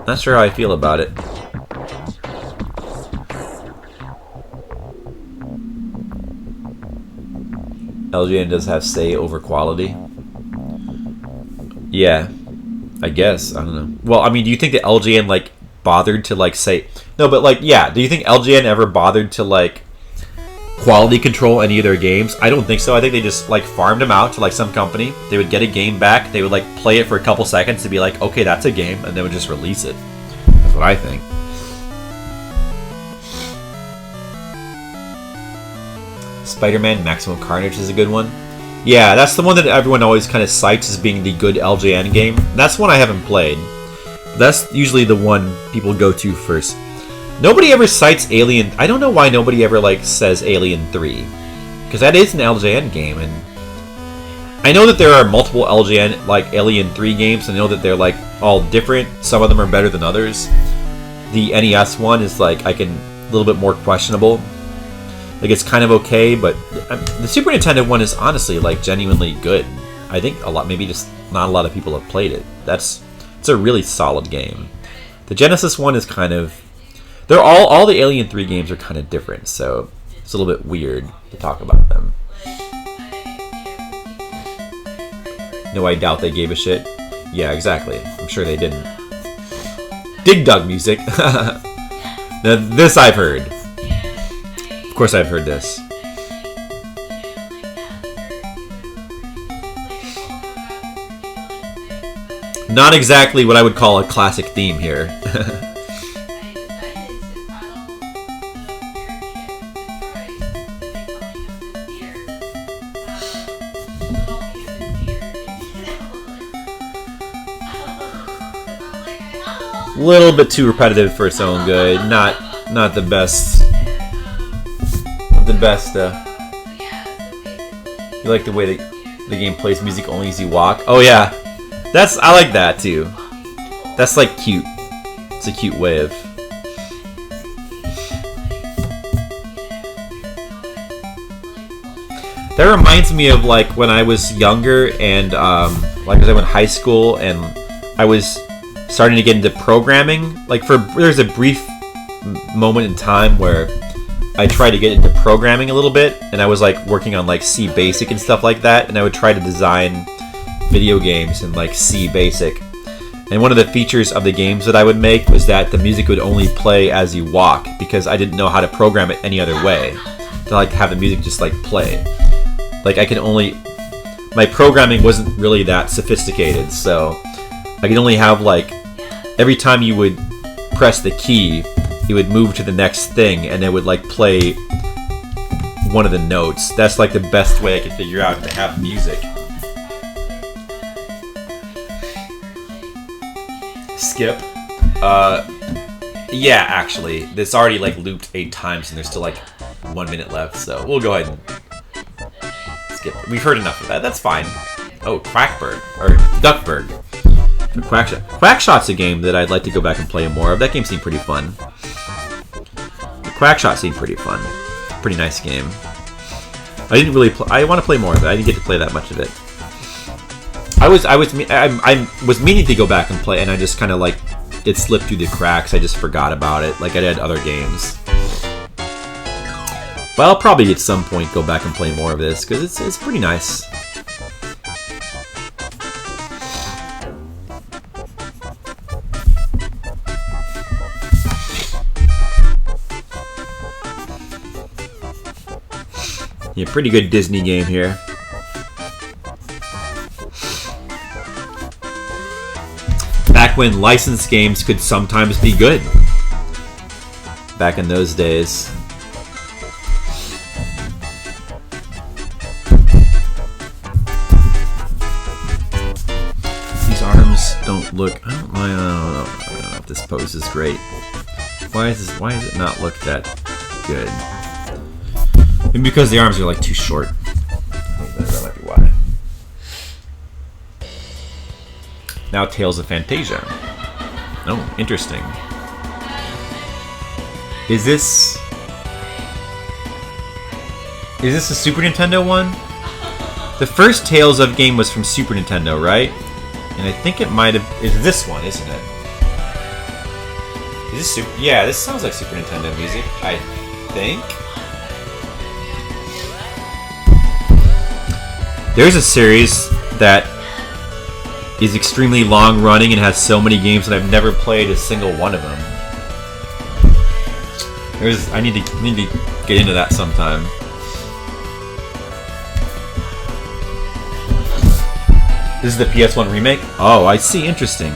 Not sure how I feel about it. LJN does have say over quality. Yeah, I guess. I don't know. Well, I mean, do you think that LJN like bothered to like say no? But like, yeah. Do you think LJN ever bothered to like quality control any of their games? I don't think so. I think they just like farmed them out to like some company. They would get a game back. They would like play it for a couple seconds to be like, okay, that's a game, and they would just release it. That's what I think. Spider-Man Maximum Carnage is a good one. Yeah, that's the one that everyone always kind of cites as being the good LJN game. That's one I haven't played. That's usually the one people go to first. Nobody ever cites Alien. I don't know why nobody ever like says Alien 3, because that is an LJN game, and I know that there are multiple LJN like Alien 3 games. I know that they're like all different. Some of them are better than others. The NES one is like a little bit more questionable. Like it's kind of okay, but the Super Nintendo one is honestly like genuinely good. I think maybe just not a lot of people have played it. It's a really solid game. The Genesis one is kind of... They're all the Alien 3 games are kind of different, so it's a little bit weird to talk about them. No, I doubt they gave a shit. Yeah, exactly. I'm sure they didn't. Dig Dug music. Now, this I've heard. Of course I've heard this. Not exactly what I would call a classic theme here. A little bit too repetitive for its own good. Not the best. Not the best. You like the way the game plays music only as you walk? Oh yeah, I like that too. That's like cute. It's a cute way of. That reminds me of like when I was younger and like I was in high school and I was starting to get into programming. Like there's a brief moment in time where I tried to get into programming a little bit, and I was like working on like C Basic and stuff like that, and I would try to design video games in like C Basic. And one of the features of the games that I would make was that the music would only play as you walk, because I didn't know how to program it any other way. To like have the music just like play. Like my programming wasn't really that sophisticated, so I could only have like every time you would press the key, it would move to the next thing, and it would like play one of the notes. That's like the best way I could figure out to have music. Skip. Yeah, actually, it's already like looped 8 times, and there's still like 1 minute left, so we'll go ahead and skip. We've heard enough of that. That's fine. Oh, Quackbird or Duckburg. Quackshot. Quackshot's a game that I'd like to go back and play more of. That game seemed pretty fun. Quackshot seemed pretty fun. Pretty nice game. I didn't really. I want to play more of it. I didn't get to play that much of it. I was meaning to go back and play, and I just kind of like it slipped through the cracks. I just forgot about it. Like I had other games. But I'll probably at some point go back and play more of this because it's pretty nice. Yeah, pretty good Disney game here. Back when licensed games could sometimes be good. Back in those days. These arms don't look. I don't know if this pose is great. Why does it not look that good? Maybe because the arms are like too short. I think that might be why. Now Tales of Fantasia. Oh, interesting. Is this a Super Nintendo one? The first Tales of game was from Super Nintendo, right? And I think it might have. Is this one, isn't it? Is this Super? Yeah, this sounds like Super Nintendo music. I think. There's a series that is extremely long running and has so many games that I've never played a single one of them. I need to get into that sometime. This is the PS1 remake? Oh, I see. Interesting.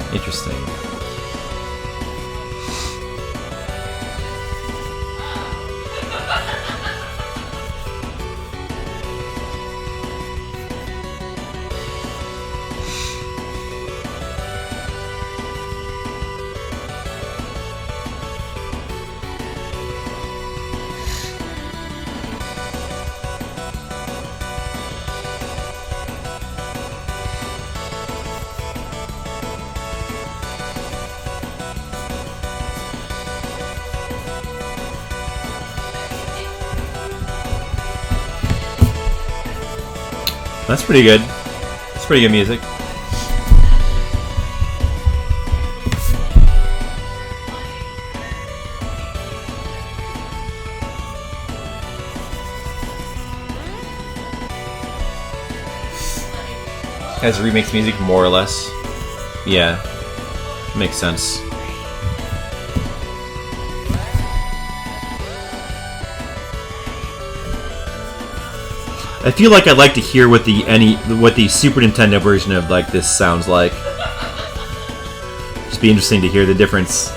That's pretty good. That's pretty good music. Has remix music more or less. Yeah. Makes sense. I feel like I'd like to hear what the Super Nintendo version of like this sounds like. Just be interesting to hear the difference.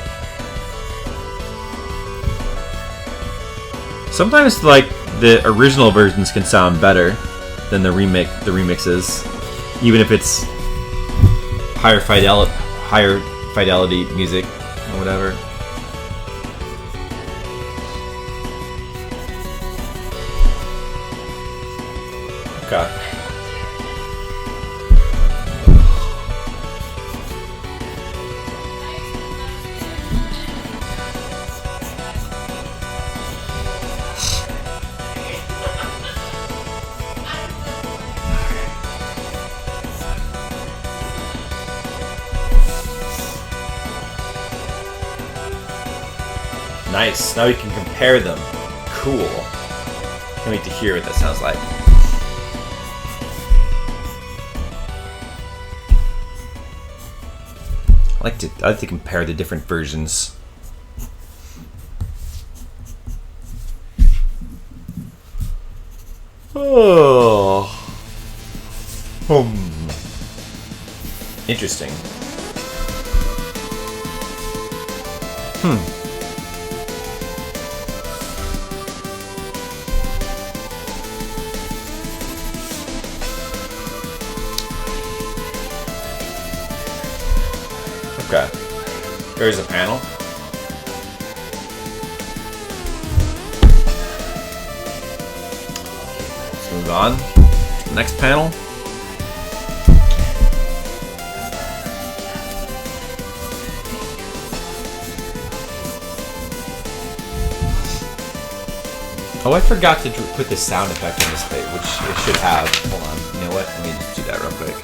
Sometimes like the original versions can sound better than the remixes, even if it's higher fidelity music or whatever. Okay. Nice. Now we can compare them. Cool. Can't wait to hear what that sounds like. I like to compare the different versions. Oh. Interesting. Okay. There's a panel. Let's move on. Next panel. Oh, I forgot to put the sound effect on this page, which it should have. Hold on. You know what? Let me just do that real quick.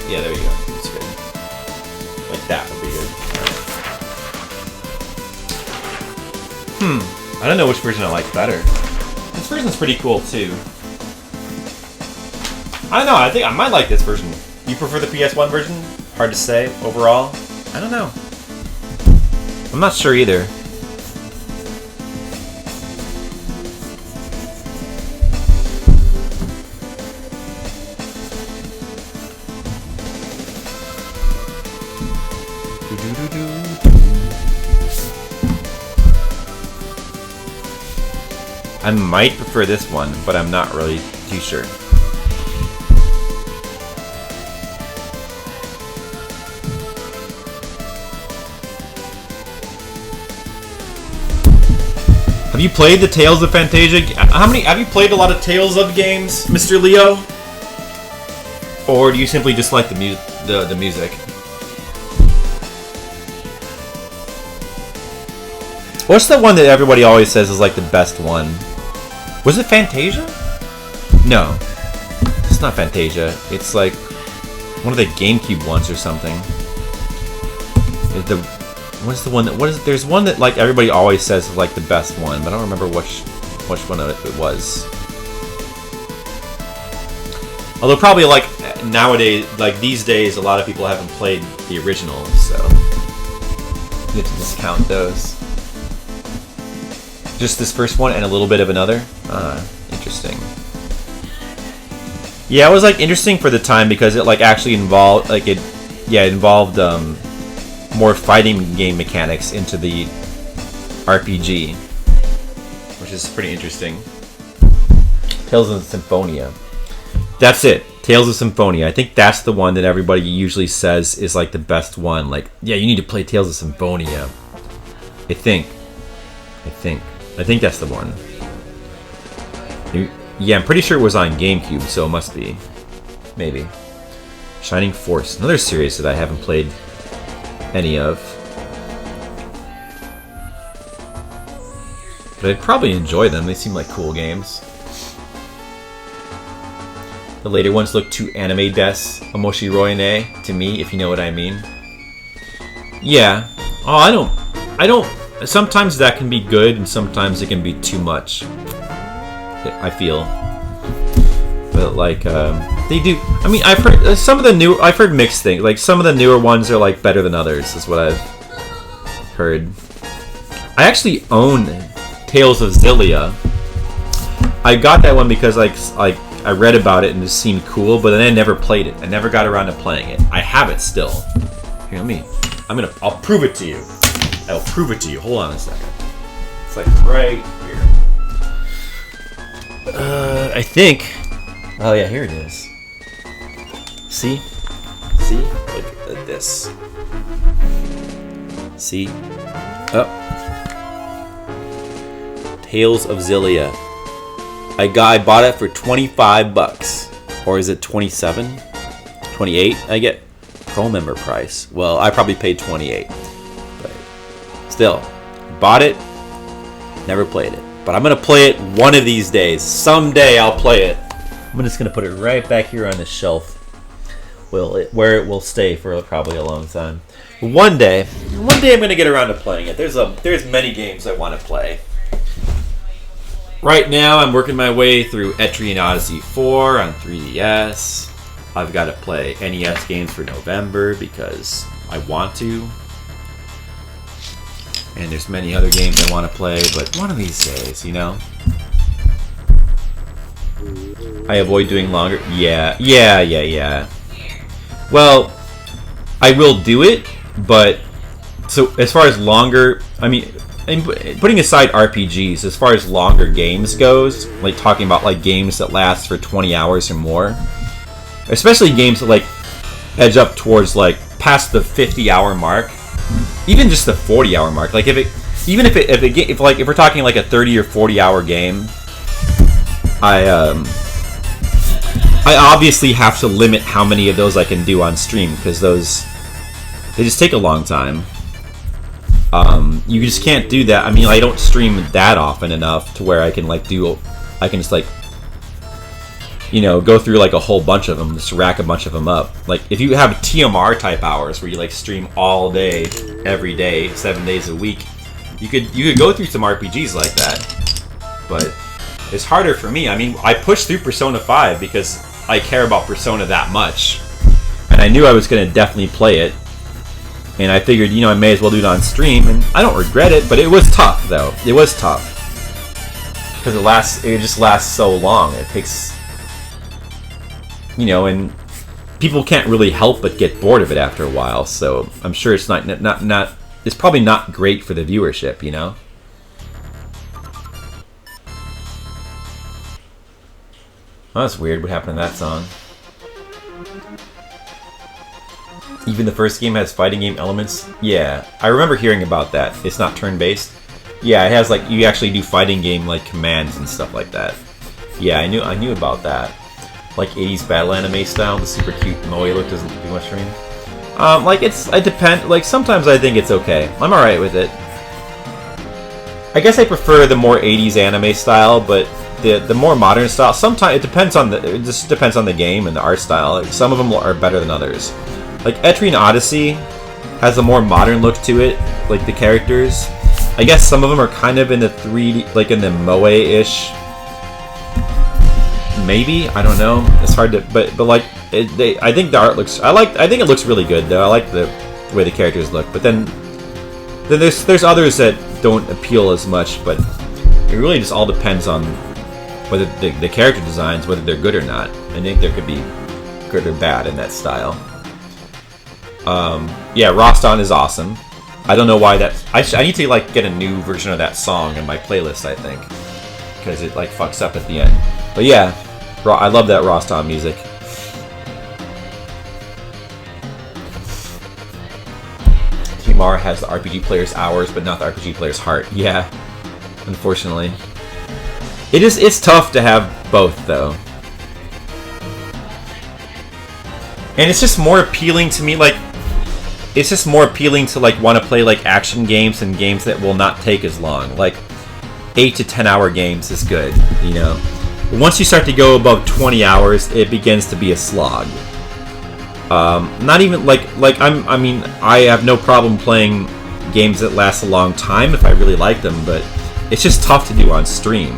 Yeah, there you go. That's good. Like that would be good. I don't know which version I like better. This version's pretty cool too. I don't know. I think I might like this version. You prefer the PS1 version? Hard to say overall. I don't know. I'm not sure either. I might prefer this one, but I'm not really too sure. Have you played the Tales of Fantasia? Have you played a lot of Tales of games, Mr. Leo? Or do you simply just like the music? What's the one that everybody always says is like the best one? Was it Fantasia? No. It's not Fantasia. It's like one of the GameCube ones or something. What's the one that there's one that like everybody always says is like the best one, but I don't remember which one it was. Although probably like nowadays, like these days, a lot of people haven't played the original, so you have to discount those. Just this first one and a little bit of another. Interesting. Yeah, it was like interesting for the time because it like actually involved more fighting game mechanics into the RPG, which is pretty interesting. Tales of Symphonia. That's it. Tales of Symphonia. I think that's the one that everybody usually says is like the best one. Like, yeah, you need to play Tales of Symphonia. I think that's the one. Yeah, I'm pretty sure it was on GameCube, so it must be. Maybe. Shining Force. Another series that I haven't played any of. But I'd probably enjoy them. They seem like cool games. The later ones look too anime-des, Omoshi Roine to me, if you know what I mean. Yeah. Oh, I don't... Sometimes that can be good, and sometimes it can be too much. I feel. But like, they do. I mean, I've heard mixed things. Like some of the newer ones are like better than others, is what I've heard. I actually own Tales of Xillia. I got that one because like I read about it and it seemed cool, but then I never played it. I never got around to playing it. I have it still. Here, I'll prove it to you. I'll prove it to you. Hold on a second. It's like right here. I think. Oh yeah, here it is. See? Look at this. See? Oh. Tales of Xillia. I bought it for $25. Or is it 27? 28? I get pro member price. Well, I probably paid 28. But still, bought it, never played it. But I'm gonna play it one of these days. Someday I'll play it. I'm just gonna put it right back here on the shelf. Where it will stay for probably a long time. One day I'm gonna get around to playing it. There's many games I want to play. Right now I'm working my way through Etrian Odyssey 4 on 3DS. I've got to play NES games for November because I want to. And there's many other games I want to play, but one of these days, you know? I avoid doing longer... Yeah. Well, I will do it, but... So, as far as longer... I mean, putting aside RPGs, as far as longer games goes, like talking about like games that last for 20 hours or more, especially games that like edge up towards like past the 50-hour mark, even just the 40-hour mark. Like if we're talking like a 30 or 40-hour game, I obviously have to limit how many of those I can do on stream because they just take a long time. You just can't do that. I mean, I don't stream that often enough to where I can just like, you know, go through like a whole bunch of them, just rack a bunch of them up. Like if you have TMR type hours where you like stream all day, every day, 7 days a week, you could go through some RPGs like that. But it's harder for me. I mean, I pushed through Persona 5 because I care about Persona that much, and I knew I was going to definitely play it. And I figured, you know, I may as well do it on stream, and I don't regret it, but it was tough, though. It was tough. Because it just lasts so long. It takes, you know, and people can't really help but get bored of it after a while, so I'm sure it's it's probably not great for the viewership, you know? Oh, that's weird. What happened to that song? Even the first game has fighting game elements? Yeah, I remember hearing about that. It's not turn-based? Yeah, it has, like, you actually do fighting game, like, commands and stuff like that. Yeah, I knew about that. Like 80s battle anime style, the super cute moe look doesn't do much for me. It depends. Like, sometimes I think it's okay. I'm alright with it. I guess I prefer the more 80s anime style, but the more modern style, sometimes it just depends on the game and the art style. Like, some of them are better than others. Like, Etrian Odyssey has a more modern look to it, like the characters. I guess some of them are kind of in the 3D, like in the moe-ish. Maybe, I don't know. It's hard to, but like, I think the art looks, I think it looks really good though. I like the way the characters look. But then there's others that don't appeal as much. But it really just all depends on whether the character designs, whether they're good or not. I think there could be good or bad in that style. Yeah, Roston is awesome. I don't know why I need to like get a new version of that song in my playlist, I think, because it like fucks up at the end. But yeah, I love that Roston music. TMR has the RPG player's hours, but not the RPG player's heart. Yeah, unfortunately. It's tough to have both though. And it's just more appealing to me, like, it's just more appealing to, like, want to play, like, action games and games that will not take as long. Like, 8 to 10 hour games is good, you know? But once you start to go above 20 hours, it begins to be a slog. Not even, I mean, I have no problem playing games that last a long time if I really like them, but it's just tough to do on stream.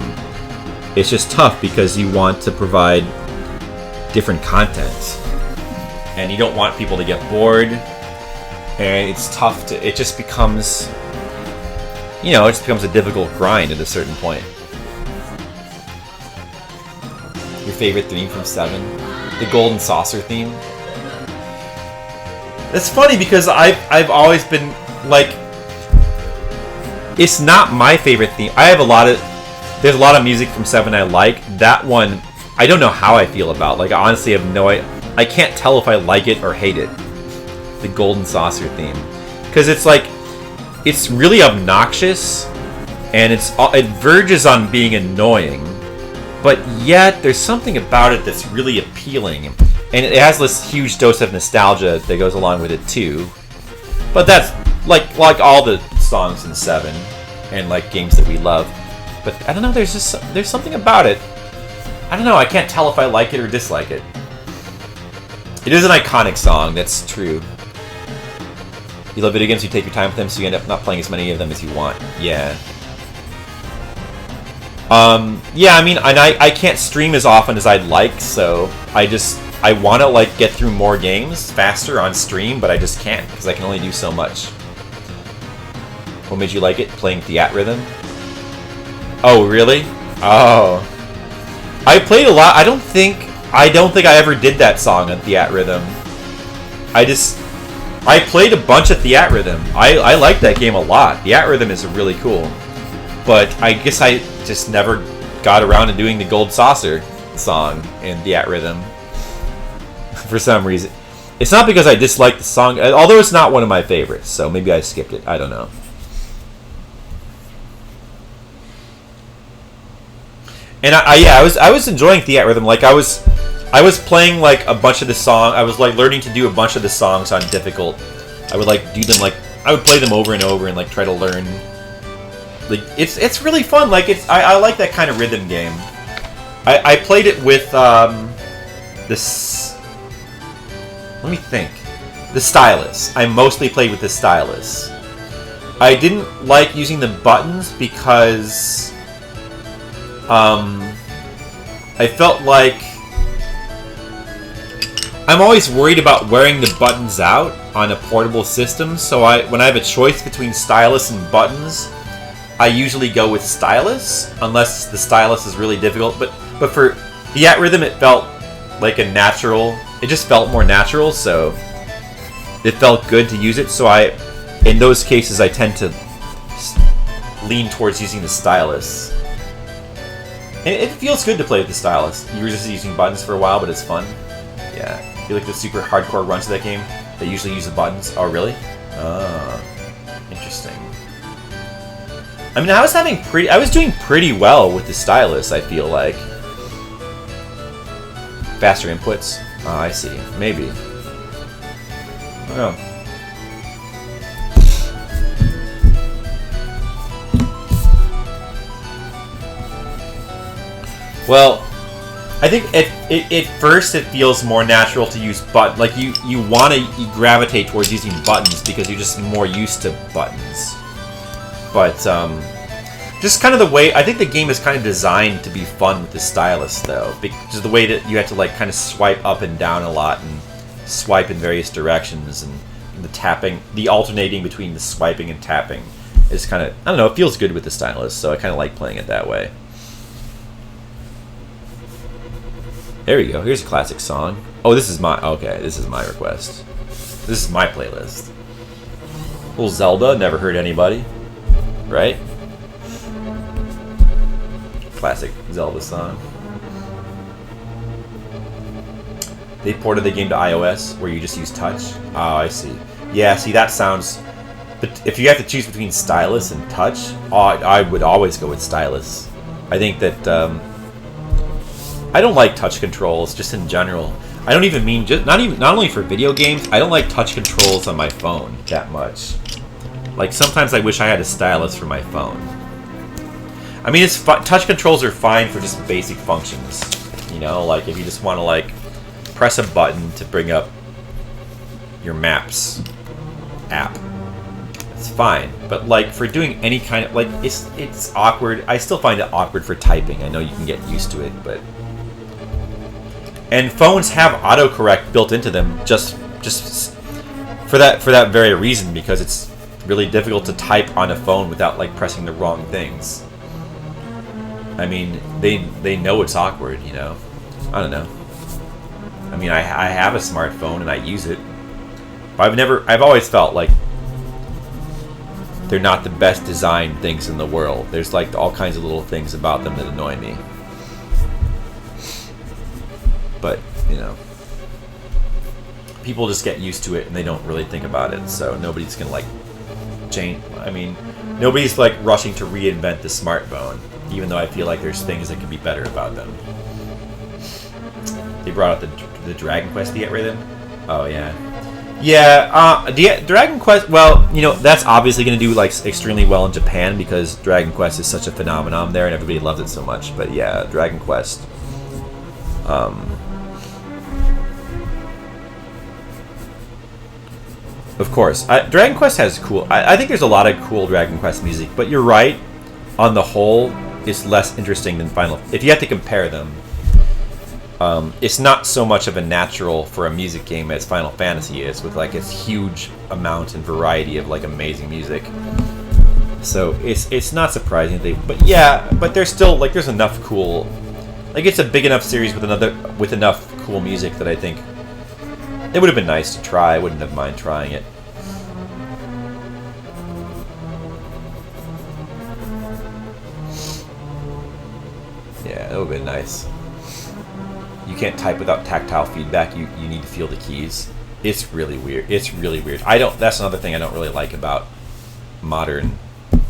It's just tough because you want to provide different content. And you don't want people to get bored, and it's tough to, it just becomes, you know, it just becomes a difficult grind at a certain point. Your favorite theme from 7? The Golden Saucer theme? It's funny because I've always been, like, it's not my favorite theme. There's a lot of music from 7 I like. That one, I don't know how I feel about. Like, I honestly have no idea. I can't tell if I like it or hate it. The Golden Saucer theme. Because it's like, it's really obnoxious, and it verges on being annoying, but yet there's something about it that's really appealing. And it has this huge dose of nostalgia that goes along with it too. But that's, like all the songs in 7, and like games that we love, But I don't know. There's something about it. I don't know. I can't tell if I like it or dislike it. It is an iconic song. That's true. You love video games. You take your time with them, so you end up not playing as many of them as you want. Yeah. Yeah. I mean, and I can't stream as often as I'd like, so I want to like get through more games faster on stream, but I just can't because I can only do so much. What made you like it? Playing Theatrhythm? Oh, really? Oh. I played a lot. I don't think I ever did that song on Theatrhythm. I played a bunch of Theatrhythm. I like that game a lot. Theatrhythm is really cool. But I guess I just never got around to doing the Gold Saucer song in Theatrhythm. For some reason. It's not because I dislike the song, although it's not one of my favorites, so maybe I skipped it. I don't know. And I was enjoying Theatrhythm. Like I was playing like a bunch of the song. I was like learning to do a bunch of the songs on difficult. I would like do them like I would play them over and over and like try to learn. Like it's really fun. Like I like that kind of rhythm game. I played it with this. Let me think. The stylus. I mostly played with the stylus. I didn't like using the buttons because I felt like I'm always worried about wearing the buttons out on a portable system, so when I have a choice between stylus and buttons, I usually go with stylus, unless the stylus is really difficult. But for Theatrhythm, it felt like a natural. It just felt more natural, so it felt good to use it. So in those cases, I tend to lean towards using the stylus. And it feels good to play with the stylus. You were just using buttons for a while, but it's fun. Yeah. You like the super hardcore runs of that game? They usually use the buttons. Oh, really? Oh, interesting. I mean, I was doing pretty well with the stylus, I feel like. Faster inputs? Oh, I see. Maybe. I don't know. Well, I think at first it feels more natural to use button. Like you want to gravitate towards using buttons because you're just more used to buttons. But just kind of the way I think the game is kind of designed to be fun with the stylus, though, because the way that you have to like kind of swipe up and down a lot and swipe in various directions, and the tapping, the alternating between the swiping and tapping is kind of, I don't know, it feels good with the stylus, so I kind of like playing it that way. There we go. Here's a classic song. Oh, this is my request. This is my playlist. Little Zelda, never hurt anybody, right? Classic Zelda song. They ported the game to iOS where you just use touch. Oh, I see. Yeah, see that sounds. But if you have to choose between stylus and touch, I would always go with stylus. I think that. I don't like touch controls just in general. I don't even mean not only for video games. I don't like touch controls on my phone that much. Like sometimes I wish I had a stylus for my phone. I mean, touch controls are fine for just basic functions. You know, like if you just want to like press a button to bring up your Maps app, it's fine. But like for doing any kind of like it's awkward. I still find it awkward for typing. I know you can get used to it, but. And phones have autocorrect built into them just for that very reason, because it's really difficult to type on a phone without like pressing the wrong things. I mean, they know it's awkward, you know. I don't know. I mean, I have a smartphone and I use it. But I've always felt like they're not the best designed things in the world. There's like all kinds of little things about them that annoy me. But, you know, people just get used to it and they don't really think about it, so nobody's gonna like change. I mean, nobody's like rushing to reinvent the smartphone, even though I feel like there's things that could be better about them. They brought out the Dragon Quest Theatrhythm. Oh yeah, Yeah, Dragon Quest. Well, that's obviously going to do like extremely well in Japan because Dragon Quest is such a phenomenon there, and everybody loves it so much. But yeah, Dragon Quest. Of course, Dragon Quest has cool. I think there's a lot of cool Dragon Quest music, but you're right. On the whole, it's less interesting than Final. If you have to compare them, it's not so much of a natural for a music game as Final Fantasy is, with like its huge amount and variety of like amazing music. So it's not surprising but there's still like there's enough cool, like it's a big enough series with enough cool music that I think it would have been nice to try. I wouldn't have mind trying it. Yeah, that would have been nice. You can't type without tactile feedback. You need to feel the keys. It's really weird. It's really weird. That's another thing I don't really like about modern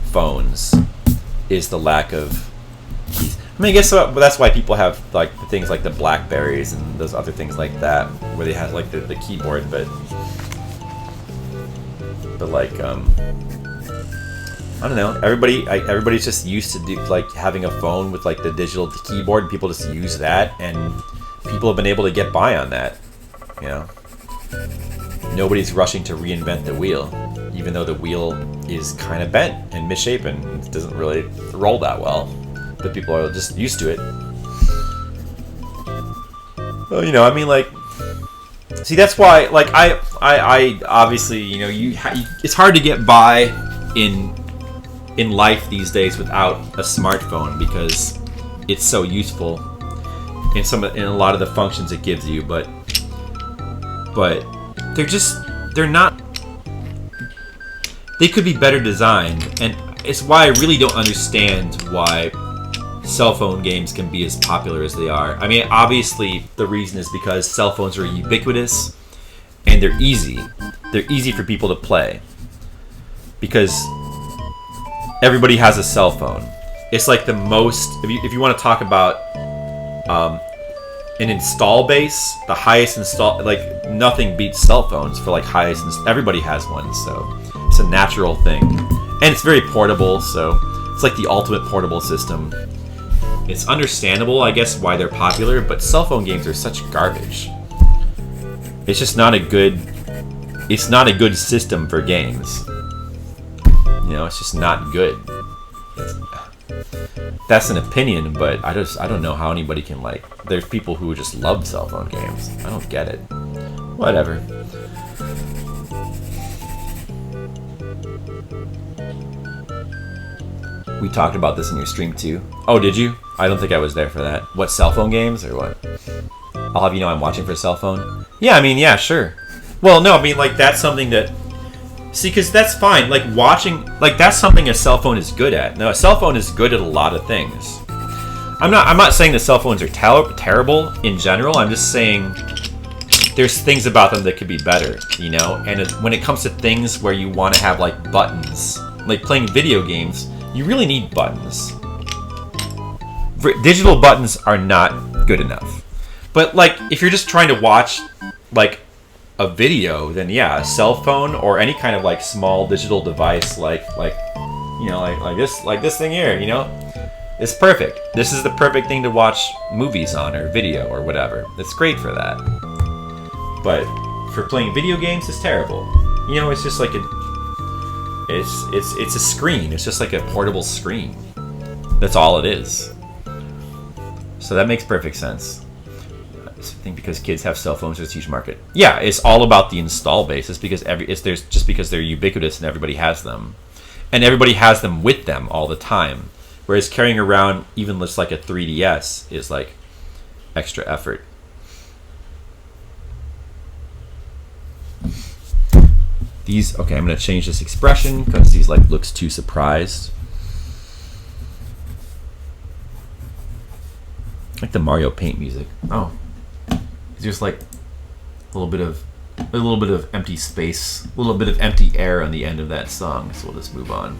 phones is the lack of keys. I mean, I guess that's why people have like things like the Blackberries and those other things like that, where they have like the keyboard, but like I don't know. Everybody's just used to like having a phone with like the digital keyboard, and people just use that, and people have been able to get by on that. Nobody's rushing to reinvent the wheel, even though the wheel is kind of bent and misshapen. It doesn't really roll that well, but people are just used to it. Well, I mean, like, see, that's why, like, I obviously, it's hard to get by in life these days without a smartphone because it's so useful in a lot of the functions it gives you, but they could be better designed, and it's why I really don't understand why cell phone games can be as popular as they are. I mean, obviously the reason is because cell phones are ubiquitous and they're easy. They're easy for people to play because everybody has a cell phone. It's like the most, if you want to talk about an install base, the highest install, like nothing beats cell phones for like highest. Everybody has one, so it's a natural thing, and it's very portable. So it's like the ultimate portable system. It's understandable, I guess, why they're popular, but cell phone games are such garbage. It's just not a good. It's not a good system for games. It's just not good. That's an opinion, but I don't know how anybody can like. There's people who just love cell phone games. I don't get it. Whatever. We talked about this in your stream too. Oh, did you? I don't think I was there for that. What, cell phone games or what? I'll have you know I'm watching for cell phone. Yeah, I mean, yeah, sure. Well, no, I mean, like that's something that. See, because that's fine. Like watching, like that's something a cell phone is good at. No, a cell phone is good at a lot of things. I'm not saying that cell phones are terrible in general. I'm just saying there's things about them that could be better, And when it comes to things where you want to have like buttons, like playing video games, you really need buttons. Digital buttons are not good enough. But like if you're just trying to watch like a video, then yeah, a cell phone or any kind of like small digital device like this thing here, it's perfect. This is the perfect thing to watch movies on or video or whatever. It's great for that. But for playing video games, it's terrible. It's just like it's a screen. It's just like a portable screen. That's all it is. So that makes perfect sense. I think because kids have cell phones, there's a huge market. Yeah, it's all about the install base. It's because because they're ubiquitous and everybody has them, and everybody has them with them all the time. Whereas carrying around even just like a 3DS is like extra effort. Okay, I'm gonna change this expression because these like looks too surprised. Like the Mario Paint music. Oh. It's just like a little bit of empty space, a little bit of empty air on the end of that song. So we'll just move on.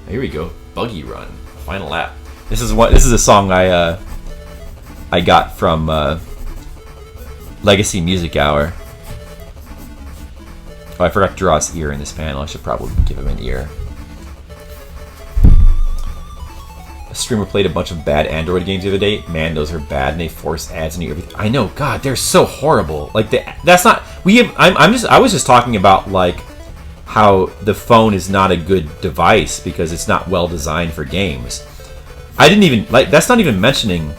Here we go, Buggy Run, final lap. This is a song I got from Legacy Music Hour. Oh, I forgot to draw his ear in this panel. I should probably give him an ear. A streamer played a bunch of bad Android games the other day. Man, those are bad, and they force ads into everything. I know, God, they're so horrible. Like that's not. I was just talking about like how the phone is not a good device because it's not well designed for games. I didn't even like. That's not even mentioning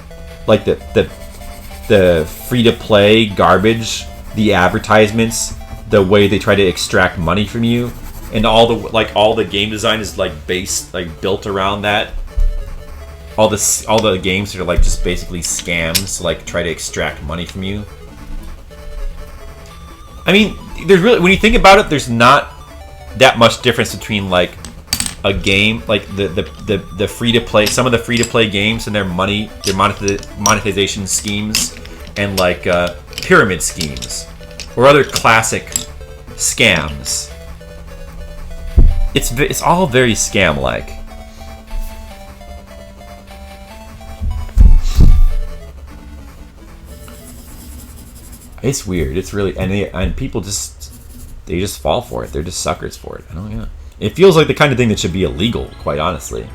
like the free to play garbage, the advertisements, the way they try to extract money from you, and all the game design is like built around that. All the games that are like just basically scams to like try to extract money from you. I mean, there's really, when you think about it, there's not that much difference between like a game like the free to play, some of the free to play games and their monetization schemes, and like pyramid schemes or other classic scams. It's all very scam like. It's weird. It's really and people just fall for it. They're just suckers for it. I don't know. It feels like the kind of thing that should be illegal, quite honestly.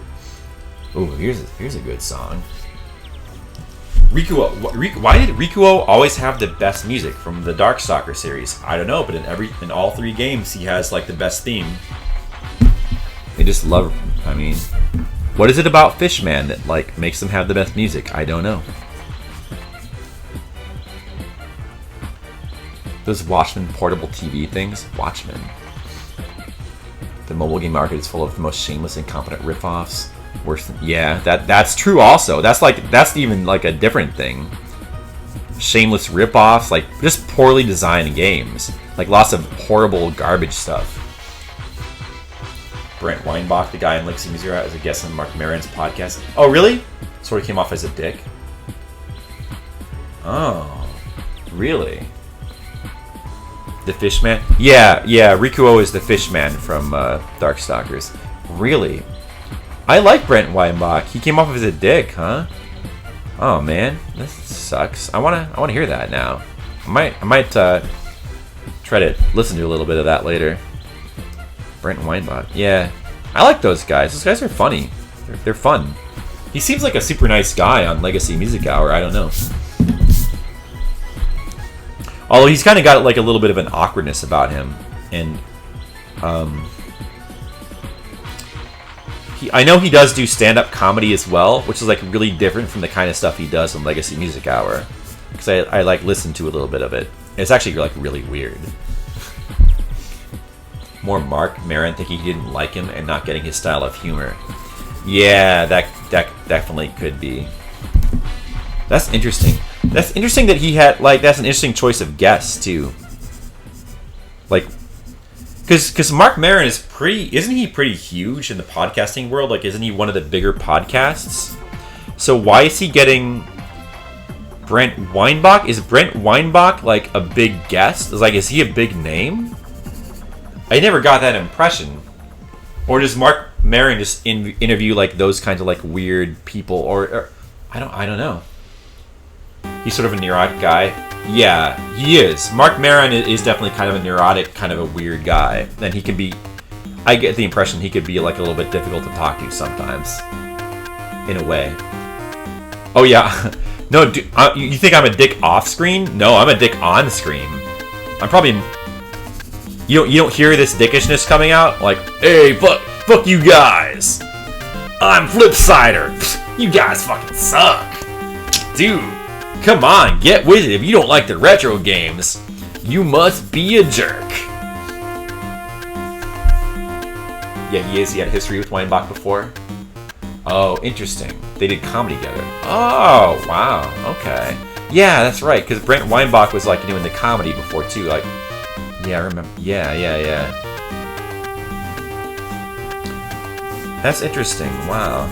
Ooh, here's a good song. Rikuo. Why did Rikuo always have the best music from the Darkstalker series? I don't know, but in all 3 games he has like the best theme. They just love. I mean, what is it about Fishman that like makes them have the best music? I don't know. Those Watchmen portable TV things. Watchmen. The mobile game market is full of the most shameless, incompetent ripoffs. Worse than that's true. Also, that's even like a different thing. Shameless ripoffs, like just poorly designed games, like lots of horrible garbage stuff. Brent Weinbach, the guy in Lexi, Missouri, as a guest on Mark Maron's podcast. Oh, really? Sort of came off as a dick. Oh, really? The Fishman? Yeah, Rikuo is the Fishman from Darkstalkers. Really? I like Brent Weinbach. He came off as a dick, huh? Oh man, this sucks. I wanna hear that now. I might try to listen to a little bit of that later. Brent Weinbach. Yeah, I like those guys. Those guys are funny. They're fun. He seems like a super nice guy on Legacy Music Hour. I don't know. Although he's kind of got like a little bit of an awkwardness about him, and I know he does do stand-up comedy as well, which is like really different from the kind of stuff he does on Legacy Music Hour. Because I like listened to a little bit of it. It's actually like really weird. More Mark Maron thinking he didn't like him and not getting his style of humor. Yeah, that definitely could be. That's interesting. That's interesting that he had like that's an interesting choice of guests too. Like, because Mark Maron is isn't he pretty huge in the podcasting world? Like, isn't he one of the bigger podcasts? So why is he getting Brent Weinbach? Is Brent Weinbach like a big guest? Is he a big name? I never got that impression. Or does Mark Maron just interview like those kinds of like weird people? Or I don't know. He's sort of a neurotic guy. Yeah, he is. Mark Maron is definitely kind of a neurotic, kind of a weird guy. And he can be... I get the impression he could be like a little bit difficult to talk to sometimes. In a way. Oh yeah. No, you think I'm a dick off screen? No, I'm a dick on screen. I'm probably... You don't hear this dickishness coming out? Like, hey, fuck you guys. I'm Flipsider. You guys fucking suck. Dude. Come on, get with it. If you don't like the retro games, you must be a jerk. Yeah, he is. He had a history with Weinbach before. Oh, interesting. They did comedy together. Oh, wow. Okay. Yeah, that's right. Because Brent Weinbach was like doing the comedy before too. Like, yeah, I remember. Yeah. That's interesting. Wow.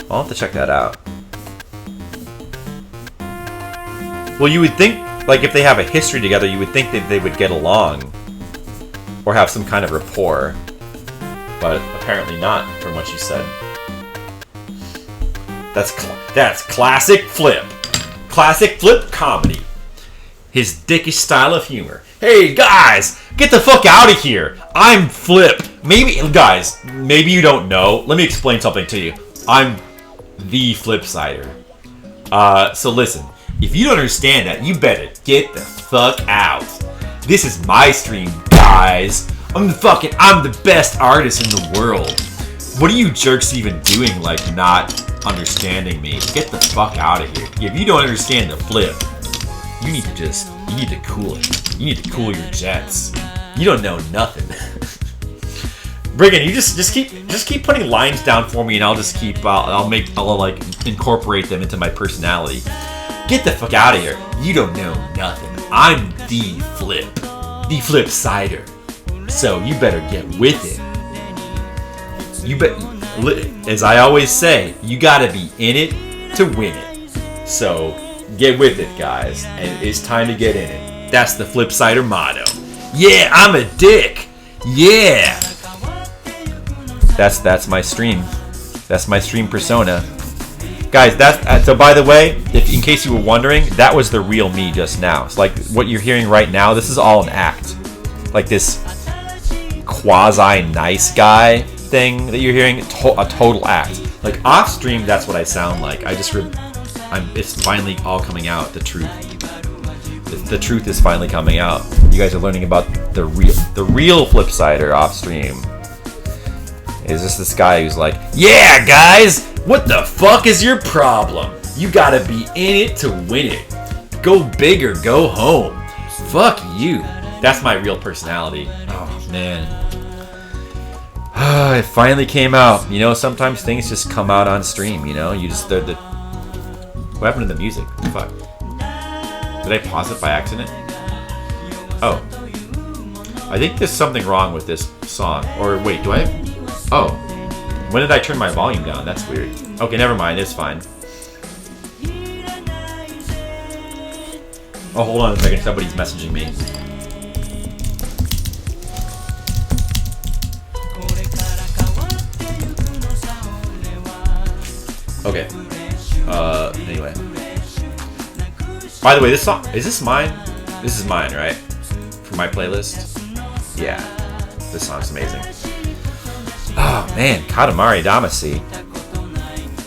I'll have to check that out. Well, you would think, like, if they have a history together, you would think that they would get along. Or have some kind of rapport. But apparently not, from what you said. That's classic Flip. Classic Flip comedy. His dickish style of humor. Hey guys, get the fuck out of here. I'm Flip. Maybe you don't know. Let me explain something to you. I'm the Flipsider. So listen, if you don't understand that, you better get the fuck out. This is my stream, guys. I'm the best artist in the world. What are you jerks even doing, like, not understanding me? Get the fuck out of here. If you don't understand the Flip, you need to cool it. You need to cool your jets. You don't know nothing. Brigand, you just keep putting lines down for me, and I'll like incorporate them into my personality. Get the fuck out of here. You don't know nothing. I'm the Flipsider. So you better get with it. As I always say, you gotta be in it to win it. So get with it, guys, and it's time to get in it. That's the Flipsider motto. Yeah, I'm a dick. Yeah. That's my stream. That's my stream persona. Guys, so by the way, in case you were wondering, that was the real me just now. It's like what you're hearing right now, this is all an act. Like this quasi-nice guy thing that you're hearing, a total act. Like off stream, that's what I sound like. It's finally all coming out, the truth. The truth is finally coming out. You guys are learning about the real Flipsider off stream. Is this guy who's like, yeah, guys, what the fuck is your problem? You gotta be in it to win it. Go big or go home. Fuck you. That's my real personality. Oh, man. It finally came out. You know, sometimes things just come out on stream, you know? What happened to the music? Fuck. Did I pause it by accident? Oh. I think there's something wrong with this song. Or wait, do I... Oh. When did I turn my volume down? That's weird. Okay, never mind. It's fine. Oh, hold on a second. Somebody's messaging me. Okay. Anyway. By the way, this song, is this mine? This is mine, right? For my playlist? Yeah. This song's amazing. Oh, man. Katamari Damacy.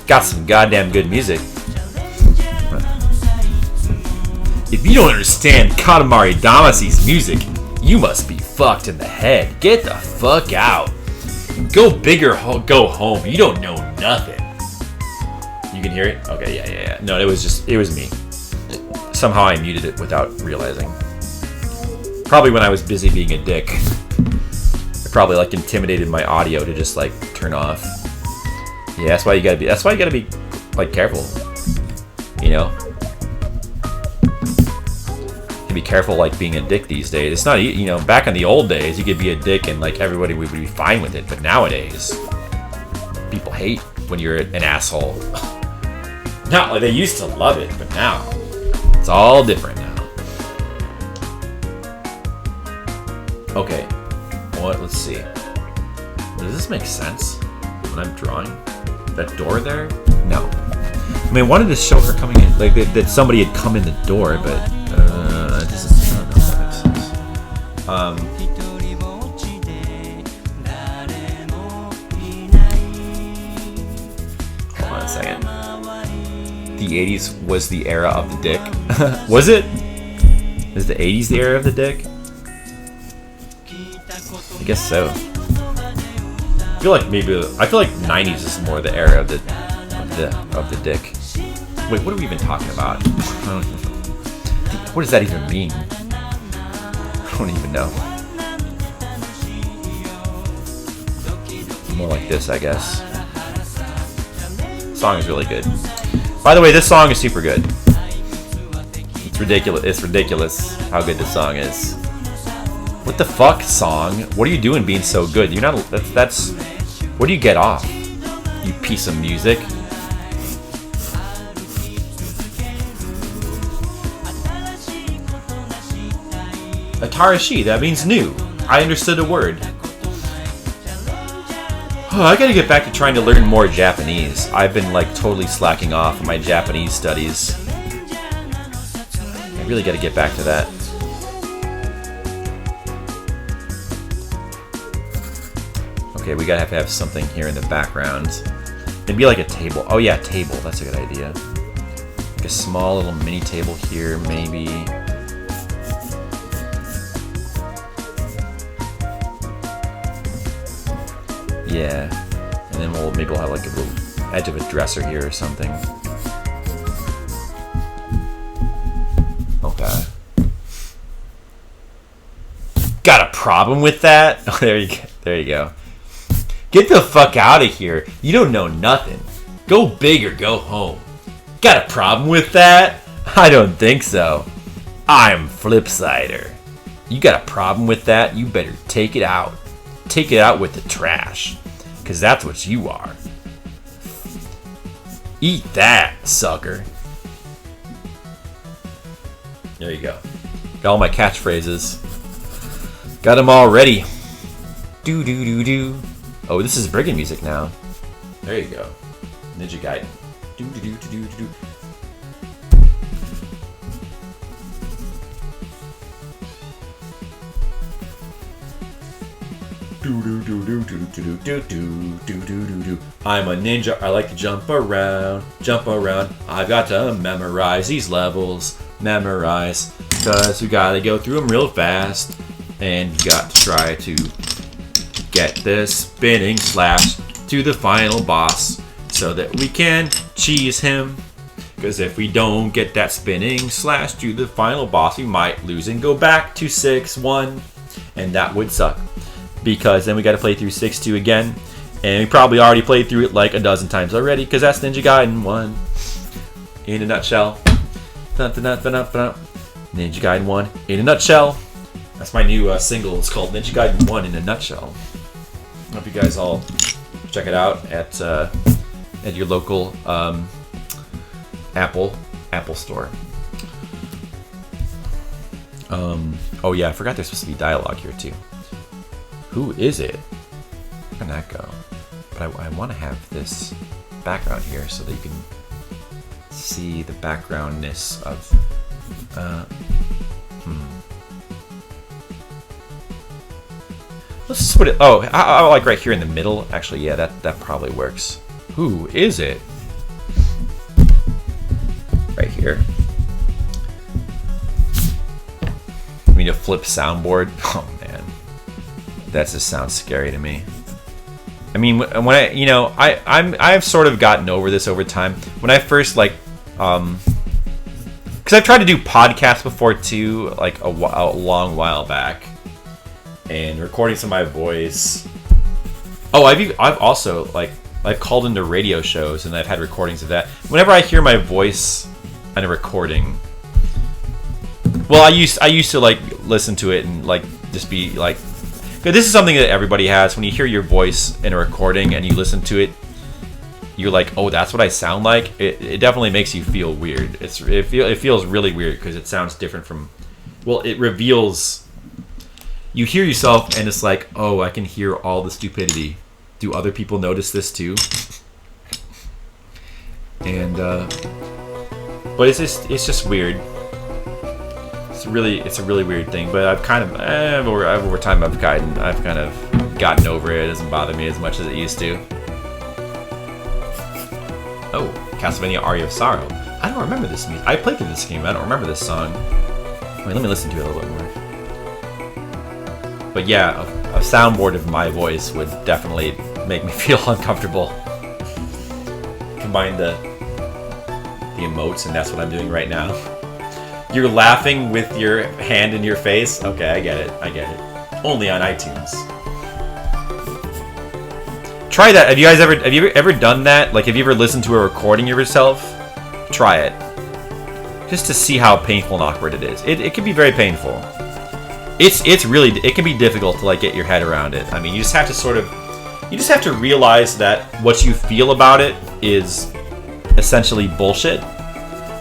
Got some goddamn good music. If you don't understand Katamari Damacy's music, you must be fucked in the head. Get the fuck out. Go big or go home. You don't know nothing. You can hear it? Okay, yeah. No, it was me. Somehow I muted it without realizing. Probably when I was busy being a dick. I probably like intimidated my audio to just like turn off. Yeah, that's why you gotta be like careful. You know? You can be careful like being a dick these days. It's not, you know, back in the old days you could be a dick and like everybody would be fine with it, but nowadays people hate when you're an asshole. Not like they used to love it, but now it's all different now. Okay, let's see. Does this make sense when I'm drawing? That door there? No. I mean, I wanted to show her coming in, like that somebody had come in the door, but I don't know if that makes sense. Hold on a second. The 80s was the era of the dick. Was it? Is the 80s the era of the dick? I guess so. I feel like 90s is more the era of the dick. Wait, what are we even talking about? What does that even mean? I don't even know. More like this, I guess. The song is really good. By the way, this song is super good. It's ridiculous. It's ridiculous how good this song is. What the fuck, song? What are you doing being so good? You're not. That's. What do you get off? You piece of music. Atarashi, that means new. I understood a word. Oh, I gotta get back to trying to learn more Japanese. I've been like totally slacking off on my Japanese studies. I really gotta get back to that. Okay, we gotta have to have something here in the background. Maybe like a table. Oh yeah, table. That's a good idea. Like a small little mini table here, maybe. Yeah. And then maybe we'll have like a little edge of a dresser here or something. Okay. Got a problem with that? Oh, there you go. There you go. Get the fuck out of here. You don't know nothing. Go big or go home. Got a problem with that? I don't think so. I'm Flipsider. You got a problem with that? You better take it out. Take it out with the trash. Because that's what you are. Eat that, sucker. There you go. Got all my catchphrases. Got them all ready. Do do do do. Oh, this is Brigand music now. There you go. Ninja Gaiden. Do do do do do do. Do do do do do do do do do do do do. I'm a ninja. I like to jump around, jump around. I've got to memorize these levels, memorize, cause we gotta go through them real fast, and you got to try to get this spinning slash to the final boss, so that we can cheese him. Cause if we don't get that spinning slash to the final boss, we might lose and go back to 6-1, and that would suck. Because then we got to play through 6-2 again, and we probably already played through it like a dozen times already, because that's Ninja Gaiden 1 in a nutshell. Ninja Gaiden 1 in a nutshell. That's my new single. It's called Ninja Gaiden 1 in a nutshell. I hope you guys all check it out at your local Apple store. Oh yeah, I forgot there's supposed to be dialogue here too. Who is it? Where can that go? But I want to have this background here so that you can see the backgroundness of. Let's just put it. Oh, I like right here in the middle. Actually, yeah, that probably works. Who is it? Right here. I mean, a flip soundboard. Oh man, that just sounds scary to me. I mean, when I've sort of gotten over this over time. When I first because I've tried to do podcasts before too, like a long while back, and recording some of my voice. Oh, I've also I've called into radio shows and I've had recordings of that. Whenever I hear my voice on a recording, well, I used to listen to it and just be like, this is something that everybody has. When you hear your voice in a recording and you listen to it, you're like, oh, that's what I sound like. It definitely makes you feel weird. It feels really weird because it sounds different from. Well, it reveals. You hear yourself and it's like, oh, I can hear all the stupidity. Do other people notice this too? And but it's just weird. It's a really weird thing. But I've kind of over time I've kind of gotten over it. It doesn't bother me as much as it used to. Oh, Castlevania Aria of Sorrow. I don't remember this music. I played through this game. I don't remember this song. Wait, let me listen to it a little bit more. But yeah, a soundboard of my voice would definitely make me feel uncomfortable. Combine the emotes, and that's what I'm doing right now. You're laughing with your hand in your face? Okay, I get it. Only on iTunes. Try that. Have you ever done that? Have you ever listened to a recording of yourself? Try it. Just to see how painful and awkward it is. It can be very painful. It can be difficult to get your head around it. I mean, you just have to realize that what you feel about it is essentially bullshit,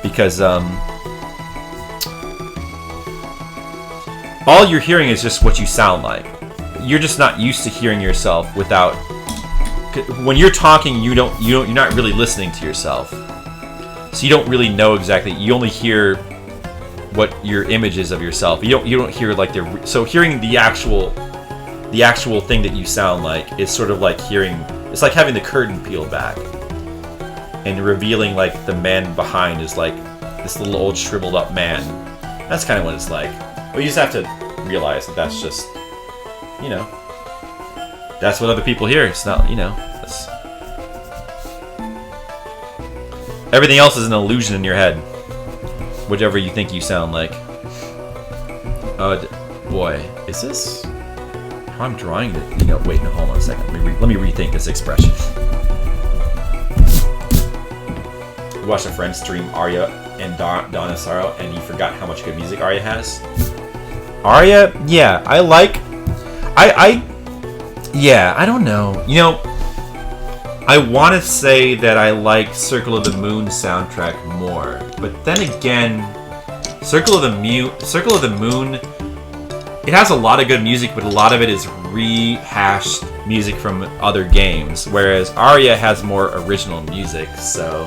because all you're hearing is just what you sound like. You're just not used to hearing yourself without. When you're talking, you're not really listening to yourself, so you don't really know exactly. You only hear what your image is of yourself. You don't hear so hearing the actual the actual thing that you sound like is sort of like hearing. It's like having the curtain peeled back and revealing like the man behind is like this little old shriveled up man. That's kind of what it's like. But you just have to realize that that's just, you know, that's what other people hear. It's not, you know, that's... Everything else is an illusion in your head. Whatever you think you sound like. Boy, is this... How I'm drawing it? You know, wait, no, hold on a second. Let me rethink this expression. We watched a friend stream Arya and Dawn of Sorrow, and you forgot how much good music Arya has. Arya, yeah, I like... Yeah, I don't know. You know, I want to say that I like Circle of the Moon soundtrack more, but then again, Circle of the Moon, it has a lot of good music, but a lot of it is rehashed music from other games, whereas Arya has more original music, so...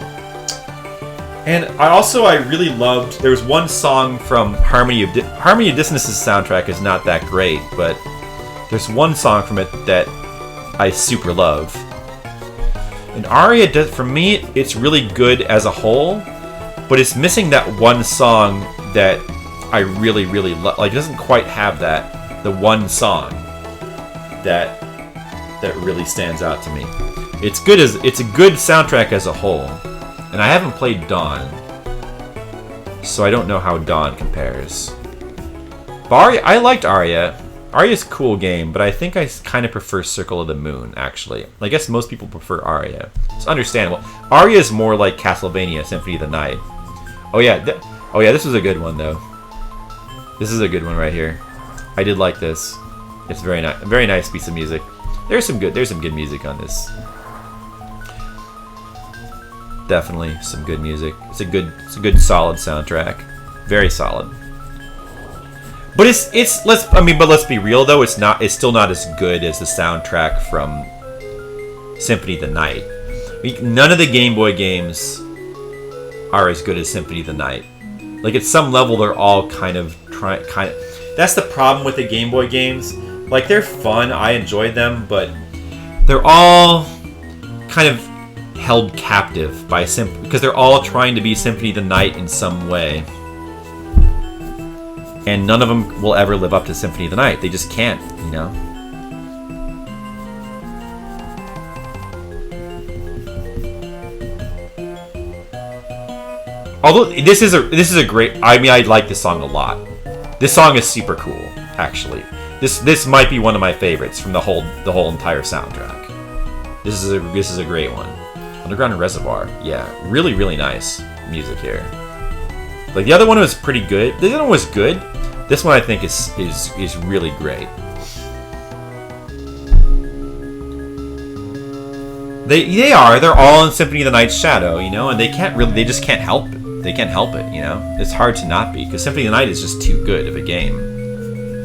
And I really loved... There was one song from Harmony of Dissonance's soundtrack is not that great, but there's one song from it that I super love. And Arya, for me, it's really good as a whole, but it's missing that one song that I really, really love. Like, it doesn't quite have that. The one song that really stands out to me. It's a good soundtrack as a whole. And I haven't played Dawn, so I don't know how Dawn compares. But Arya, I liked Arya. Arya's a cool game, but I think I kind of prefer Circle of the Moon, actually. I guess most people prefer Arya. It's understandable. Arya is more like Castlevania Symphony of the Night. Oh yeah, this is a good one, though. This is a good one right here. I did like this. It's a very nice piece of music. There's some good music on this. Definitely some good music. It's a good solid soundtrack. Very solid. But let's be real though, it's still not as good as the soundtrack from Symphony of the Night. None of the Game Boy games are as good as Symphony of the Night. Like at some level they're all kind of that's the problem with the Game Boy games. Like they're fun, I enjoyed them, but they're all kind of held captive by because they're all trying to be Symphony of the Night in some way. And none of them will ever live up to Symphony of the Night. They just can't, you know? Although this is a great, I mean, I like this song a lot. This song is super cool, actually. This might be one of my favorites from the whole entire soundtrack. This is a great one. Underground Reservoir, yeah, really, really nice music here. Like the other one was pretty good. The other one was good. This one I think is really great. They're all in Symphony of the Night's shadow, you know, and they just can't help it. They can't help it, you know. It's hard to not be because Symphony of the Night is just too good of a game.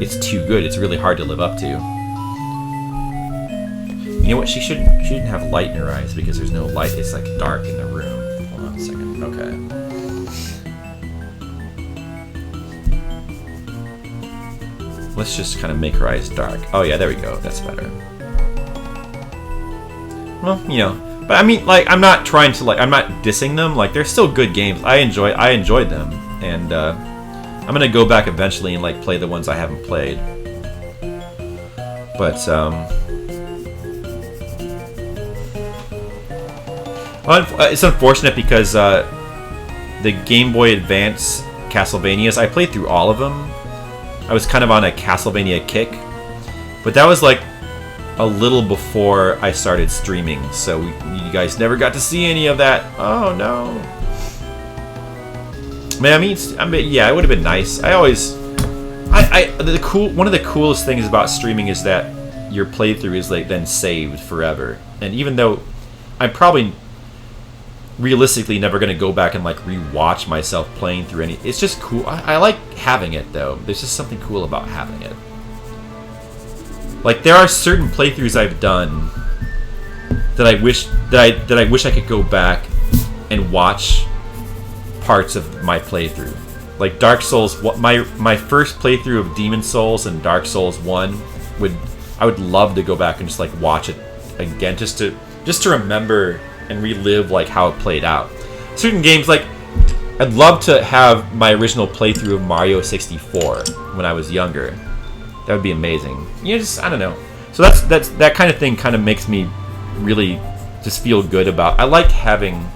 It's too good. It's really hard to live up to. You know what? She shouldn't have light in her eyes because there's no light. It's like dark in the room. Hold on a second. Okay. Let's just kind of make her eyes dark. Oh yeah, there we go. That's better. Well, you know, but I mean, like, I'm not trying to I'm not dissing them. Like, they're still good games. I enjoyed them, and I'm gonna go back eventually and like play the ones I haven't played. But it's unfortunate because the Game Boy Advance Castlevanias, I played through all of them. I was kind of on a Castlevania kick, but that was like a little before I started streaming, so you guys never got to see any of that. Oh no. Man, I mean, yeah, it would have been nice. One of the coolest things about streaming is that your playthrough is like then saved forever. And even though I'm probably realistically never going to go back and like rewatch myself playing through any, it's just cool. I like having it though. There's just something cool about having it. Like there are certain playthroughs I've done that I wish I could go back and watch parts of my playthrough. Like Dark Souls, my first playthrough of Demon Souls and Dark Souls 1 would I would love to go back and just like watch it again, just to remember and relive like how it played out. Certain games, like I'd love to have my original playthrough of Mario 64 when I was younger. That would be amazing. You know, just I don't know. So that's that kind of thing kind of makes me really just feel good about. I like having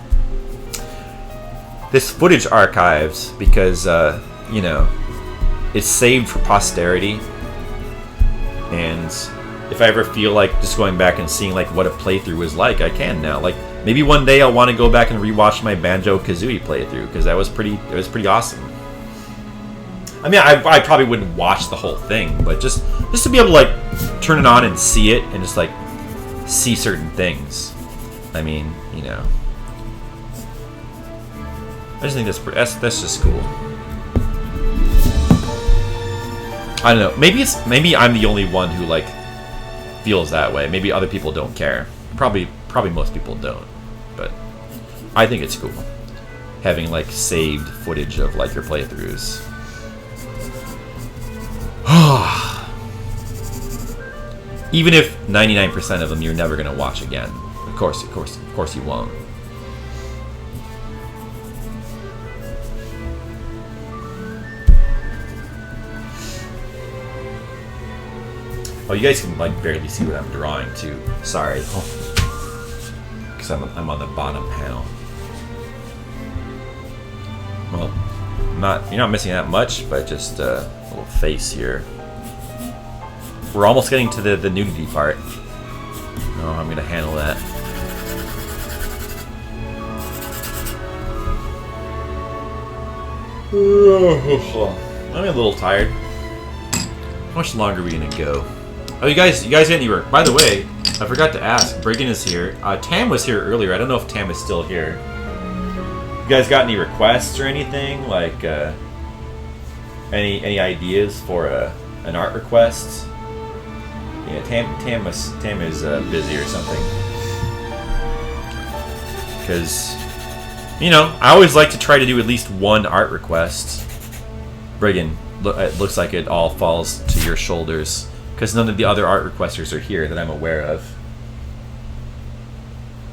this footage archives because you know, it's saved for posterity. And if I ever feel like just going back and seeing like what a playthrough was like, I can now. Like maybe one day I'll want to go back and rewatch my Banjo-Kazooie playthrough because it was pretty awesome. I mean, I probably wouldn't watch the whole thing, but just to be able to like turn it on and see it and just like see certain things. I mean, you know, I just think that's just cool. I don't know. Maybe I'm the only one who like feels that way. Maybe other people don't care. Probably most people don't. But I think it's cool having like saved footage of like your playthroughs. Even if 99% of them you're never gonna watch again. Of course you won't. Oh, you guys can like barely see what I'm drawing too. Sorry, because I'm on the bottom panel. Well, you're not missing that much, but just a little face here. We're almost getting to the nudity part. Oh, I'm gonna handle that. I'm a little tired. How much longer are we gonna go? Oh, you guys get any work? By the way, I forgot to ask. Briggan is here. Tam was here earlier. I don't know if Tam is still here. You guys got any requests or anything? Like any ideas for an art request? Yeah, Tam is busy or something. Because you know, I always like to try to do at least one art request. Briggan, it looks like it all falls to your shoulders. Because none of the other art requesters are here that I'm aware of.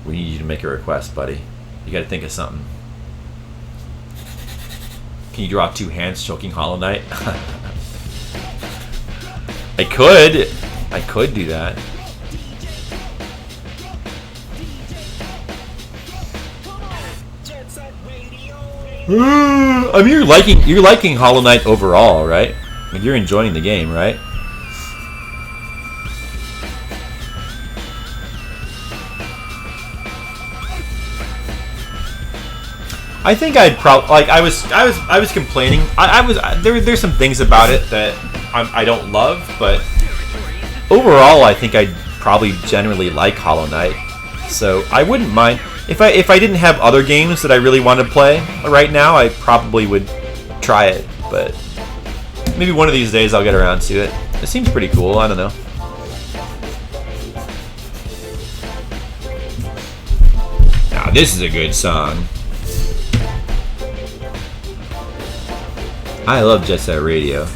We need you to make a request, buddy. You gotta think of something. Can you draw two hands choking Hollow Knight? I could do that. I mean, you're liking Hollow Knight overall, right? Like, you're enjoying the game, right? I think I'd probably like I was complaining. There's some things about it that I don't love, but overall I think I'd probably generally like Hollow Knight. So I wouldn't mind if I didn't have other games that I really want to play right now. I probably would try it, but maybe one of these days I'll get around to it. It seems pretty cool. I don't know. Now this is a good song. I love Jet Set Radio.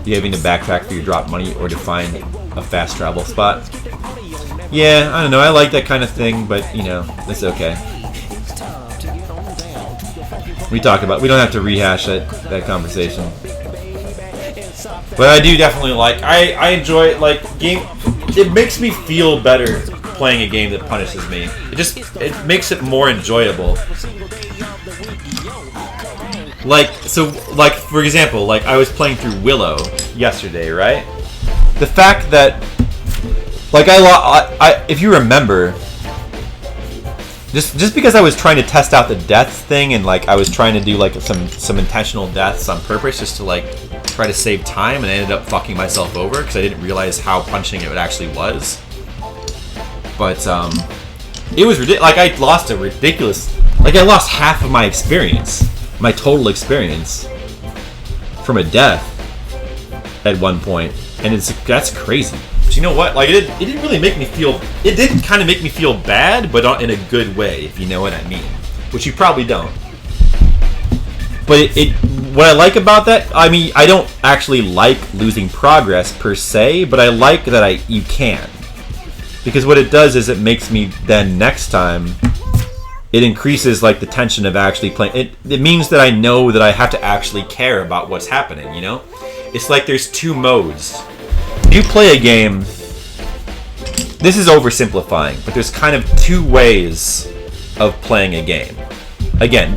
You having to backtrack for your drop money or to find a fast travel spot? Yeah, I don't know. I like that kind of thing, but you know, it's okay. We don't have to rehash that conversation. But I do definitely like. I enjoy like game. It makes me feel better playing a game that punishes me. It makes it more enjoyable. Like for example, like I was playing through Willow yesterday, right? The fact that like I if you remember, just because I was trying to test out the deaths thing and like I was trying to do like some intentional deaths on purpose just to like try to save time, and I ended up fucking myself over because I didn't realize how punishing it actually was. But it was ridiculous. Like I lost I lost half of my experience, my total experience, from a death at one point, and that's crazy. But you know what? Like it didn't really make me feel. It did kind of make me feel bad, but in a good way, if you know what I mean. Which you probably don't. But what I like about that, I mean, I don't actually like losing progress per se, but I like that you can. Because what it does is it makes me then next time, it increases like the tension of actually playing. It means that I know that I have to actually care about what's happening, you know? It's like there's two modes. You play a game, this is oversimplifying, but there's kind of two ways of playing a game. Again,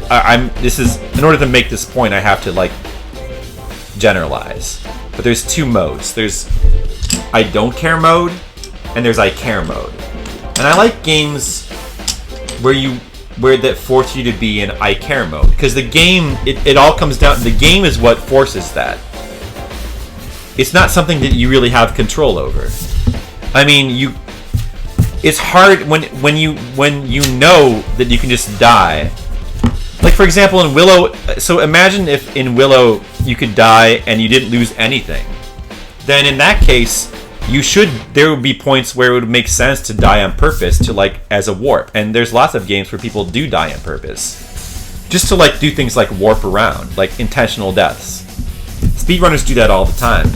this is, in order to make this point, I have to like generalize. But there's two modes. There's I don't care mode, and there's I care mode. And I like games where that force you to be in I care mode, because the game, it all comes down, the game is what forces that. It's not something that you really have control over. I mean, it's hard when you know that you can just die. Like, for example, in Willow, so imagine if in Willow you could die and you didn't lose anything. Then in that case, there would be points where it would make sense to die on purpose to, like, as a warp. And there's lots of games where people do die on purpose. Just to, like, do things like warp around, like intentional deaths. Speedrunners do that all the time.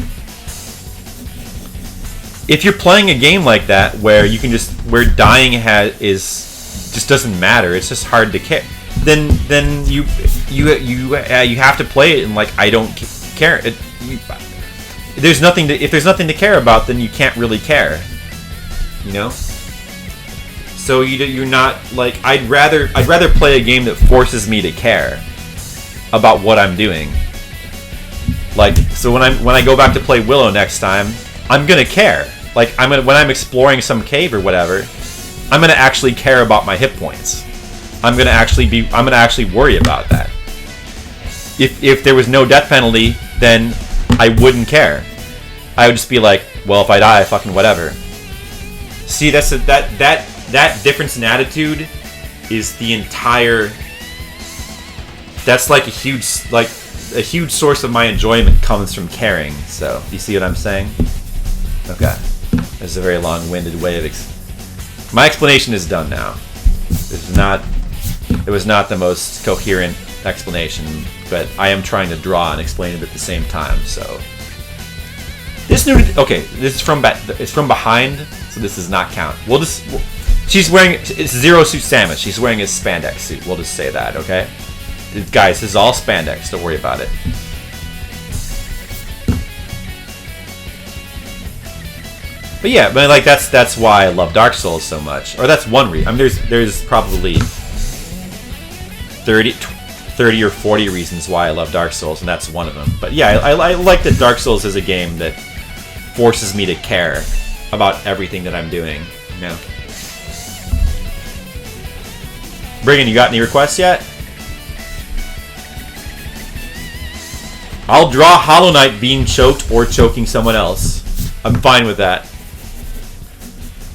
If you're playing a game like that where you can where dying just doesn't matter, it's just hard to care, then you have to play it in like I don't care. If there's nothing to care about, then you can't really care, you know. So you're not like I'd rather play a game that forces me to care about what I'm doing. Like, so when I go back to play Willow next time, I'm gonna care. Like, when I'm exploring some cave or whatever, I'm gonna actually care about my hit points. I'm gonna actually worry about that. If there was no death penalty, then I wouldn't care. I would just be like, well, if I die, fucking whatever. See, that difference in attitude is the entire. That's like a huge source of my enjoyment comes from caring. So, you see what I'm saying? Okay. This is a very long-winded way of my explanation is done now. It was not the most coherent explanation, but I am trying to draw and explain it at the same time. So this is from behind, so this does not count. She's wearing it's Zero Suit Samus. She's wearing a spandex suit. We'll just say that, okay? Guys, this is all spandex. Don't worry about it. But yeah, but like that's why I love Dark Souls so much. Or that's one reason. I mean, there's probably 30 or 40 reasons why I love Dark Souls, and that's one of them. But yeah, I like that Dark Souls is a game that forces me to care about everything that I'm doing. You know. Briggan, you got any requests yet? I'll draw Hollow Knight being choked or choking someone else. I'm fine with that.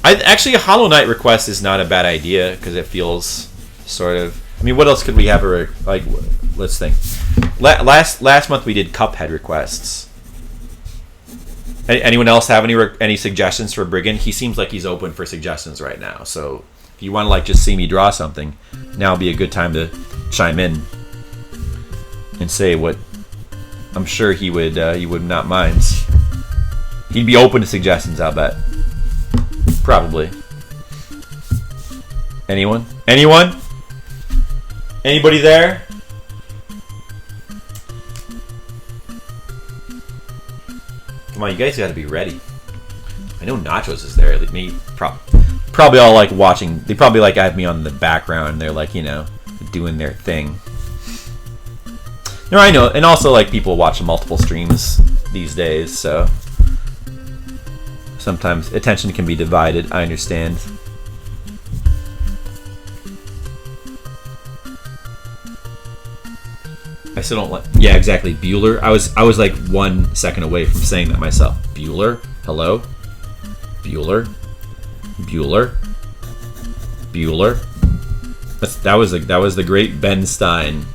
Actually, a Hollow Knight request is not a bad idea because it feels sort of. I mean, what else could we have? Like, let's think. Last month we did Cuphead requests. Anyone else have any suggestions for Briggan? He seems like he's open for suggestions right now. So if you want to like just see me draw something, now would be a good time to chime in and say what. I'm sure he would not mind. He'd be open to suggestions, I'll bet. Probably. Anyone? Anyone? Anybody there? Come on, you guys gotta be ready. I know Nachos is there. Like me, probably all like watching. They probably like have me on the background. And they're like, you know, doing their thing. No, I know, and also like people watch multiple streams these days, so sometimes attention can be divided. I understand. I still don't like. Yeah, exactly. Bueller. I was like 1 second away from saying that myself. Bueller. Hello. Bueller. Bueller. Bueller. That was the great Ben Stein.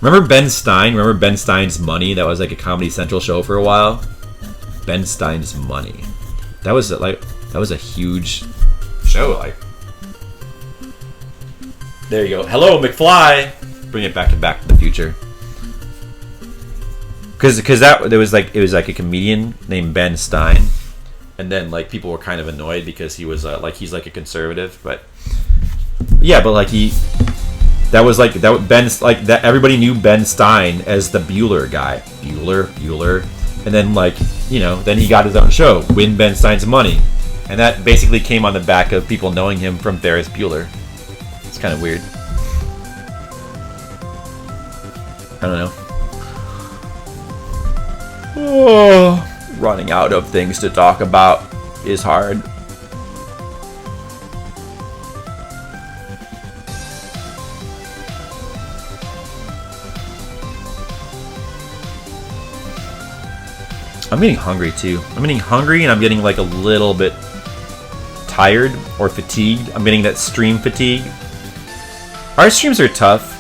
Remember Ben Stein? Remember Ben Stein's Money? That was like a Comedy Central show for a while. Ben Stein's Money. That was a huge show. Like, there you go. Hello, McFly. Bring it back to Back to the Future. because that there was like it was like a comedian named Ben Stein, and then like people were kind of annoyed because he was like he's like a conservative, but yeah, but like that was like that Ben's like that everybody knew Ben Stein as the Bueller guy, Bueller, and then like then he got his own show, Win Ben Stein's Money, and that basically came on the back of people knowing him from Ferris Bueller. It's kind of weird. I don't know. Oh, running out of things to talk about is hard. I'm getting hungry too. I'm getting hungry and I'm getting like a little bit tired or fatigued. I'm getting that stream fatigue. Our streams are tough.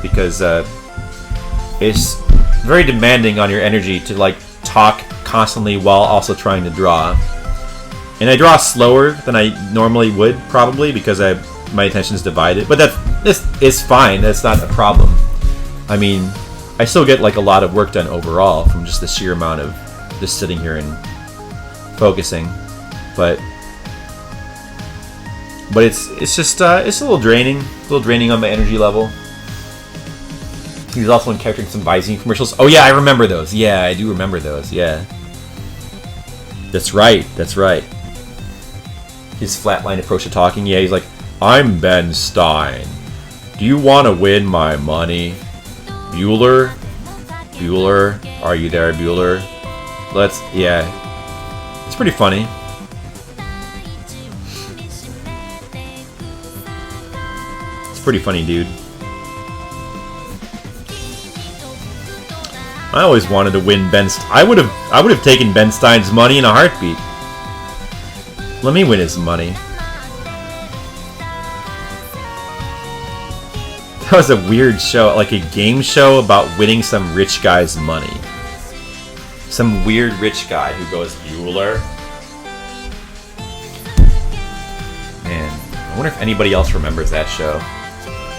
Because it's very demanding on your energy to like talk constantly while also trying to draw. And I draw slower than I normally would probably because my attention is divided. But it's fine. That's not a problem. I mean, I still get like a lot of work done overall from just the sheer amount of just sitting here and focusing. But it's just it's a little draining on my energy level. He was also in character in some Visine commercials. Oh yeah, I remember those. Yeah, I do remember those. Yeah, that's right. His flatline approach to talking. Yeah, he's like, "I'm Ben Stein. Do you want to win my money, Bueller? Are you there, Bueller? Yeah, it's pretty funny." Pretty funny, dude. I always wanted to win I would have taken Ben Stein's money in a heartbeat. Let me win his money. That was a weird show, like a game show about winning some rich guy's money. Some weird rich guy who goes, Bueller. Man, I wonder if anybody else remembers that show.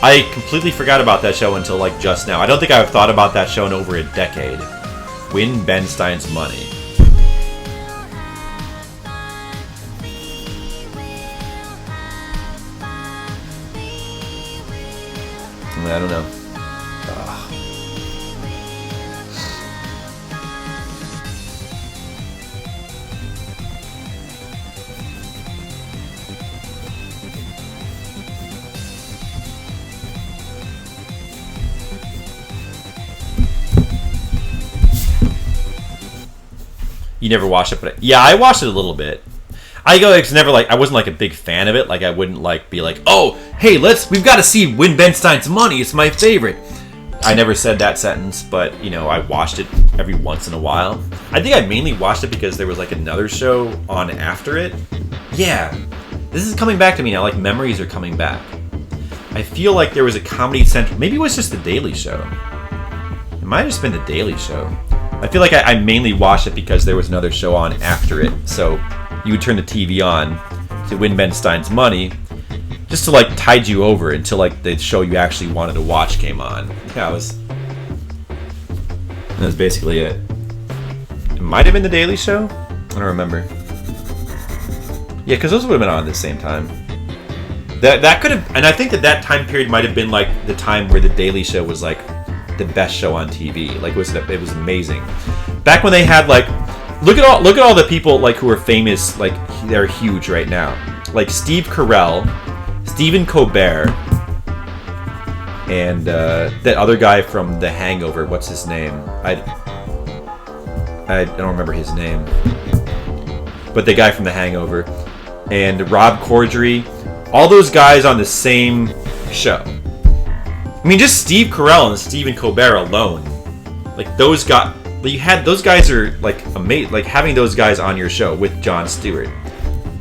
I completely forgot about that show until like just now. I don't think I've thought about that show in over a decade. Win Ben Stein's money. I don't know. You never watched it, but yeah, I watched it a little bit. I wasn't like a big fan of it. Like I wouldn't like be like, oh, hey, we've got to see Win Ben Stein's Money. It's my favorite. I never said that sentence, but I watched it every once in a while. I think I mainly watched it because there was like another show on after it. Yeah, this is coming back to me now. Like memories are coming back. I feel like there was a Comedy Central. Maybe it was just The Daily Show. It might have just been The Daily Show. I feel like I mainly watched it because there was another show on after it. So you would turn the TV on to Win Ben Stein's Money just to like tide you over until like the show you actually wanted to watch came on. Yeah, that was basically it. It might have been The Daily Show. I don't remember. Yeah, because those would have been on at the same time. That could have, and I think that time period might have been like the time where The Daily Show was like the best show on TV. Like it was amazing. Back when they had like, look at all the people like who are famous, like they're huge right now. Like Steve Carell, Stephen Colbert, and that other guy from The Hangover. What's his name? I don't remember his name. But the guy from The Hangover, and Rob Corddry, all those guys on the same show. I mean, just Steve Carell and Stephen Colbert alone, like those guys. Those guys are like amazing. Like having those guys on your show with Jon Stewart,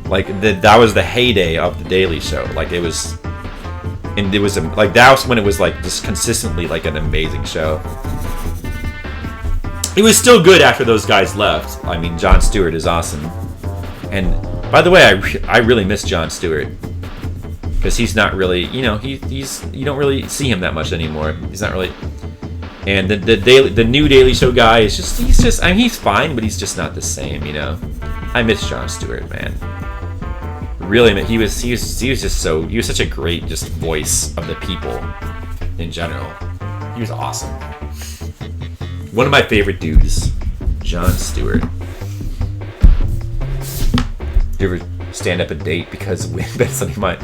like that was the heyday of The Daily Show. Like it was, and it was like that was when it was like just consistently like an amazing show. It was still good after those guys left. I mean, Jon Stewart is awesome. And by the way, I really miss Jon Stewart. Because he's not really, he's you don't really see him that much anymore. He's not really, And the new Daily Show guy is just I mean, he's fine, but he's just not the same, you know. I miss Jon Stewart, man. Really, he was such a great just voice of the people in general. He was awesome. One of my favorite dudes, Jon Stewart. Did you ever stand up a date because that's something mine?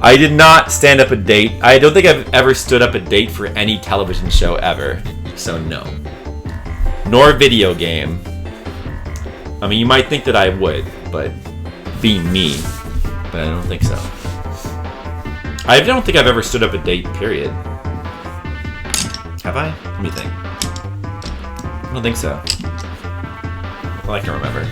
I did not stand up a date. I don't think I've ever stood up a date for any television show ever. So no. Nor video game. I mean, you might think that I would, but being me. But I don't think so. I don't think I've ever stood up a date, period. Have I? Let me think. I don't think so. Well, I can remember.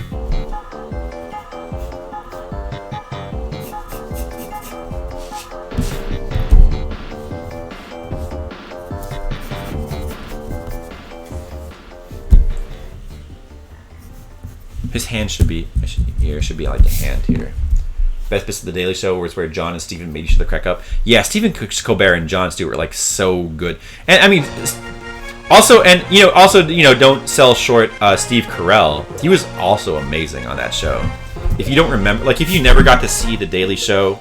His hand should be here. Should be like a hand here. Best bits of the Daily Show was where John and Stephen made each other crack up. Yeah, Stephen Colbert and Jon Stewart were like so good. And I mean, also don't sell short Steve Carell. He was also amazing on that show. If you don't remember, like if you never got to see the Daily Show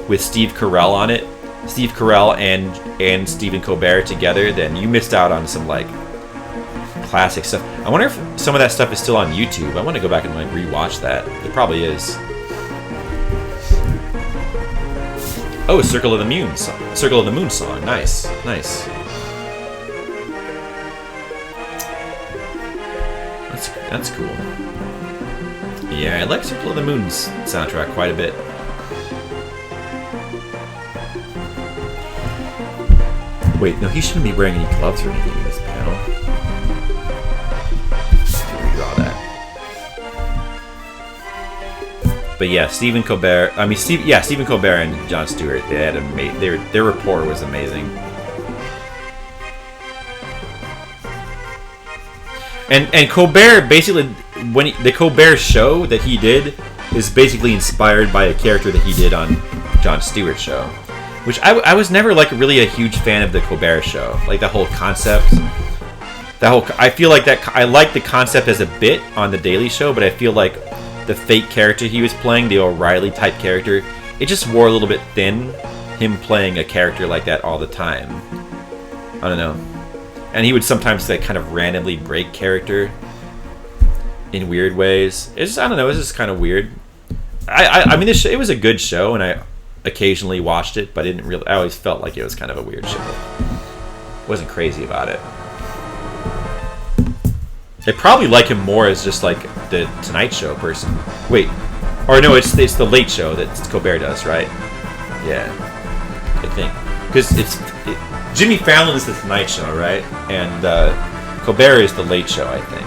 with Steve Carell on it, Steve Carell and Stephen Colbert together, then you missed out on some like classic stuff. I wonder if some of that stuff is still on YouTube. I want to go back and like rewatch that. It probably is. Oh, Circle of the Moon song. Circle of the Moon song. Nice. Nice. That's cool. Yeah, I like Circle of the Moon's soundtrack quite a bit. Wait, no, he shouldn't be wearing any gloves or anything in this panel. Redraw that. But yeah, Stephen Colbert and Jon Stewart, they had their rapport was amazing. And Colbert basically, the Colbert show that he did is basically inspired by a character that he did on Jon Stewart's show, which I was never like really a huge fan of the Colbert show, like the whole concept. I feel like that I like the concept as a bit on the Daily Show, but I feel like the fake character he was playing, the O'Reilly type character, it just wore a little bit thin. Him playing a character like that all the time, I don't know. And he would sometimes like kind of randomly break character in weird ways. It's just, I don't know, it's just kind of weird. I mean, it was a good show, and I occasionally watched it, but I always felt like it was kind of a weird show. Wasn't crazy about it. I probably like him more as just like the Tonight Show person. Wait, or no, it's the Late Show that Colbert does, right? Yeah, I think because Jimmy Fallon is the Tonight Show, right? And Colbert is the Late Show, I think.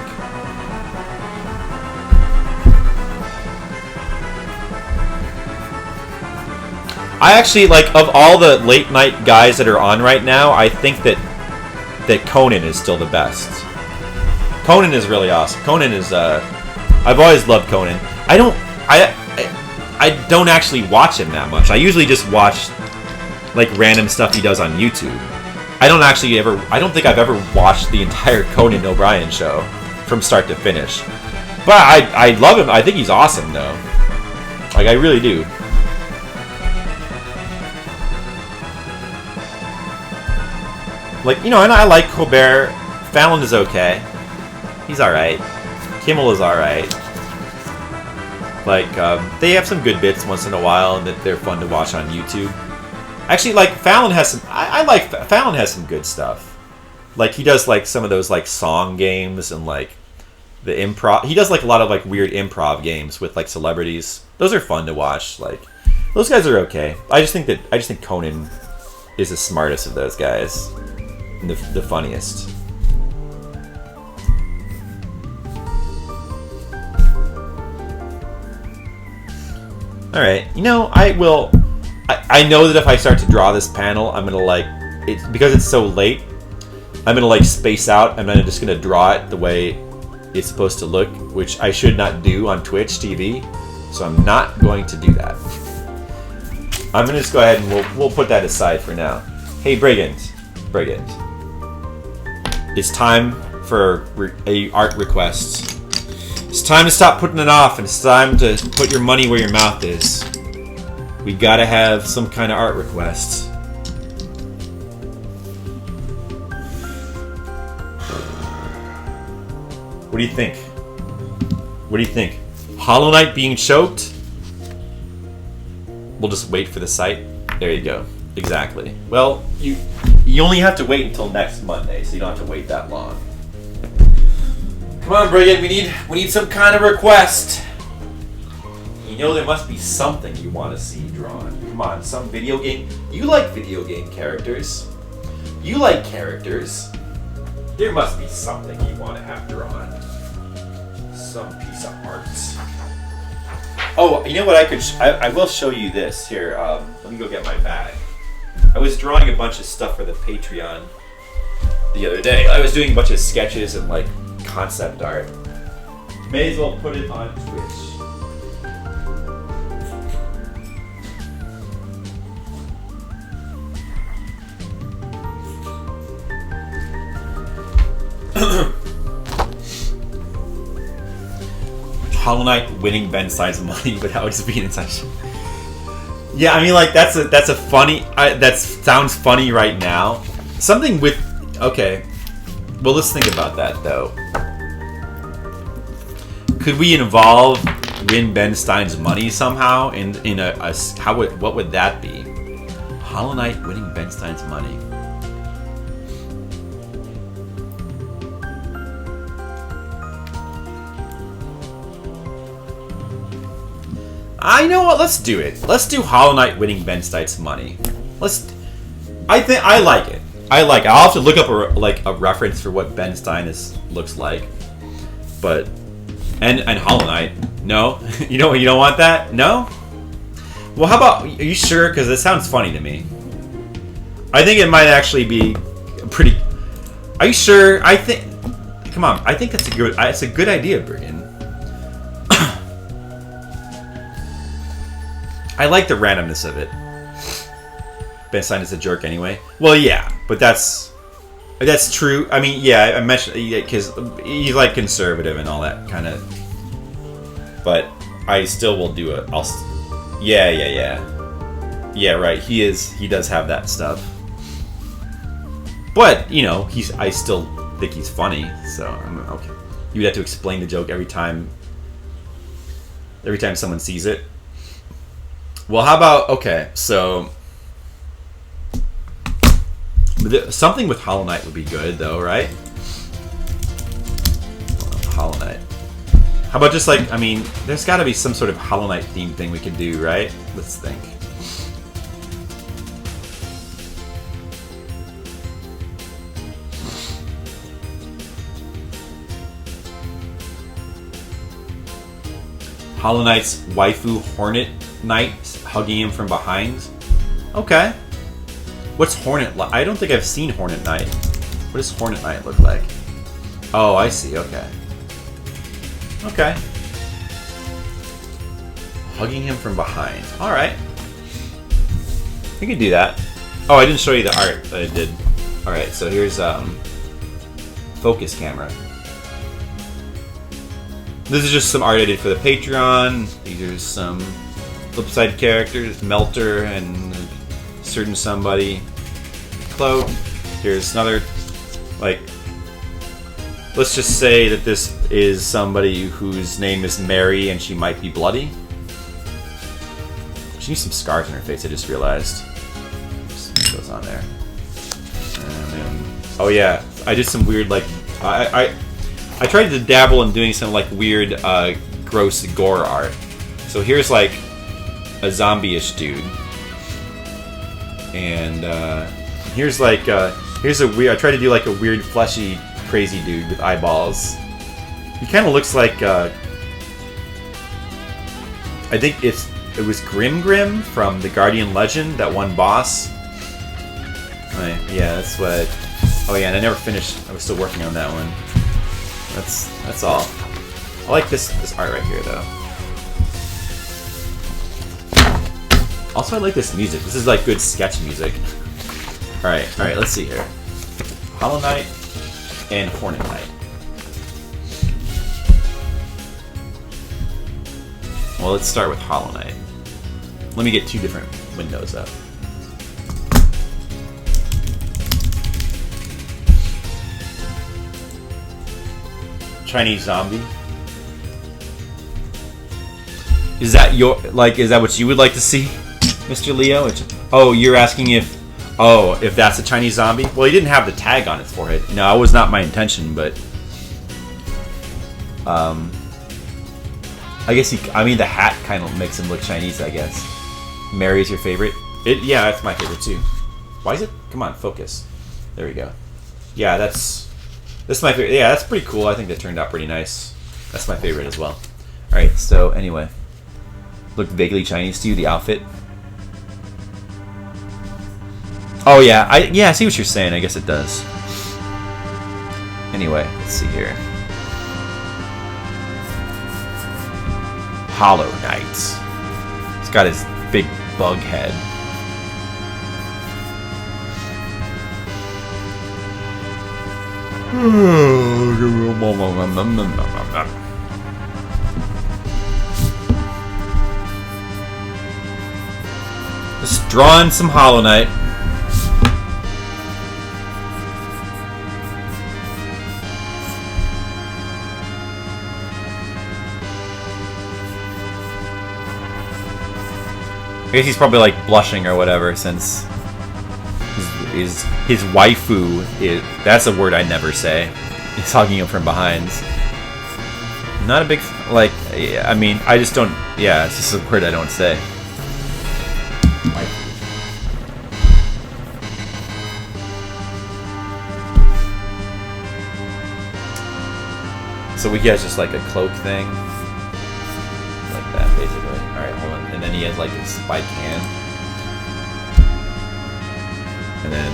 I actually like, of all the late night guys that are on right now, I think that Conan is still the best. Conan is really awesome. Conan is I've always loved Conan. I don't actually watch him that much. I usually just watch like random stuff he does on YouTube. I don't think I've ever watched the entire Conan O'Brien show from start to finish. But I love him. I think he's awesome though. Like I really do. Like, you know, and I like Colbert. Fallon is okay. He's alright. Kimmel is alright. Like, they have some good bits once in a while, and that they're fun to watch on YouTube. Actually, like, Fallon has some... Fallon has some good stuff. Like, he does, like, some of those, like, song games and, like, the improv... He does, like, a lot of, like, weird improv games with, like, celebrities. Those are fun to watch. Like, those guys are okay. I just think Conan is the smartest of those guys. And the funniest. Alright, you know, I know that if I start to draw this panel, I'm gonna like, because it's so late, I'm gonna like space out, and I'm just gonna draw it the way it's supposed to look, which I should not do on Twitch TV, so I'm not going to do that. I'm gonna just go ahead and we'll put that aside for now. Hey, Brigand. It's time for a art request. It's time to stop putting it off, and it's time to put your money where your mouth is. We gotta have some kind of art request. What do you think? What do you think? Hollow Knight being choked? We'll just wait for the site. There you go. Exactly. Well, you only have to wait until next Monday, so you don't have to wait that long. Come on, Brigham, we need some kind of request. You know there must be something you want to see drawn. Come on, some video game. You like video game characters. You like characters. There must be something you want to have drawn. Some piece of art. Oh, you know what I could... I will show you this. Here, let me go get my bag. I was drawing a bunch of stuff for the Patreon the other day. I was doing a bunch of sketches and, like, concept art. May as well put it on Twitch. Hollow Knight winning Ben Stein's money without just being in such. Yeah, I mean, like that's a funny. That sounds funny right now. Something with. Okay, well, let's think about that though. Could we involve win Ben Stein's money somehow in a what would that be? Hollow Knight winning Ben Stein's money. I know what. Let's do it. Let's do Hollow Knight winning Ben Stein's money. I think I like it. I'll have to look up a reference for what Ben Stein looks like. But and Hollow Knight. No, you don't want that. No. Well, how about? Are you sure? Because it sounds funny to me. I think it might actually be pretty. Are you sure? I think. Come on. I think that's a good. It's a good idea, Brian. I like the randomness of it. Ben Stein is a jerk anyway. Well, yeah, but that's true. I mean, yeah, I mentioned because he's like conservative and all that kind of. But I still will do it. Yeah. Right. He does have that stuff. But I still think he's funny. So I'm okay. You would have to explain the joke every time someone sees it. Well, how about, okay, so something with Hollow Knight would be good, though, right? Hollow Knight. How about just like, I mean, there's got to be some sort of Hollow Knight themed thing we can do, right? Let's think. Hollow Knight's waifu Hornet Knight hugging him from behind. Okay. What's Hornet like? I don't think I've seen Hornet Knight. What does Hornet Knight look like? Oh, I see. Okay. Okay. Hugging him from behind. Alright. We can do that. Oh, I didn't show you the art that I did. Alright, so here's focus camera. This is just some art I did for the Patreon. These are some flipside characters, Melter and certain somebody. Cloak. Here's another, like, let's just say that this is somebody whose name is Mary and she might be bloody. She needs some scars on her face, I just realized. Just goes on there. And then, oh yeah, I did some weird, like, I tried to dabble in doing some like weird, gross gore art. So here's like a zombie-ish dude, and here's like here's a weird. I tried to do like a weird, fleshy, crazy dude with eyeballs. He kind of looks like I think it was Grim from the Guardian Legend, that one boss. Yeah, that's what. Oh yeah, and I never finished. I was still working on that one. That's all. I like this art right here, though. Also, I like this music. This is like good sketch music. All right. Let's see here. Hollow Knight and Hornet Knight. Well, let's start with Hollow Knight. Let me get 2 different windows up. Chinese zombie. Is that your is that what you would like to see, Mr. Leo? Oh, you're asking if that's a Chinese zombie? Well, he didn't have the tag on his forehead. No, that was not my intention, but I guess the hat kind of makes him look Chinese, I guess. Mary is your favorite? Yeah, that's my favorite too. Why is it? Come on, focus. There we go. Yeah, that's my favorite. Yeah, that's pretty cool. I think that turned out pretty nice. That's my favorite as well. Alright, so anyway. Looked vaguely Chinese to you, the outfit? Oh yeah, I see what you're saying. I guess it does. Anyway, let's see here. Hollow Knight. He's got his big bug head. Just drawing some Hollow Knight. I guess he's probably like blushing or whatever since his waifu is, that's a word I never say. He's hugging him from behind. Not a big I just don't. Yeah, it's just a word I don't say. So he has just like a cloak thing. Like that, basically. Alright, hold on. And then he has like a spike hand. And then,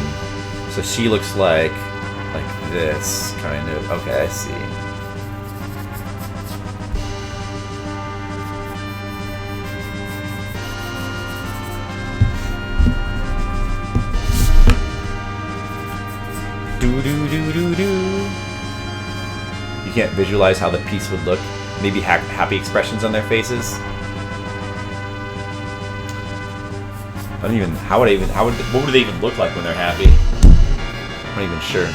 so she looks like this, kind of. Okay, I see. You can't visualize how the piece would look. Maybe happy expressions on their faces. I don't even. What would they even look like when they're happy? I'm not even sure.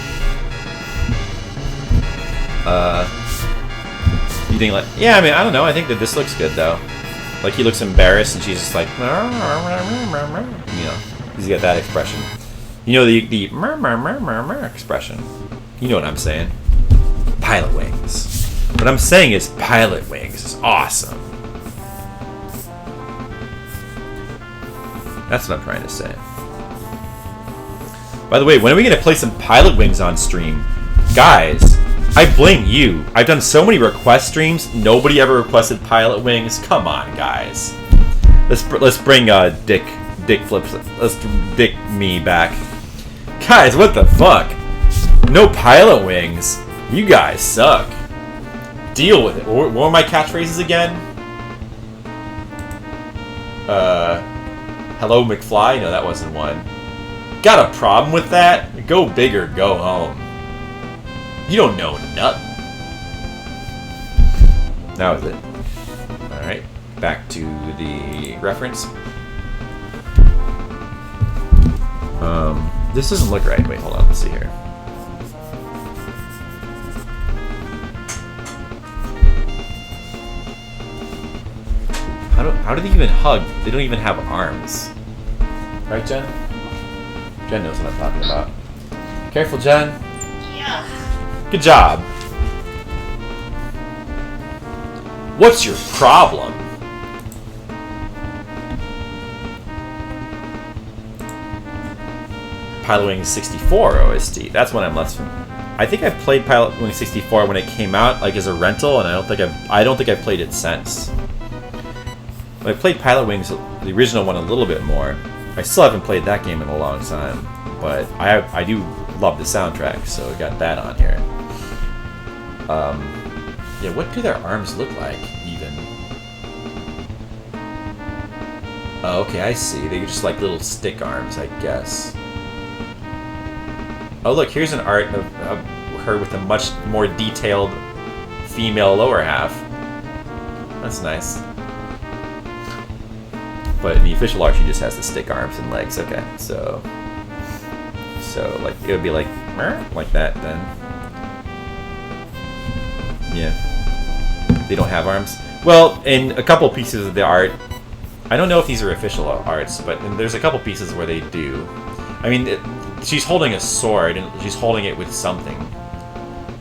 You think like? Yeah, I don't know. I think that this looks good though. Like he looks embarrassed, and she's just like, he's got that expression. The expression. You know what I'm saying? Pilot wings. What I'm saying is Pilot Wings is awesome. That's what I'm trying to say. By the way, when are we going to play some Pilot Wings on stream? Guys, I blame you. I've done so many request streams. Nobody ever requested Pilot Wings. Come on, guys. Let's bring Dick Flips. Let's Dick me back. Guys, what the fuck? No Pilot Wings. You guys suck. Deal with it. What were my catchphrases again? Hello McFly? No, that wasn't one. Got a problem with that? Go big or go home. You don't know nothing. That was it. Alright, back to the reference. This doesn't look right. Wait, hold on. Let's see here. How do they even hug? They don't even have arms. Right, Jen? Jen knows what I'm talking about. Careful, Jen. Yeah. Good job. What's your problem? Pilot Wings 64 OST. That's what I'm less familiar. I think I've played Pilot Wings 64 when it came out, like as a rental, and I don't think I've played it since. I played Pilot Wings, the original one, a little bit more. I still haven't played that game in a long time, but I do love the soundtrack, so I got that on here. Yeah, what do their arms look like, even? Oh, okay, I see. They're just like little stick arms, I guess. Oh, look, here's an art of her with a much more detailed female lower half. That's nice. But in the official art, she just has the stick arms and legs. Okay, so like it would be like that then. Yeah, they don't have arms. Well, in a couple pieces of the art, I don't know if these are official arts, but there's a couple pieces where they do. I mean, she's holding a sword and she's holding it with something.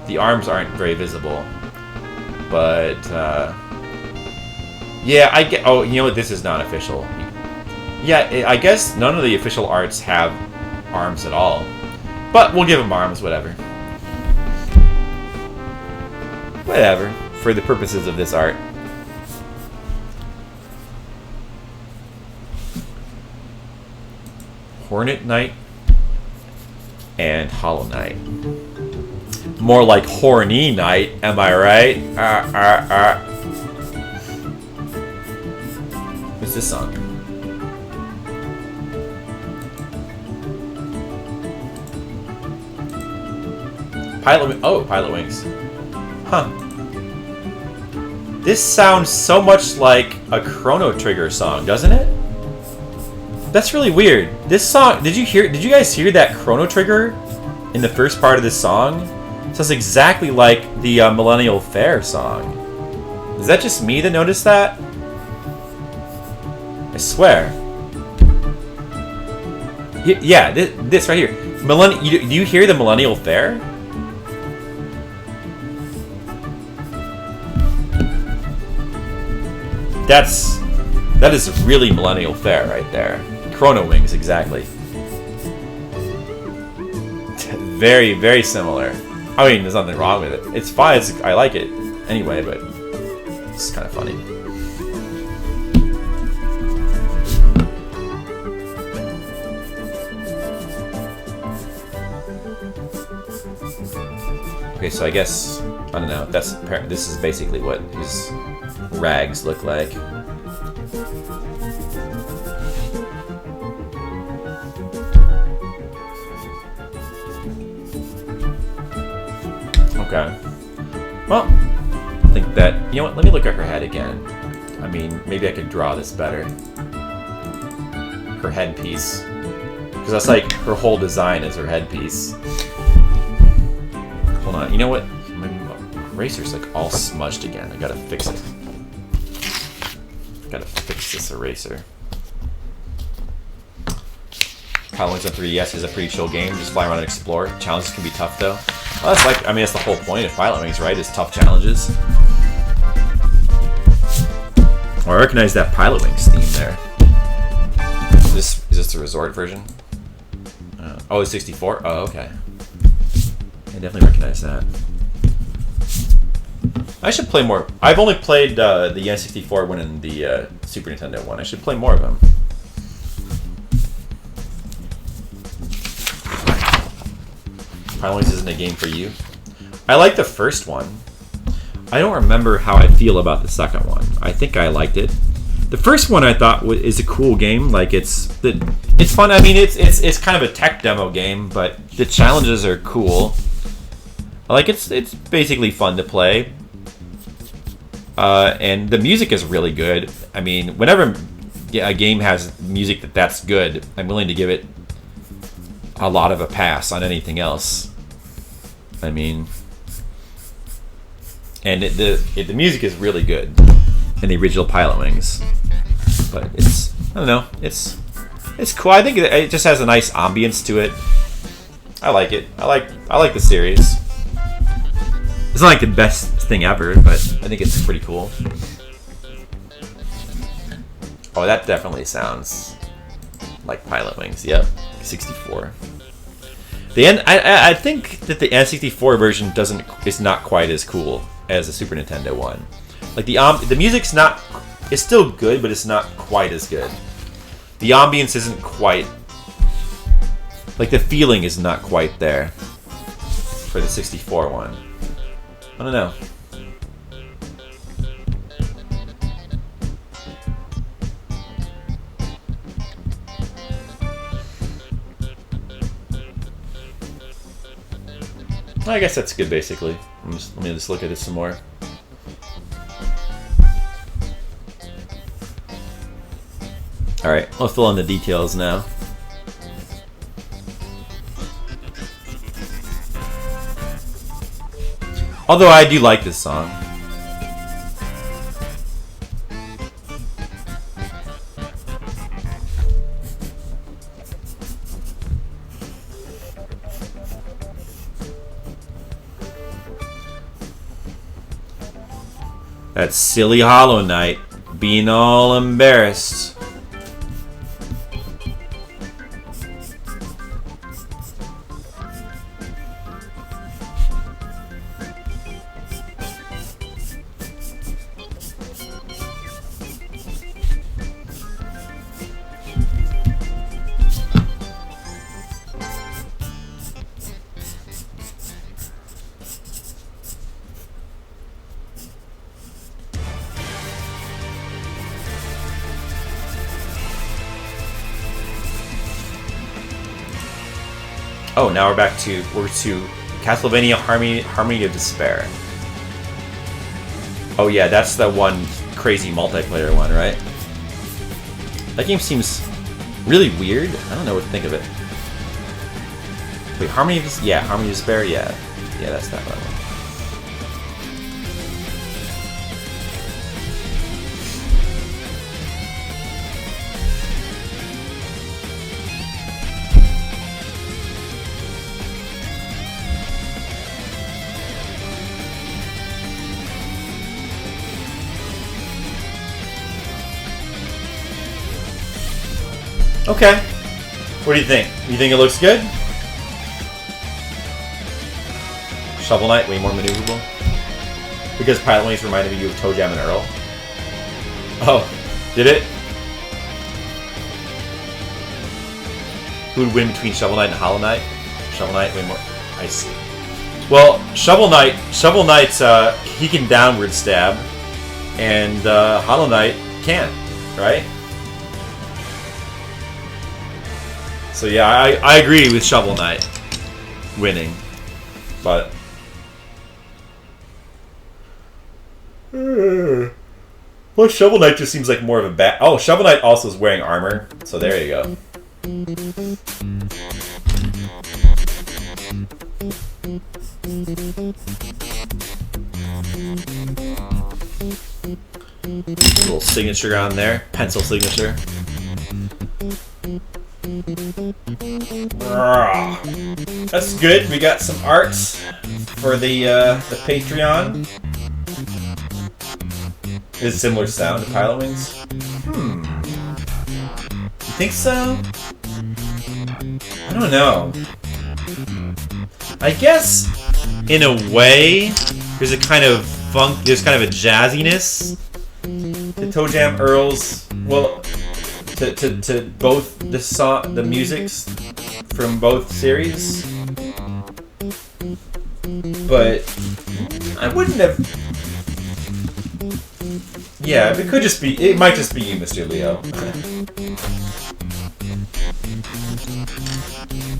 The arms aren't very visible, but yeah, I get. Oh, you know what? This is not official. Yeah, I guess none of the official arts have arms at all, but we'll give them arms, whatever. Whatever, for the purposes of this art. Hornet Knight and Hollow Knight. More like Horny Knight, am I right? What's this song? Pilot Wings. Huh. This sounds so much like a Chrono Trigger song, doesn't it? That's really weird. This song, did you guys hear that Chrono Trigger in the first part of this song? It sounds exactly like the Millennial Fair song. Is that just me that noticed that? I swear. Yeah, this right here. Do you hear the Millennial Fair? That is really Millennial Fair right there. Chrono Wings, exactly. Very, very similar. I mean, there's nothing wrong with it. It's fine. I like it anyway, but it's kind of funny. Okay, so I guess I don't know. This is basically what his rags look like. Okay. Well, I think that, you know what, let me look at her head again. I mean, maybe I could draw this better. Her headpiece. Because that's like her whole design is her headpiece. Hold on, you know what? My eraser's like all smudged again. I gotta fix it. Gotta fix this eraser. Pilot Wings on 3DS is a pretty chill game. Just fly around and explore. Challenges can be tough though. Well, that's like, I mean, that's the whole point of Pilot Wings, right? Is tough challenges. Oh, I recognize that Pilot Wings theme there. Is this the resort version? Oh, it's 64? Oh, okay. I definitely recognize that. I should play more. I've only played the N64 one and the Super Nintendo one. I should play more of them. Pilot Wings isn't a game for you. I like the first one. I don't remember how I feel about the second one. I think I liked it. The first one I thought is a cool game. Like it's fun. I mean, it's kind of a tech demo game, but the challenges are cool. Like it's basically fun to play. And the music is really good. I mean, whenever a game has music that's good, I'm willing to give it a lot of a pass on anything else. I mean, and the music is really good in the original Pilot Wings, but I don't know, it's cool. I think it just has a nice ambience to it. I like it. I like the series. It's not like the best thing ever, but I think it's pretty cool. Oh, that definitely sounds like Pilot Wings. Yep, 64. I think that the N64 version is not quite as cool as the Super Nintendo one. Like the music's it's still good, but it's not quite as good. The ambience isn't quite, like the feeling is not quite there for the 64 one. I don't know. I guess that's good, basically. Let me just look at this some more. Alright, I'll fill in the details now. Although I do like this song. That silly Hollow Knight being all embarrassed. Oh, now we're to Castlevania Harmony of Despair. Oh yeah, that's the one crazy multiplayer one, right? That game seems really weird. I don't know what to think of it. Wait, Harmony of Despair? Yeah, that's that one. Okay. What do you think? You think it looks good? Shovel Knight, way more maneuverable. Because Pilot Wings reminded you of Toe Jam and Earl. Oh, did it? Who would win between Shovel Knight and Hollow Knight? Shovel Knight, way more. I see. Well, Shovel Knight's he can downward stab, and Hollow Knight can't, right? So yeah, I agree with Shovel Knight winning, but well, Shovel Knight just seems like more of a bad. Oh, Shovel Knight also is wearing armor, so there you go. Little signature on there, pencil signature. That's good. We got some arts for the Patreon. Is a similar sound to Pilot Wings? You think so? I don't know. I guess in a way, there's a kind of there's kind of a jazziness to Toe Jam Earl's. Well, to both the musics from both series, but I wouldn't have. Yeah, it could just be. It might just be you, Mr. Leo.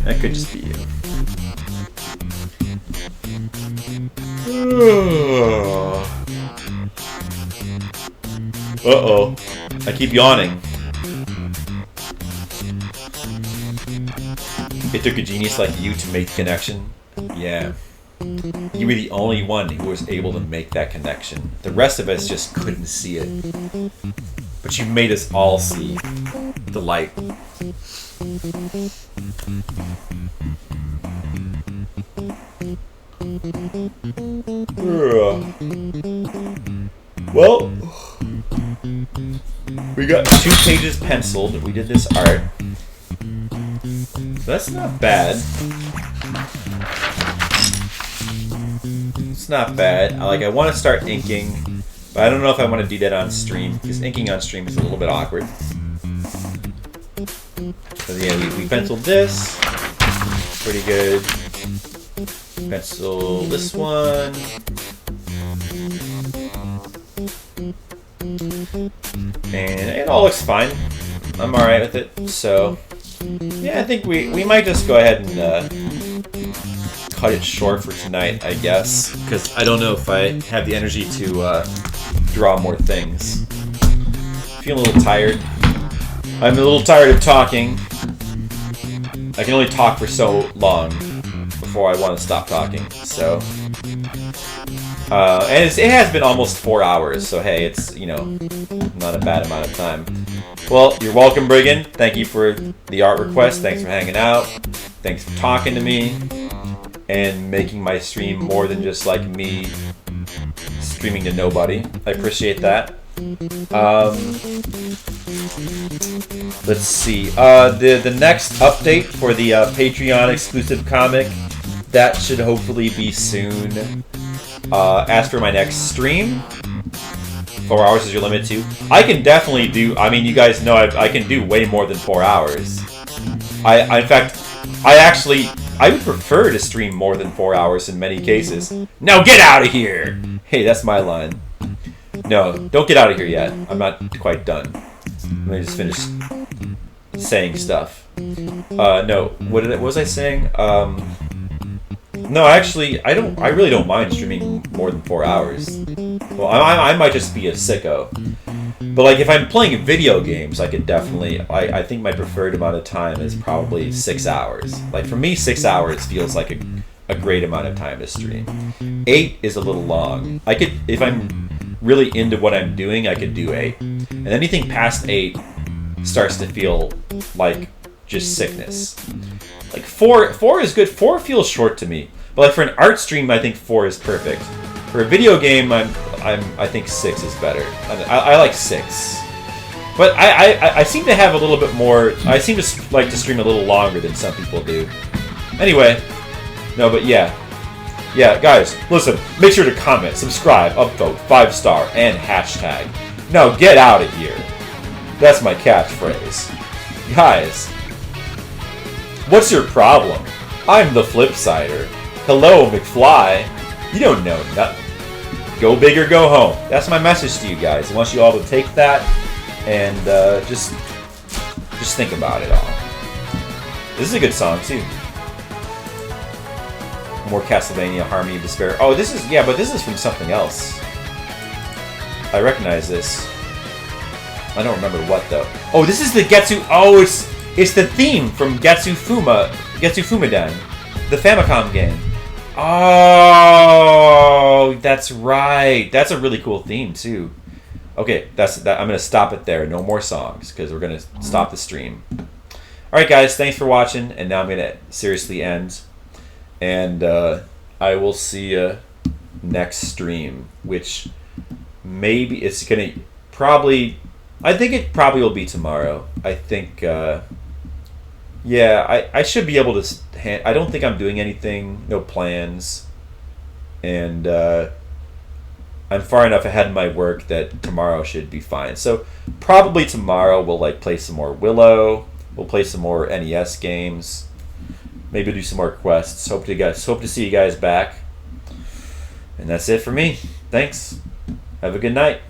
That could just be you. Uh-oh. I keep yawning. It took a genius like you to make the connection. Yeah. You were the only one who was able to make that connection. The rest of us just couldn't see it. But you made us all see the light. Well, we got 2 pages penciled. We did this art. That's not bad. It's not bad. I want to start inking, but I don't know if I want to do that on stream, because inking on stream is a little bit awkward. So yeah, we penciled this. Pretty good. Pencil this one. And it all looks fine. I'm alright with it. So, yeah, I think we might just go ahead and cut it short for tonight, I guess, because I don't know if I have the energy to draw more things. Feeling a little tired. I'm a little tired of talking. I can only talk for so long before I want to stop talking. So, and it has been almost 4 hours. So hey, it's not a bad amount of time. Well, you're welcome, Brigand. Thank you for the art request. Thanks for hanging out. Thanks for talking to me and making my stream more than just like me streaming to nobody. I appreciate that. Let's see. The next update for the Patreon exclusive comic, that should hopefully be soon. As for my next stream, 4 hours is your limit too. I can definitely do. I mean, you guys know I can do way more than 4 hours. In fact, I would prefer to stream more than 4 hours in many cases. Now get out of here! Hey, that's my line. No, don't get out of here yet. I'm not quite done. Let me just finish saying stuff. No, what was I saying? No, actually, I really don't mind streaming more than 4 hours. Well, I might just be a sicko. But like, if I'm playing video games, I could definitely. I think my preferred amount of time is probably 6 hours. Like for me, 6 hours feels like a great amount of time to stream. 8 is a little long. I could, if I'm really into what I'm doing, I could do 8. And anything past 8 starts to feel like just sickness. Like 4 is good. 4 feels short to me. But like for an art stream, I think 4 is perfect. For a video game, I think 6 is better. I like 6. But I seem to have a little bit more. I seem to like to stream a little longer than some people do. Anyway, no, but yeah, guys, listen. Make sure to comment, subscribe, upvote, 5-star, and hashtag. Now get out of here. That's my catchphrase, guys. What's your problem? I'm the Flipsider. Hello, McFly. You don't know nothing. Go big or go home. That's my message to you guys. I want you all to take that and just think about it all. This is a good song too. More Castlevania, Harmony of Despair. Oh, this is from something else. I recognize this. I don't remember what though. Oh, this is the Getsu. Oh, it's the theme from Getsu Fumaden, the Famicom game. Oh, that's right. That's a really cool theme too. Okay, that's that. I'm gonna stop it there. No more songs because we're gonna stop the stream. All right, guys. Thanks for watching. And now I'm gonna seriously end. And I will see you next stream, which maybe it's gonna probably. I think it probably will be tomorrow. I think. Yeah, I should be able to. I don't think I'm doing anything. No plans. And I'm far enough ahead in my work that tomorrow should be fine. So probably tomorrow we'll like play some more Willow. We'll play some more NES games. Maybe do some more quests. Hope to see you guys back. And that's it for me. Thanks. Have a good night.